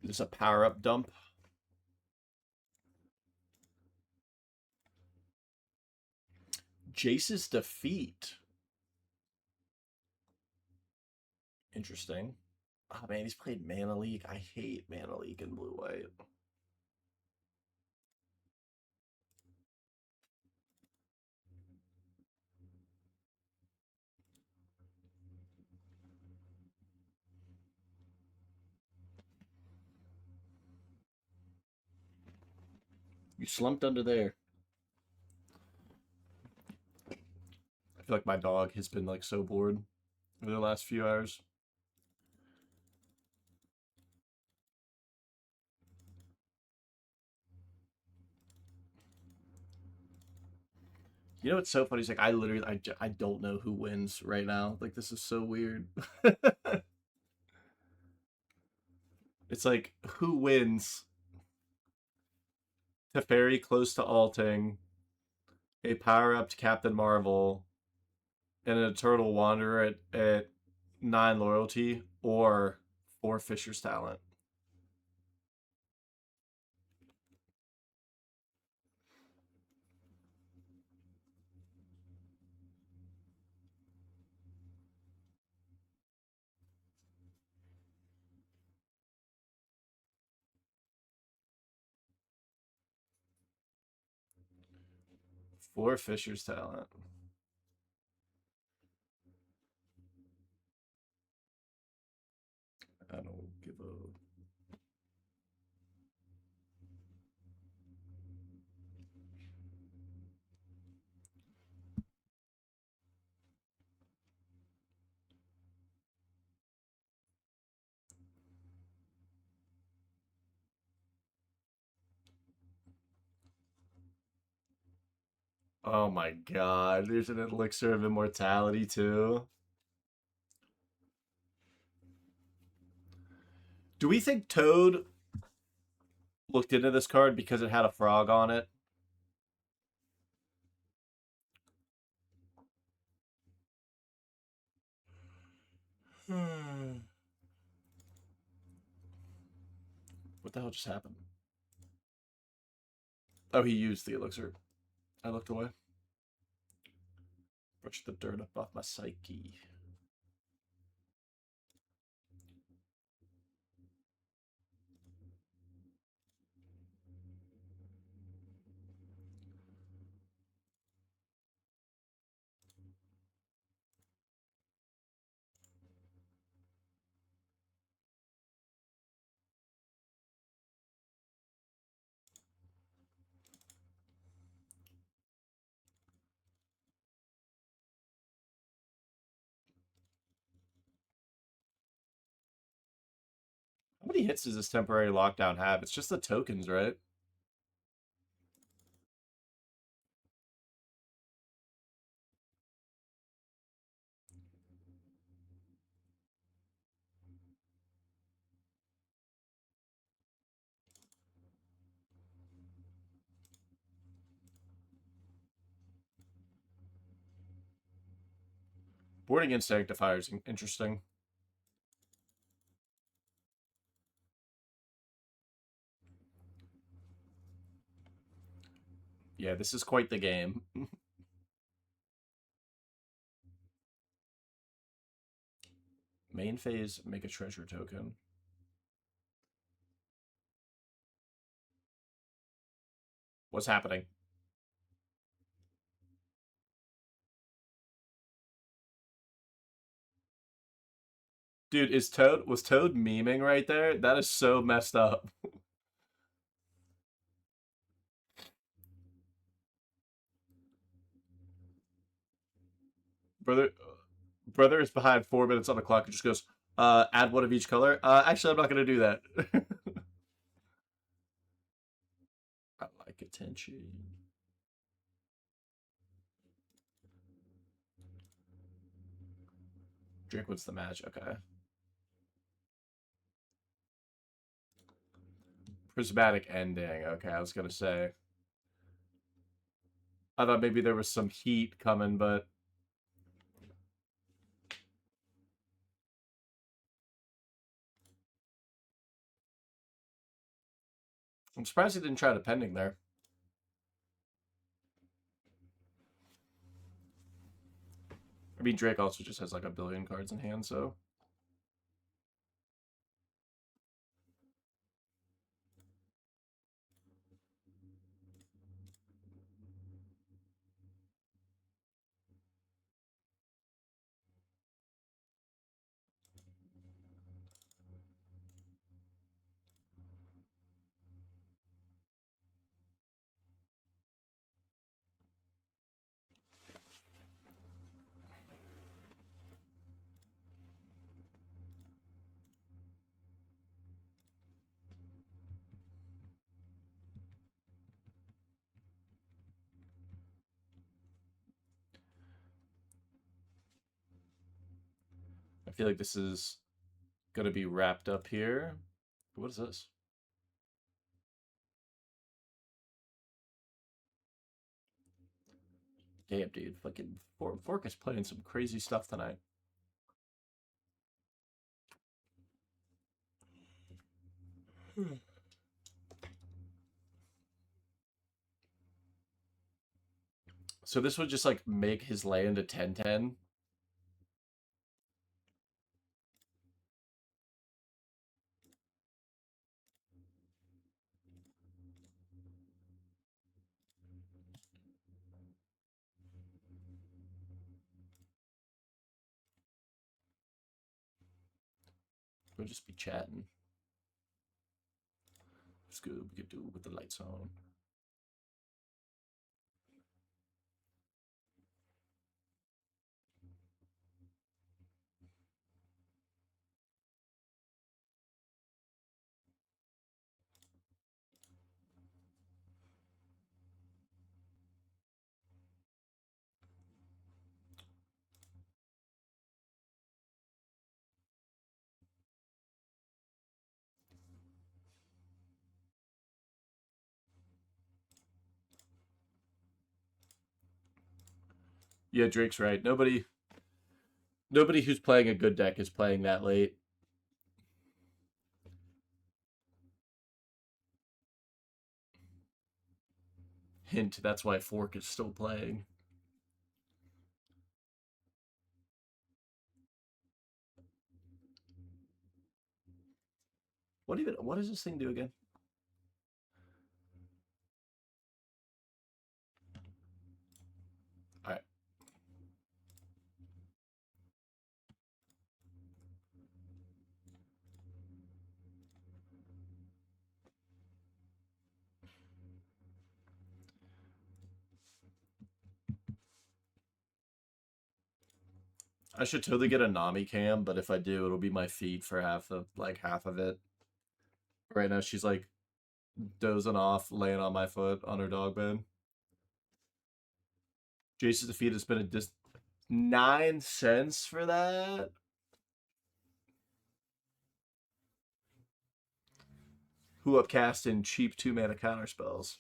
Is this a power up dump? Jace's defeat. Interesting. Oh man, he's played Mana League. I hate Mana League in blue white. You slumped under there. I feel like my dog has been like so bored over the last few hours. You know what's so funny? It's like I literally I don't know who wins right now. Like this is so weird. It's like who wins? Teferi close to alting, a power up to Captain Marvel, and an Eternal Wanderer at 9 loyalty, or 4 Fisher's talent. 4 Fisher's talent. I don't give a. Oh my god, there's an elixir of immortality too. Do we think Toad looked into this card because it had a frog on it? What the hell just happened? Oh, he used the elixir. I looked away. Brush the dirt up off my psyche. How many hits does this temporary lockdown have? It's just the tokens, right? Boarding in Sanctifier is interesting. Yeah, this is quite the game. Main phase, make a treasure token. What's happening? Dude, was Toad memeing right there? That is so messed up. Brother is behind 4 minutes on the clock and just goes, add one of each color. Actually, I'm not gonna do that. I like attention. Drink what's the match? Okay. Prismatic ending. Okay, I was gonna say. I thought maybe there was some heat coming, but I'm surprised he didn't try the pending there. I mean, Drake also just has like a billion cards in hand, so. I feel like this is gonna be wrapped up here. What is this? Damn, dude. Fucking Fork is playing some crazy stuff tonight. So this would just like make his land a 10/10. We'll just be chatting. It's good. We could do it with the lights on. Yeah, Drake's right. Nobody who's playing a good deck is playing that late. Hint, that's why Fork is still playing. What does this thing do again? Alright. I should totally get a Nami cam, but if I do, it'll be my feet for half of it. Right now she's like dozing off, laying on my foot on her dog bed. Jason's defeat has been a 9 cents for that. Who upcast in cheap 2-mana counter spells.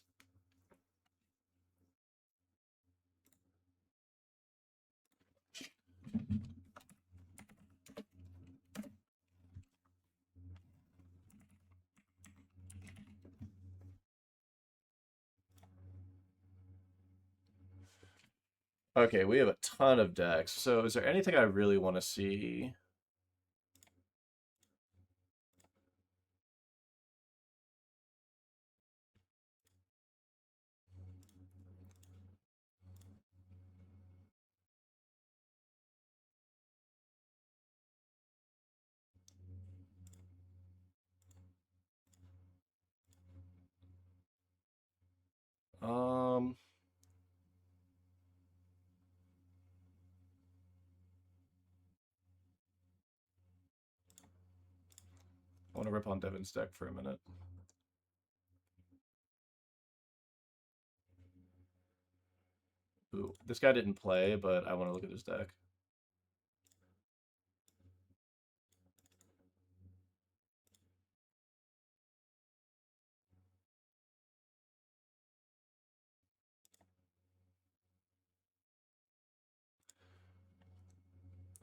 Okay, we have a ton of decks. So is there anything I really want to see? Um, I want to rip on Devin's deck for a minute. Ooh, this guy didn't play, but I want to look at his deck.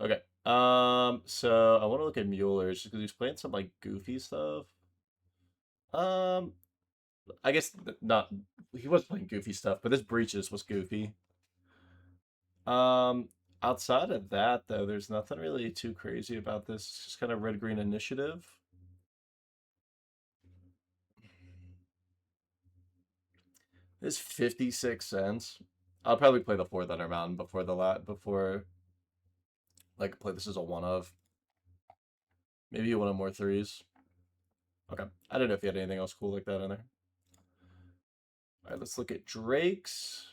Okay. So I want to look at Mueller's just because he's playing some like goofy stuff. Um, I guess not. He was playing goofy stuff, but this Breaches was goofy. Um, Outside of that, though, there's nothing really too crazy about this. It's just kind of red green initiative. It's 56 cents. I'll probably play the 4 Thunder Mountain before the before like play this as a one of. Maybe one of more threes. Okay. I don't know if you had anything else cool like that in there. All right, let's look at Drake's.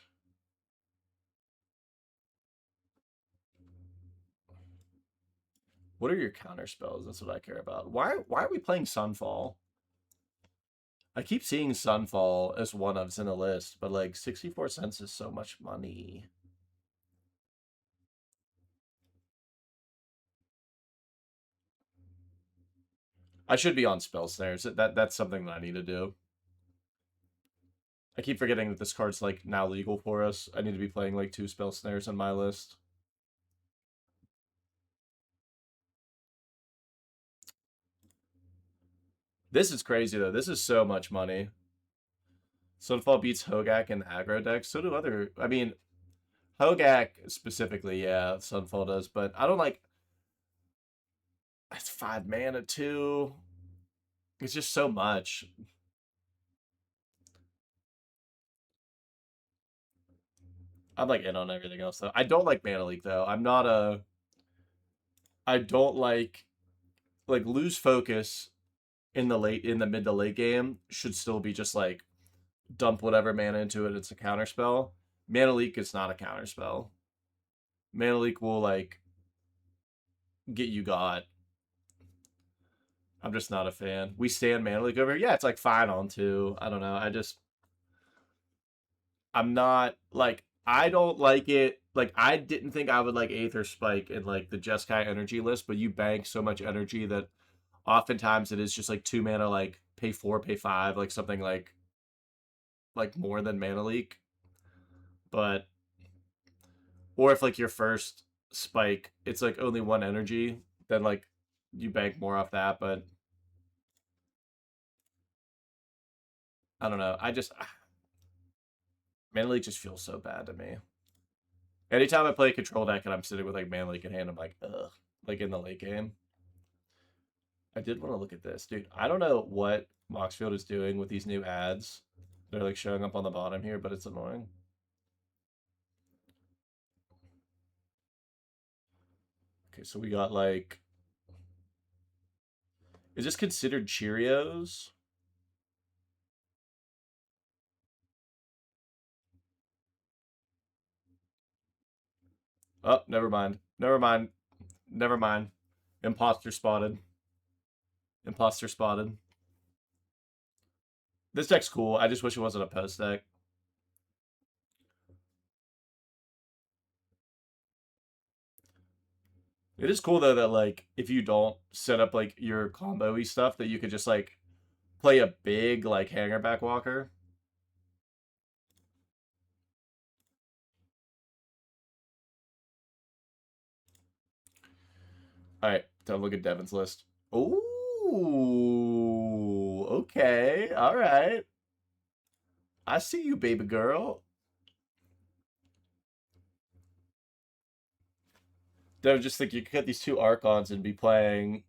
What are your counter spells? That's what I care about. Why are we playing Sunfall? I keep seeing Sunfall as one ofs in a list, but like 64 cents is so much money. I should be on spell snares. That's something that I need to do. I keep forgetting that this card's like now legal for us. I need to be playing like 2 spell snares in my list. This is crazy though. This is so much money. Sunfall beats Hogak in the aggro deck. So do other. I mean, Hogak specifically, yeah, Sunfall does, but I don't like. It's 5 mana too. It's just so much. I'm like in on everything else though. I don't like Mana Leak though. I'm not a. I don't like lose focus in the mid to late game should still be just like dump whatever mana into it. It's a counter spell. Mana Leak is not a counter spell. Mana Leak will like get you got. I'm just not a fan. We stand Mana Leak over. Yeah, it's like fine on 2. I don't know. I'm not like I don't like it. Like I didn't think I would like Aether Spike in like the Jeskai energy list, but you bank so much energy that oftentimes it is just like 2 mana, like pay 4, pay 5, like something like more than Mana Leak. But or if like your first spike, it's like only 1 energy, then like you bank more off that. But I don't know. Mana Leak just feels so bad to me. Anytime I play a control deck and I'm sitting with like Mana Leak in hand, I'm like, ugh. Like in the late game. I did want to look at this, dude. I don't know what Moxfield is doing with these new ads. They're like showing up on the bottom here, but it's annoying. Okay, so we got like, is this considered Cheerios? Oh, never mind. Never mind. Never mind. Imposter spotted. Imposter spotted. This deck's cool. I just wish it wasn't a post deck. It is cool though that like if you don't set up like your combo-y stuff that you could just like play a big like hanger back walker. All right, time to look at Devin's list. Ooh, okay, all right. I see you, baby girl. I just think you could get these two Archons and be playing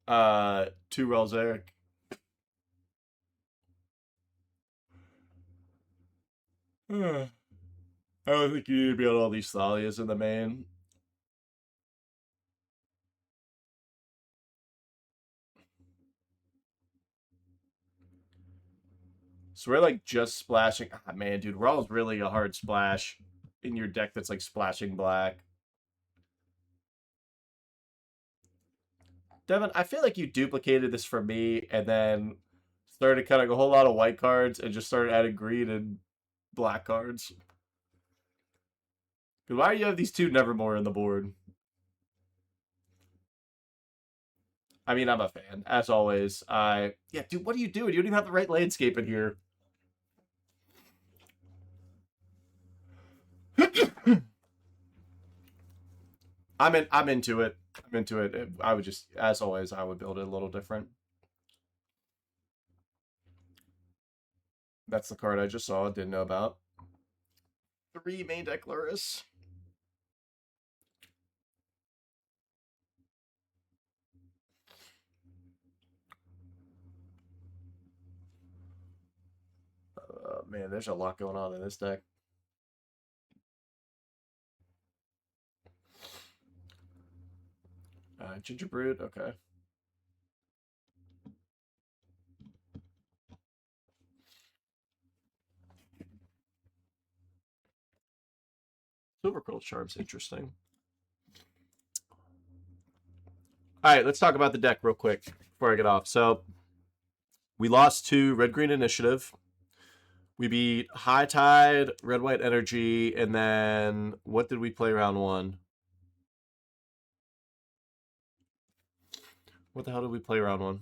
two Relzeric. I don't think you need to be on all these Thalias in the main. So we're like just splashing. Ah, man, dude, Raw's really a hard splash in your deck that's like splashing black. Devin, I feel like you duplicated this for me and then started cutting a whole lot of white cards and just started adding green and black cards. Why do you have these two Nevermore in the board? I mean, I'm a fan, as always. Yeah, dude, what are you doing? You don't even have the right landscape in here. I'm into it. I'm into it. I would just, as always, I would build it a little different. That's the card I just saw. Didn't know about. 3 main deck Luris. Man, there's a lot going on in this deck. Gingerbread, okay. Silver Curl Charm's interesting. All right, let's talk about the deck real quick before I get off. So, we lost to Red Green Initiative. We beat High Tide, Red White Energy, and then what did we play round 1? What the hell did we play round 1?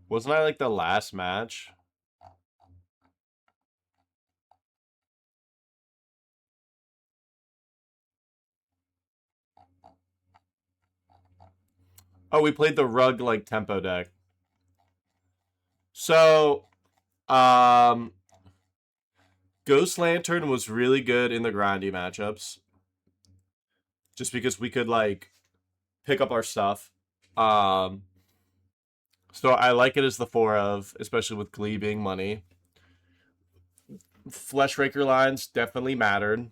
Wasn't I like the last match? Oh, we played the Rug like tempo deck. So, Ghost Lantern was really good in the grindy matchups. Just because we could like pick up our stuff. So I like it as the 4 of, especially with Glee being money. Fleshraker lines definitely mattered.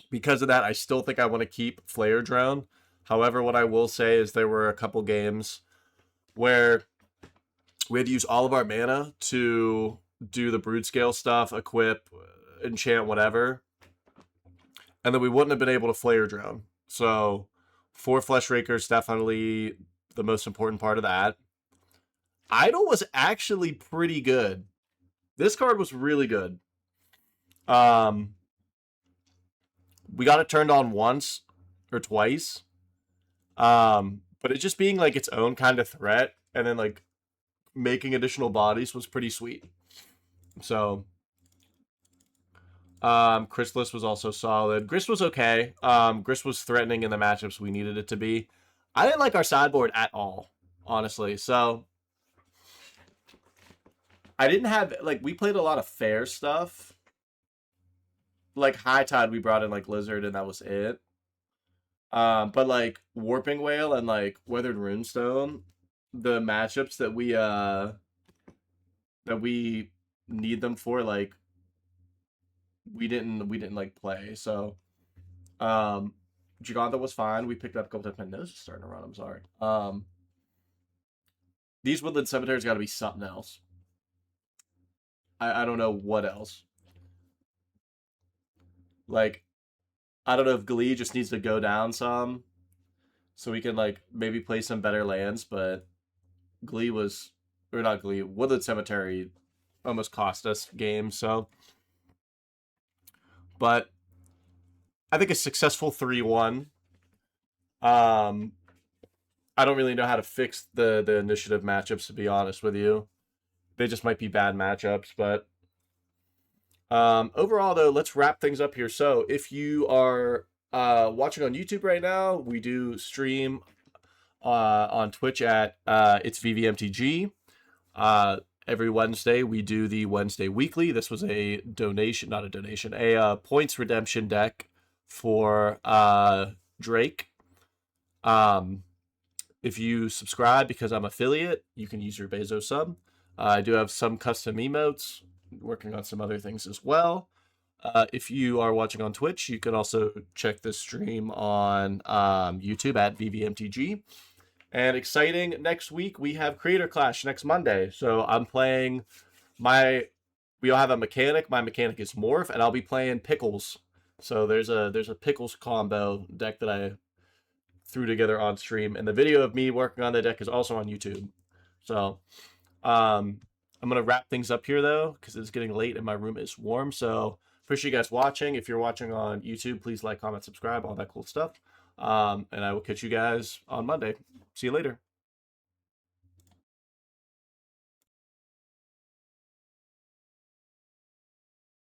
Because of that, I still think I want to keep Flare Drone. However, what I will say is there were a couple games where we had to use all of our mana to do the Broodscale stuff, equip, enchant, whatever. And then we wouldn't have been able to Flare Drone. So 4 Fleshrakers definitely the most important part of that. Idol was actually pretty good. This card was really good. We got it turned on once or twice. But it just being like its own kind of threat and then like making additional bodies was pretty sweet. So Chrysalis was also solid. Grist was okay. Grist was threatening in the matchups we needed it to be. I didn't like our sideboard at all, honestly. So I didn't have like we played a lot of fair stuff. Like High Tide, we brought in like Lizard, and that was it. But like Warping Whale and like Weathered Runestone, the matchups that we need them for, like we didn't like play. So Giganta was fine. We picked up a couple times. My nose is starting to run. I'm sorry. These Woodland Cemeteries got to be something else. I don't know what else. Like, I don't know if Glee just needs to go down some so we can, like, maybe play some better lands, but Glee was, or not Glee, Woodland Cemetery almost cost us games, so. But I think a successful 3-1. I don't really know how to fix the initiative matchups, to be honest with you. They just might be bad matchups, but overall, though, let's wrap things up here. So if you are watching on YouTube right now, we do stream on Twitch at it's VVMTG. Every Wednesday we do the Wednesday weekly. This was a donation, not a donation, a points redemption deck for Drake. If you subscribe because I'm affiliate, you can use your Bezos sub. I do have some custom emotes, working on some other things as well. If you are watching on Twitch, you can also check this stream on YouTube at VVMTG. And exciting, next week we have Creator Clash next Monday. So I'm playing we all have a mechanic. My mechanic is Morph, and I'll be playing Pickles. So there's a Pickles combo deck that I threw together on stream, and the video of me working on the deck is also on YouTube. So I'm gonna wrap things up here though, because it's getting late and my room is warm. So appreciate you guys watching. If you're watching on YouTube, please like, comment, subscribe, all that cool stuff. And I will catch you guys on Monday. See you later.